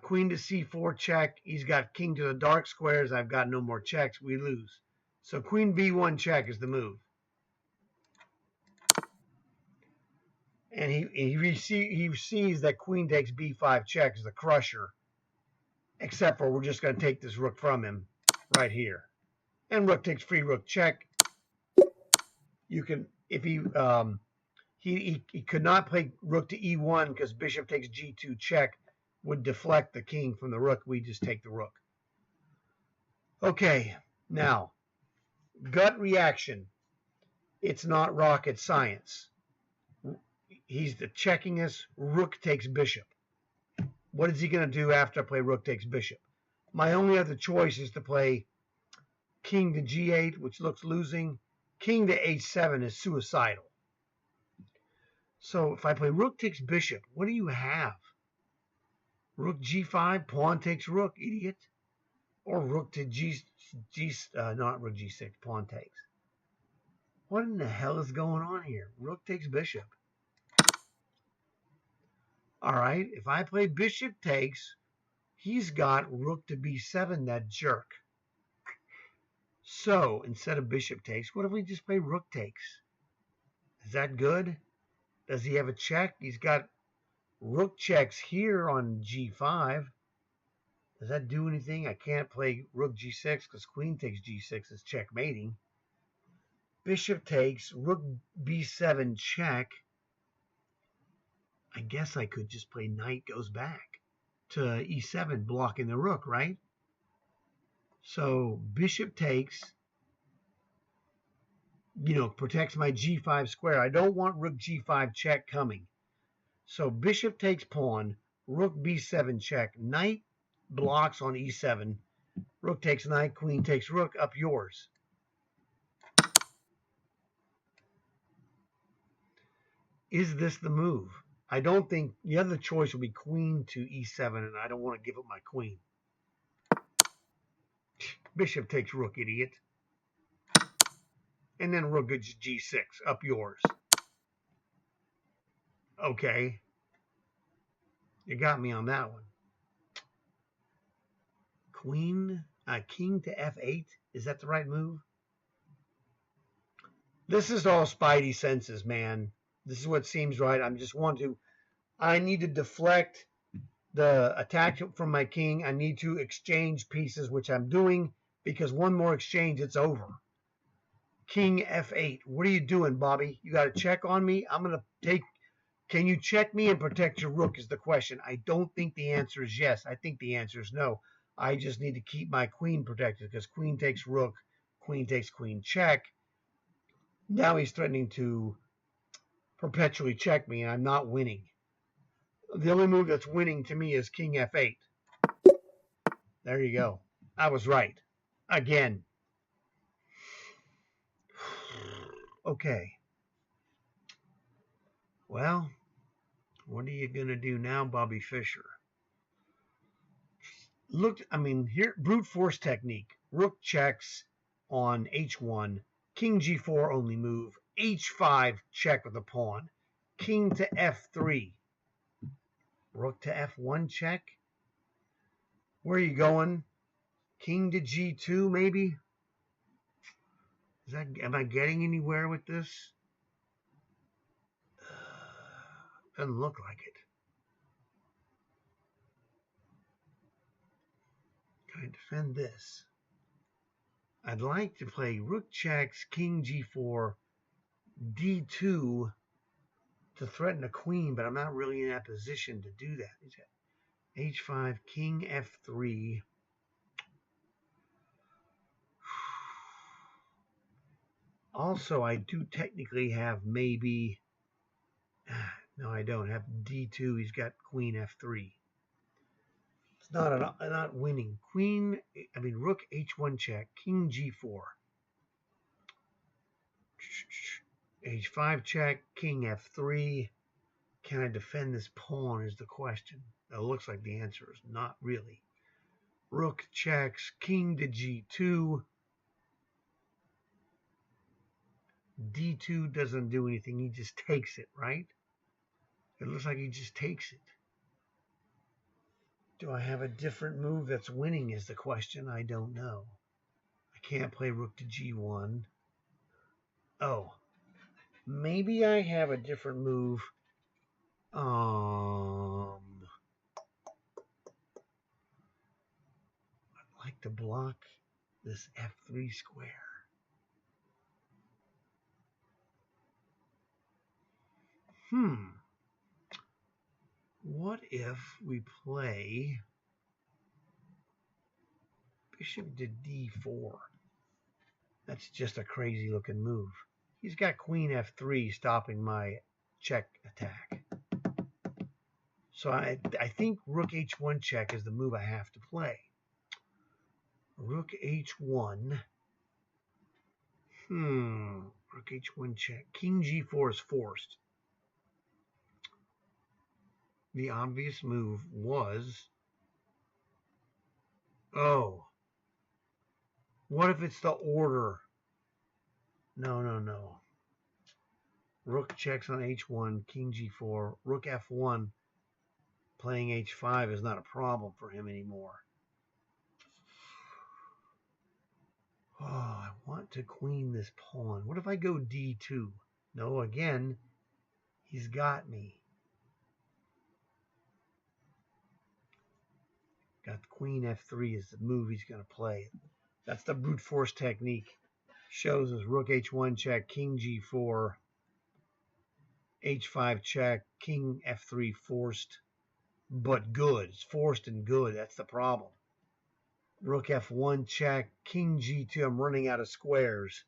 Queen to c4 check. He's got king to the dark squares. I've got no more checks. We lose. So queen b1 check is the move. And he sees that queen takes b5 check is the crusher. Except for we're just going to take this rook from him right here. And rook takes free, rook check. You can, if he could not play rook to e1 because bishop takes g2 check would deflect the king from the rook. We just take the rook. Okay, now, gut reaction. It's not rocket science. He's checking us. Rook takes bishop. What is he going to do after I play rook takes bishop? My only other choice is to play king to g8, which looks losing. King to h7 is suicidal. So if I play rook takes bishop, what do you have? Rook g5, pawn takes rook, idiot. Or rook to not rook g6, pawn takes. What in the hell is going on here? Rook takes bishop. All right, if I play bishop takes, he's got rook to b7, that jerk. So instead of bishop takes, what if we just play rook takes? Is that good? Does he have a check? He's got rook checks here on g5. Does that do anything? I can't play rook g6 because queen takes g6 is checkmating. Bishop takes, rook b7 check. I guess I could just play knight goes back to e7, blocking the rook, right? So bishop takes, protects my g5 square. I don't want rook g5 check coming. So bishop takes pawn, rook b7 check, knight blocks on e7, rook takes knight, queen takes rook, up yours. Is this the move? I don't think the other choice would be queen to e7, and I don't want to give up my queen. Bishop takes rook, idiot. And then rook gets g6, up yours. Okay. You got me on that one. King to f8. Is that the right move? This is all spidey senses, man. This is what seems right. I need to deflect the attack from my king. I need to exchange pieces, which I'm doing, because one more exchange, it's over. King f8. What are you doing, Bobby? You got a check on me? Can you check me and protect your rook is the question. I don't think the answer is yes. I think the answer is no. I just need to keep my queen protected because queen takes rook, queen takes queen check. Now he's threatening to perpetually check me, and I'm not winning. The only move that's winning to me is king f8. There you go. I was right. Again. Okay. Well, what are you going to do now, Bobby Fischer? Here, brute force technique. Rook checks on h1. King g4 only move. h5 check with a pawn. King to f3. Rook to f1 check. Where are you going? King to g2 maybe? Am I getting anywhere with this? Doesn't look like it. Can I defend this? I'd like to play rook checks, king g4, d2 to threaten a queen, but I'm not really in that position to do that. h5, king f3. Also, I do technically have maybe... No, I don't have d2. He's got queen f3. It's not winning. Rook h1 check, king g4. h5 check, king f3. Can I defend this pawn is the question. It looks like the answer is not really. Rook checks, king to g2. d2 doesn't do anything. He just takes it, right? It looks like he just takes it. Do I have a different move that's winning is the question. I don't know. I can't play rook to g1. Oh, maybe I have a different move. I'd like to block this f3 square. What if we play bishop to d4? That's just a crazy looking move. He's got queen f3 stopping my check attack. So I think rook h1 check is the move I have to play. Rook h1. Rook h1 check. King g4 is forced. The obvious move was... Oh. What if it's the order? No. Rook checks on h1, king g4, rook f1. Playing h5 is not a problem for him anymore. Oh, I want to queen this pawn. What if I go d2? No, again, he's got me. Got queen f3 is the move he's going to play. That's the brute force technique. Shows us rook h1 check, king g4, h5 check, king f3 forced, but good. It's forced and good. That's the problem. Rook f1 check, king g2. I'm running out of squares.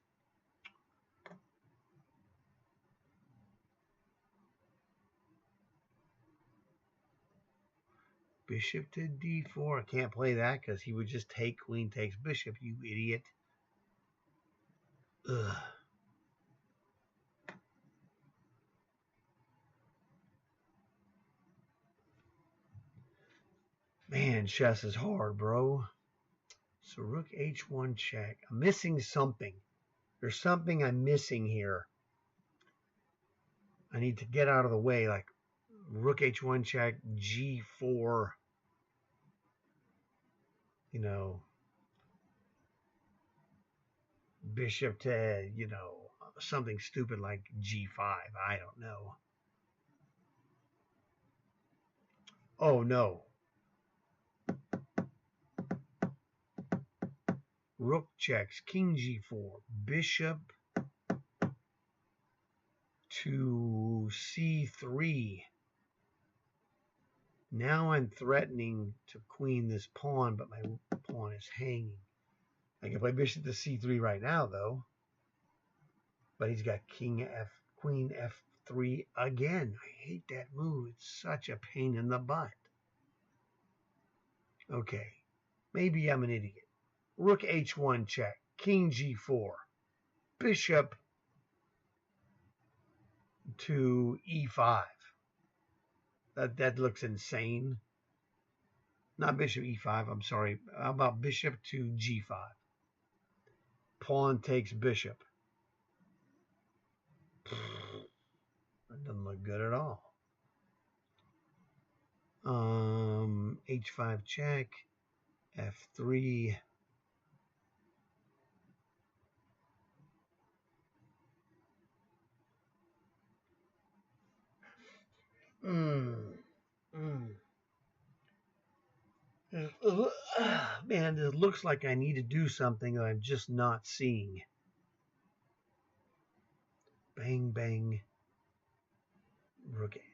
Bishop to d4. I can't play that because he would just take queen takes bishop, you idiot. Ugh. Man, chess is hard, bro. So rook h1 check. I'm missing something. There's something I'm missing here. I need to get out of the way, like rook h1 check, g4. Bishop to, something stupid like g5. I don't know. Oh, no. Rook checks, king g4, bishop to c3. Now I'm threatening to queen this pawn, but my pawn is hanging. I can play bishop to c3 right now, though. But he's got queen f3 again. I hate that move. It's such a pain in the butt. Okay, maybe I'm an idiot. Rook h1 check, king g4, bishop to e5. That looks insane. Not bishop e5, I'm sorry. How about bishop to g5? Pawn takes bishop. That doesn't look good at all. H5 check, f3. Mm. Mm. Man, it looks like I need to do something that I'm just not seeing. Bang, bang.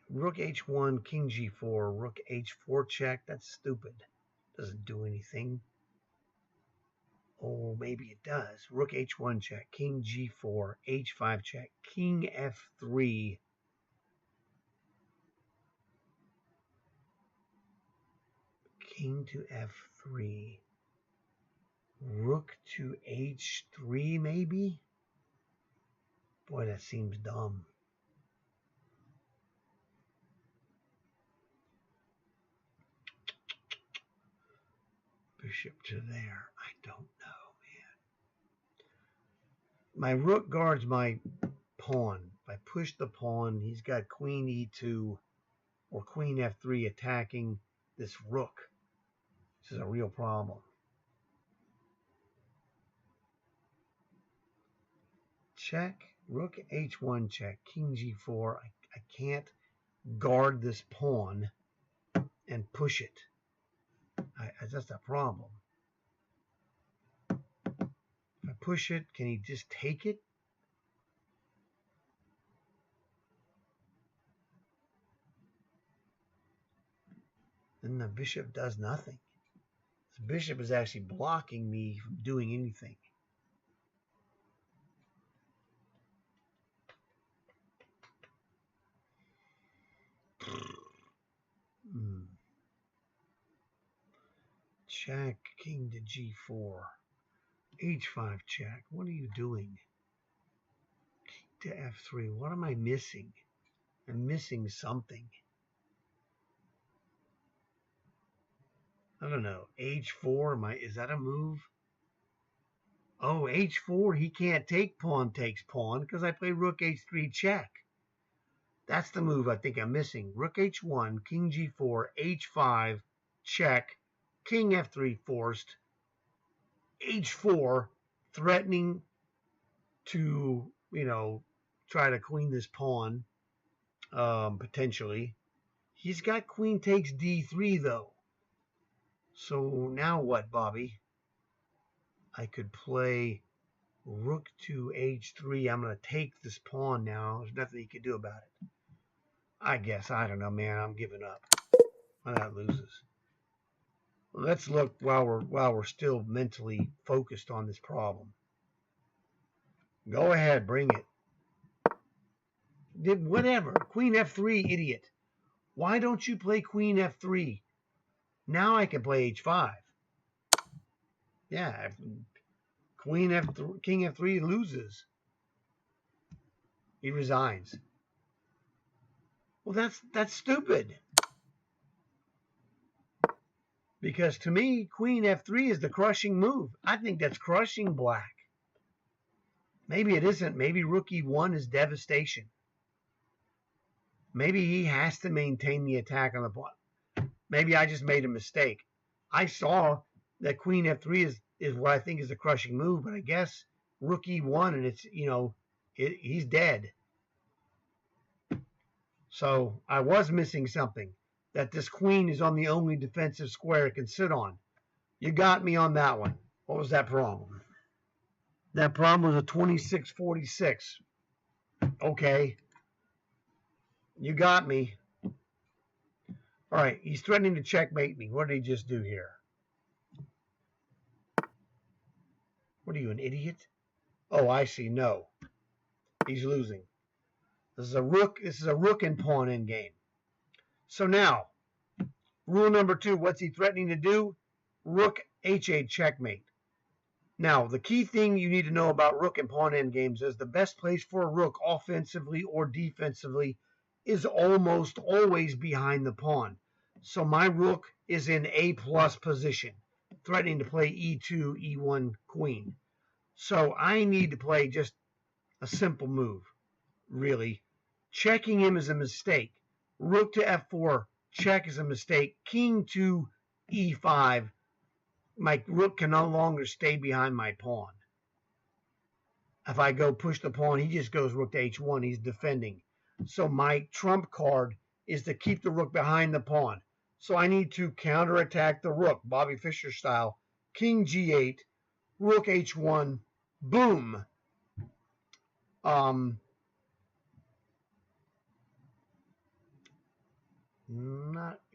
Rook h1, king g4, rook h4 check. That's stupid. Doesn't do anything. Oh, maybe it does. Rook h1 check, king g4, h5 check, king f3. King to f3. Rook to h3, maybe? Boy, that seems dumb. Bishop to there. I don't know, man. My rook guards my pawn. If I push the pawn, he's got queen e2 or queen f3 attacking this rook. This is a real problem. Check. Rook h1 check. King g4. I can't guard this pawn and push it. That's a problem. If I push it, can he just take it? Then the bishop does nothing. The bishop is actually blocking me from doing anything. Check, king to g4. h5 check. What are you doing? King to f3. What am I missing? I'm missing something. I don't know. h4, is that a move? Oh, h4, he can't take pawn takes pawn because I play rook h3 check. That's the move I think I'm missing. Rook h1, king g4, h5, check, king f3 forced, h4, threatening to, try to queen this pawn, potentially. He's got queen takes d3, though. So now what, Bobby? I could play rook to h3. I'm going to take this pawn now. There's nothing he can do about it. I guess. I don't know, man. I'm giving up. Well, that loses. Let's look while we're still mentally focused on this problem. Go ahead, bring it. Whatever. Queen f3, idiot. Why don't you play queen f3? Now I can play h5. Yeah, queen f3, king f3 loses. He resigns. Well, that's stupid. Because to me, queen f3 is the crushing move. I think that's crushing black. Maybe it isn't. Maybe rook e1 is devastation. Maybe he has to maintain the attack on the pawn. Maybe I just made a mistake. I saw that queen f3 is what I think is the crushing move, but I guess rook e1 and it's, he's dead. So I was missing something, that this queen is on the only defensive square it can sit on. You got me on that one. What was that problem? That problem was a 26-46. Okay. You got me. All right. He's threatening to checkmate me. What did he just do here? What are you, an idiot? Oh, I see. No. He's losing. This is a rook and pawn in game. So now, rule number 2, what's he threatening to do? Rook h8 checkmate. Now, the key thing you need to know about rook and pawn endgames is the best place for a rook, offensively or defensively, is almost always behind the pawn. So my rook is in A+ position, threatening to play e2, e1 queen. So I need to play just a simple move, really. Checking him is a mistake. Rook to f4, check is a mistake. King to e5, my rook can no longer stay behind my pawn. If I go push the pawn, he just goes rook to h1. He's defending. So my trump card is to keep the rook behind the pawn. So I need to counterattack the rook, Bobby Fischer style. King G8, rook H1, boom. Not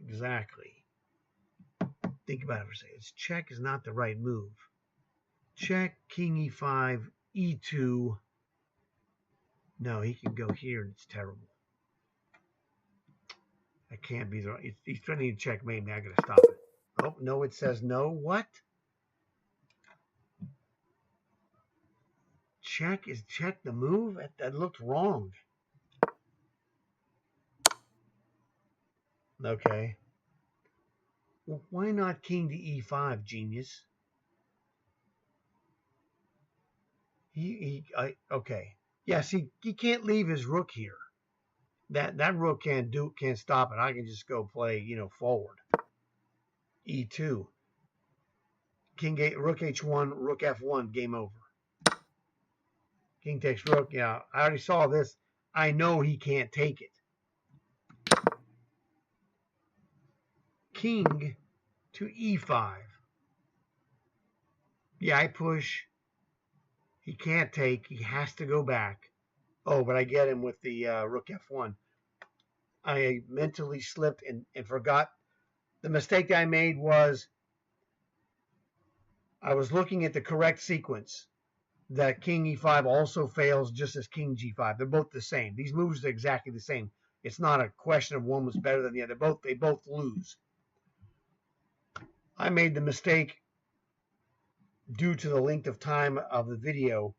exactly. Think about it for a second. Check is not the right move. Check, king E5, E2. No, he can go here and it's terrible. That can't be the right. He's threatening to checkmate me. I gotta stop it. Oh, no, it says no. What? Check is check the move? That looked wrong. Okay. Well, why not king to E5, genius? Okay. Yeah, see, he can't leave his rook here. That rook can't stop it. I can just go play, forward. E2. King rook H1, rook F1, game over. King takes rook. Yeah, I already saw this. I know he can't take it. King to E5. Yeah, I push. He can't take. He has to go back. Oh, but I get him with the rook F1. I mentally slipped and forgot. The mistake I made was I was looking at the correct sequence. That king E5 also fails just as king G5. They're both the same. These moves are exactly the same. It's not a question of one was better than the other. They both lose. I made the mistake due to the length of time of the video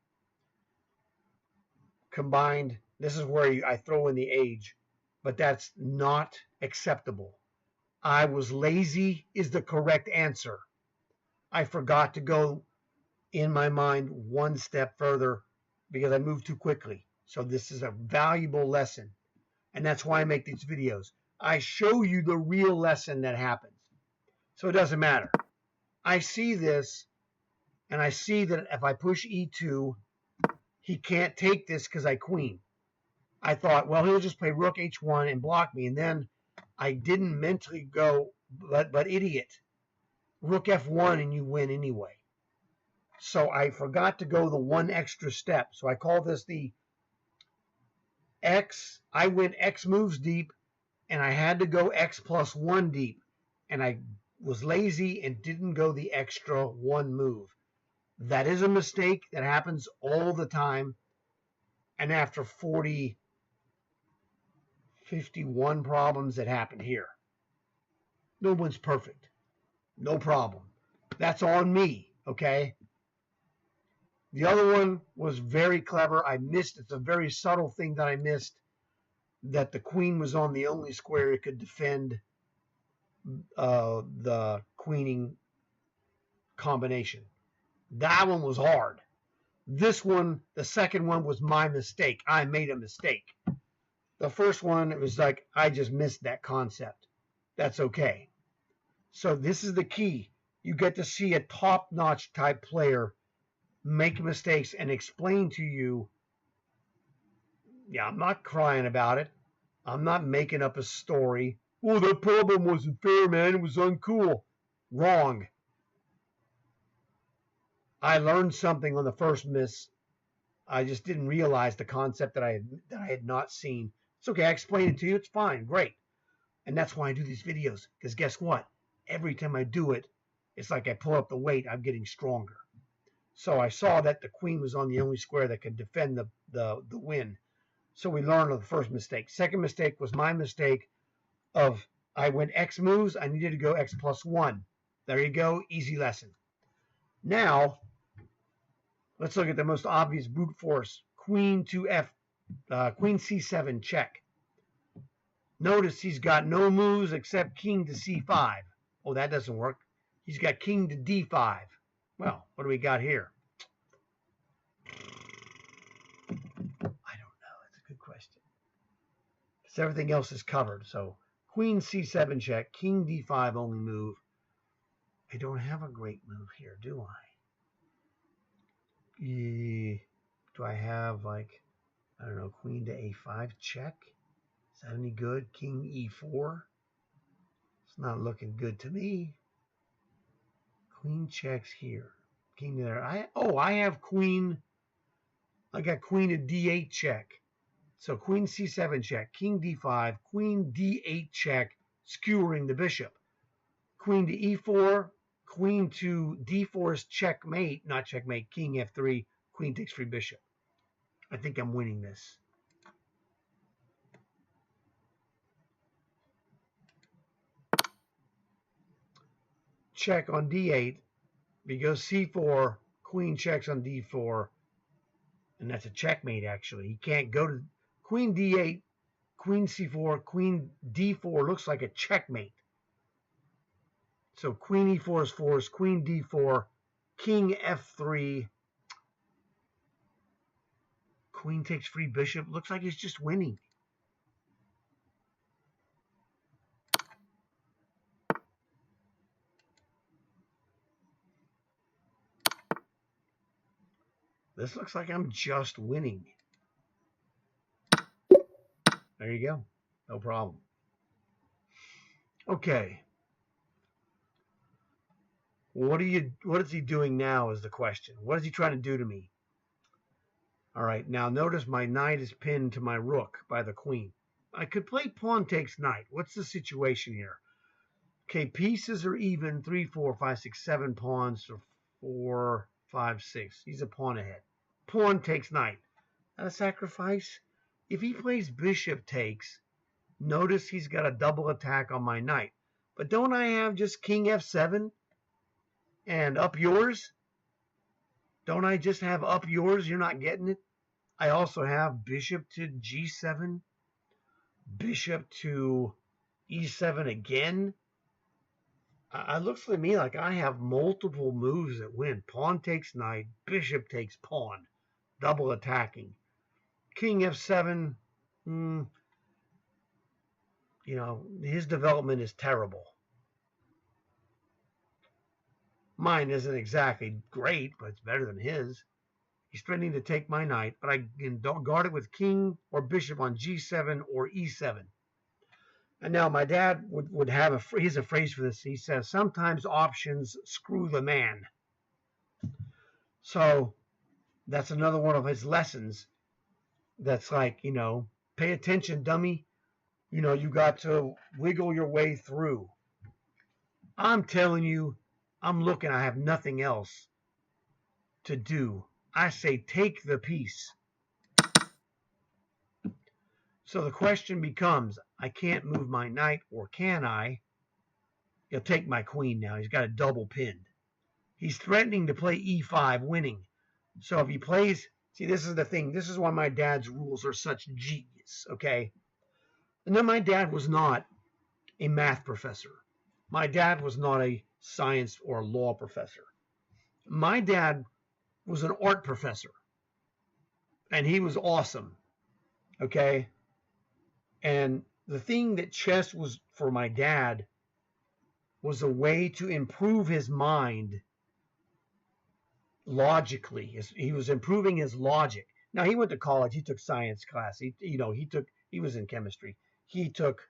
combined. This is where I throw in the age, but that's not acceptable. I was lazy is the correct answer. I forgot to go in my mind one step further because I moved too quickly. So this is a valuable lesson. And that's why I make these videos. I show you the real lesson that happens. So it doesn't matter. I see this, and I see that if I push E2, he can't take this because I queen. I thought, well, he'll just play rook H1 and block me. And then I didn't mentally go, but idiot. Rook F1 and you win anyway. So I forgot to go the one extra step. So I call this the X. I went X moves deep, and I had to go X plus 1 deep. And I was lazy and didn't go the extra one move. That is a mistake that happens all the time. And after 51 problems that happened here. No one's perfect. No problem. That's on me, okay? The other one was very clever. I missed. It's a very subtle thing that I missed, that the queen was on the only square it could defend the queening combination. That one was hard. This one, the second one, was my mistake. I made a mistake. The first one, it was like I just missed that concept. That's okay. So this is the key. You get to see a top-notch type player make mistakes and explain to you, yeah, I'm not crying about it. I'm not making up a story. Well, the problem wasn't fair, man. It was uncool. Wrong. I learned something on the first miss. I just didn't realize the concept that I had not seen. It's okay. I explained it to you. It's fine. Great. And that's why I do these videos. Because guess what? Every time I do it, it's like I pull up the weight. I'm getting stronger. So I saw that the queen was on the only square that could defend the win. So we learned of the first mistake. Second mistake was my mistake of I went X moves. I needed to go X plus 1. There you go. Easy lesson. Now, let's look at the most obvious brute force. Queen to F, Queen C7 check. Notice he's got no moves except king to C5. Oh, that doesn't work. He's got king to D5. Well, what do we got here? I don't know. That's a good question. Because everything else is covered. So queen C7 check, king D5 only move. I don't have a great move here, do I? Do I have, like, I don't know, queen to A5 check? Is that any good? King E4. It's not looking good to me. Queen checks here. King there. I have queen. I got queen to D8 check. So queen C7 check, king D5, queen D8 check, skewering the bishop. Queen to E4, queen to D4's checkmate, not checkmate, king F3, queen takes free bishop. I think I'm winning this. Check on D8, because C4, queen checks on D4, and that's a checkmate actually. He can't go to queen D8, queen C4, queen D4 looks like a checkmate. So queen E4 is forced, queen D4, king F3, queen takes free bishop. Looks like he's just winning. This looks like I'm just winning. There you go. No problem. Okay. What is he doing now is the question. What is he trying to do to me? All right. Now notice my knight is pinned to my rook by the queen. I could play pawn takes knight. What's the situation here? Okay, pieces are even. 3, 4, 5, 6, 7 pawns. So 4, 5, 6. He's a pawn ahead. Pawn takes knight. Not a sacrifice. If he plays bishop takes, notice he's got a double attack on my knight. But don't I have just king F7 and up yours? Don't I just have up yours? You're not getting it. I also have bishop to G7, bishop to E7 again. It looks to me like I have multiple moves that win. Pawn takes knight, bishop takes pawn, double attacking. King F7, his development is terrible. Mine isn't exactly great, but it's better than his. He's threatening to take my knight, but I can guard it with king or bishop on G7 or E7. And now my dad would have he has a phrase for this. He says, sometimes options screw the man. So that's another one of his lessons. That's like, pay attention, dummy. You got to wiggle your way through. I'm telling you, I'm looking, I have nothing else to do. I say take the piece. So the question becomes, I can't move my knight, or can I? He'll take my queen now. He's got a double pinned. He's threatening to play E5, winning. So if he plays, see, this is the thing. This is why my dad's rules are such genius, okay? And then my dad was not a math professor. My dad was not a science or law professor. My dad was an art professor. And he was awesome, okay? And the thing that chess was for my dad was a way to improve his mind logically. He was improving his logic. Now he went to college. He took science class. He was in chemistry. He took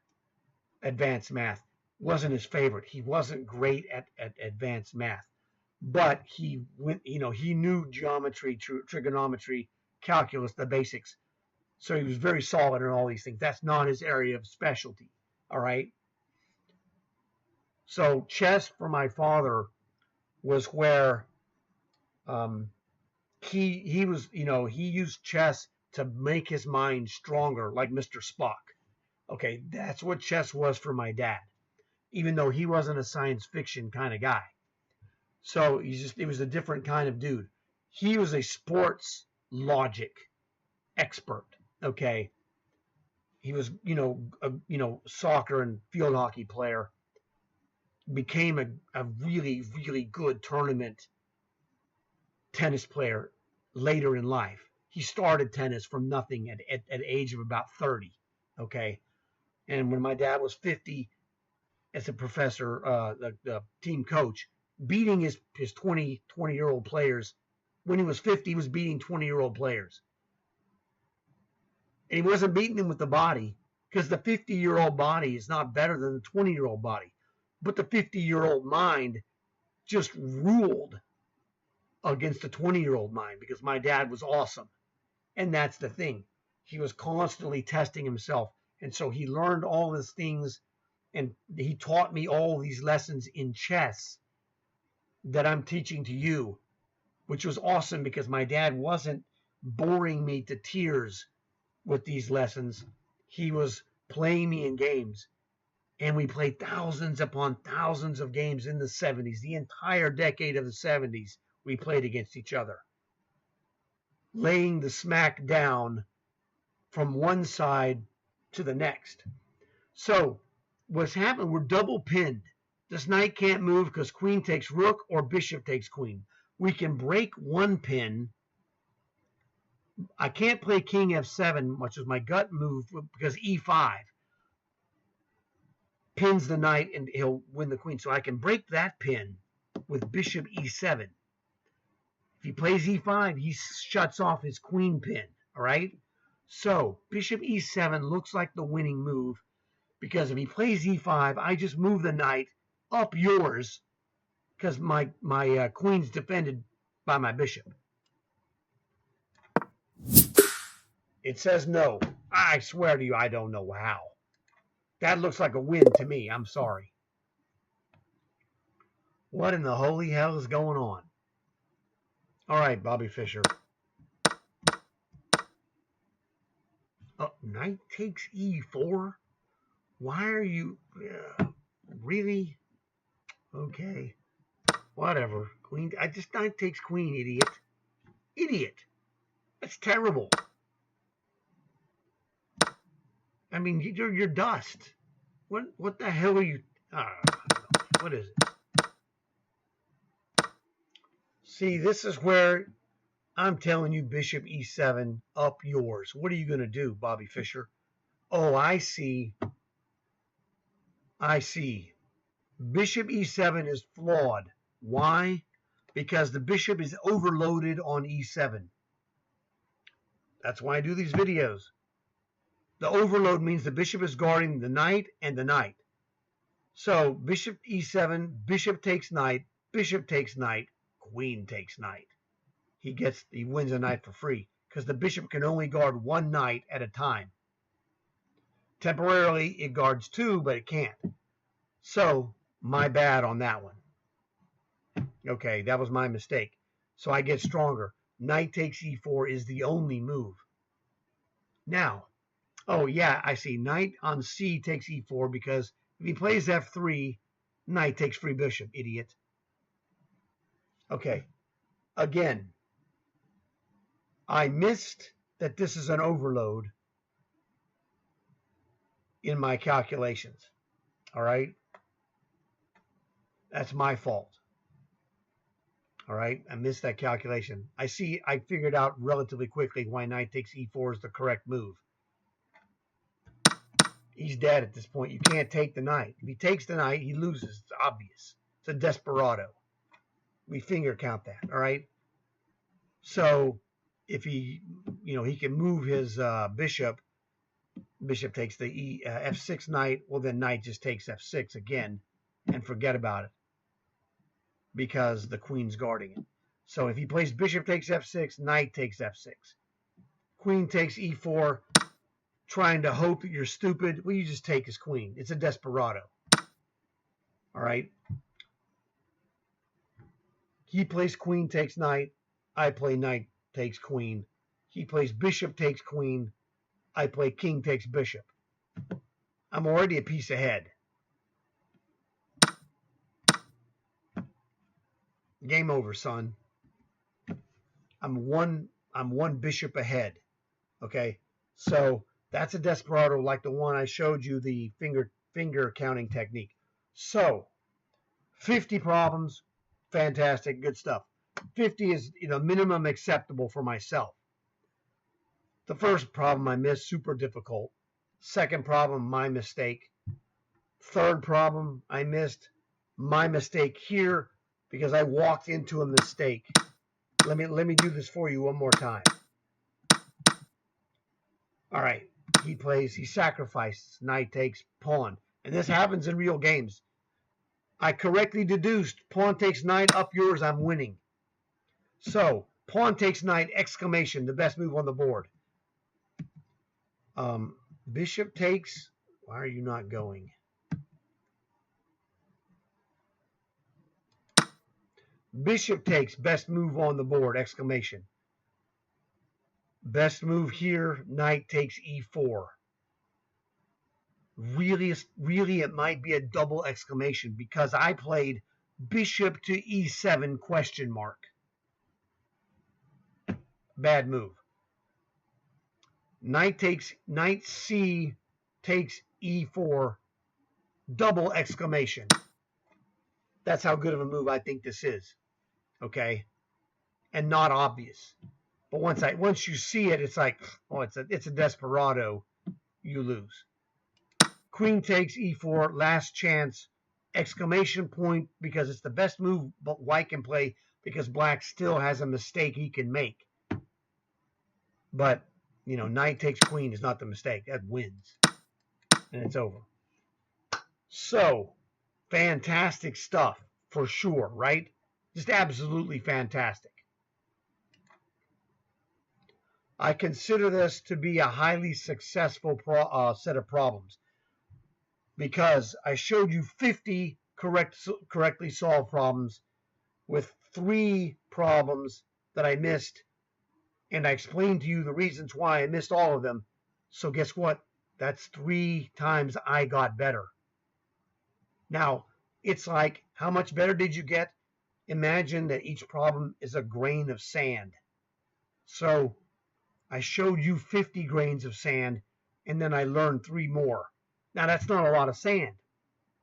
advanced math. Wasn't his favorite. He wasn't great at advanced math, but he went. He knew geometry, trigonometry, calculus, the basics. So he was very solid in all these things. That's not his area of specialty. All right. So chess for my father was where he was, he used chess to make his mind stronger, like Mr. Spock. Okay, that's what chess was for my dad, even though he wasn't a science fiction kind of guy. So he was a different kind of dude. He was a sports logic expert. Okay, he was, soccer and field hockey player. Became a really, really good tournament tennis player later in life. He started tennis from nothing at age of about 30. Okay, and when my dad was 50, as a professor, the team coach, beating his 20-year-old players. When he was 50, he was beating 20-year-old players. And he wasn't beating them with the body. because the 50-year-old body is not better than the 20-year-old body. But the 50-year-old mind just ruled against the 20-year-old mind because my dad was awesome. And that's the thing. He was constantly testing himself. And so he learned all these things, and he taught me all these lessons in chess that I'm teaching to you, which was awesome because my dad wasn't boring me to tears with these lessons. He was playing me in games. And we played thousands upon thousands of games in the 70s. The entire decade of the 70s, we played against each other, laying the smack down from one side to the next. So what's happened, we're double pinned. This knight can't move because queen takes rook or bishop takes queen. We can break one pin. I can't play king f7, which is my gut move, because e5 pins the knight and he'll win the queen. So I can break that pin with bishop e7. If he plays e5, he shuts off his queen pin. All right? So bishop e7 looks like the winning move, because if he plays e5, I just move the knight up yours because my queen's defended by my bishop. It says no. I swear to you, I don't know how. That looks like a win to me. I'm sorry. What in the holy hell is going on? All right, Bobby Fischer. Oh, knight takes e4? Why are you... really? Okay. Whatever. Queen... knight takes queen, idiot. Idiot. That's terrible. I mean, you're dust. What the hell are you... what is it? See, this is where I'm telling you, bishop e7, up yours. What are you going to do, Bobby Fischer? Oh, I see. I see. Bishop e7 is flawed. Why? Because the bishop is overloaded on e7. That's why I do these videos. The overload means the bishop is guarding the knight and the knight. So bishop e7, bishop takes knight, queen takes knight. He wins a knight for free because the bishop can only guard one knight at a time. Temporarily, it guards two, but it can't. So my bad on that one. Okay, that was my mistake. So I get stronger. Knight takes e4 is the only move. Now, oh yeah, I see. Knight on c takes e4 because if he plays f3, knight takes free bishop, idiot. Okay, again, I missed that this is an overload in my calculations. All right? That's my fault. All right? I missed that calculation. I figured out relatively quickly why knight takes e4 is the correct move. He's dead at this point. You can't take the knight. If he takes the knight, he loses. It's obvious. It's a desperado. We finger count that, all right? So if he can move his bishop takes the f6 knight, well, then knight just takes f6 again and forget about it because the queen's guarding it. So if he plays bishop takes f6, knight takes f6. Queen takes e4, trying to hope that you're stupid. Well, you just take his queen. It's a desperado. All right? He plays queen takes knight. I play knight takes queen. He plays bishop takes queen. I play king takes bishop. I'm already a piece ahead. Game over, son. I'm one bishop ahead. Okay? So that's a desperado like the one I showed you, the finger counting technique. So 50 problems, fantastic, good stuff. 50 is minimum acceptable for myself. The first problem I missed, super difficult. Second problem, my mistake. Third problem I missed, my mistake here because I walked into a mistake. Let me do this for you one more time. All right. he sacrifices. Knight takes pawn. And this happens in real games. I correctly deduced pawn takes knight, up yours, I'm winning. So, pawn takes knight, exclamation, the best move on the board. Bishop takes, why are you not going? Bishop takes, best move on the board, exclamation. Best move here, knight takes e4. Really, it might be a double exclamation because I played bishop to e7 question mark. Bad move. Knight c takes e4, double exclamation. That's how good of a move I think this is. Okay? And not obvious. But once you see it, it's like, oh, it's a desperado. You lose. Queen takes e4, last chance, exclamation point, because it's the best move but white can play because black still has a mistake he can make. But, knight takes queen is not the mistake. That wins. And it's over. So, fantastic stuff for sure, right? Just absolutely fantastic. I consider this to be a highly successful set of problems because I showed you 50 correctly solved problems with 3 problems that I missed, and I explained to you the reasons why I missed all of them. So guess what? That's 3 times I got better. Now, it's like, how much better did you get? Imagine that each problem is a grain of sand. So I showed you 50 grains of sand, and then I learned 3 more. Now, that's not a lot of sand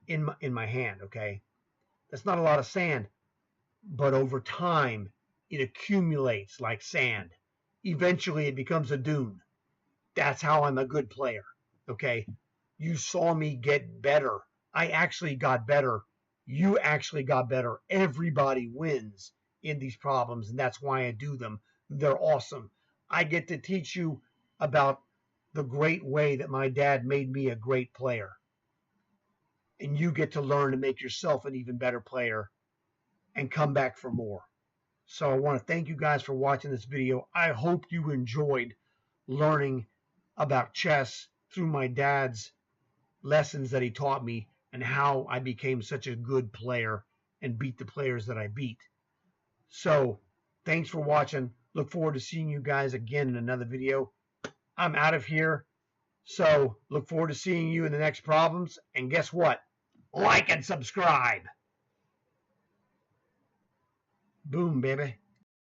in my hand, okay? That's not a lot of sand. But over time, it accumulates like sand. Eventually, it becomes a dune. That's how I'm a good player, okay? You saw me get better. I actually got better. You actually got better. Everybody wins in these problems, and that's why I do them. They're awesome. I get to teach you about the great way that my dad made me a great player. And you get to learn to make yourself an even better player and come back for more. So I want to thank you guys for watching this video. I hope you enjoyed learning about chess through my dad's lessons that he taught me and how I became such a good player and beat the players that I beat. So thanks for watching. Look forward to seeing you guys again in another video. I'm out of here. So look forward to seeing you in the next problems. And guess what? Like and subscribe. Boom, baby.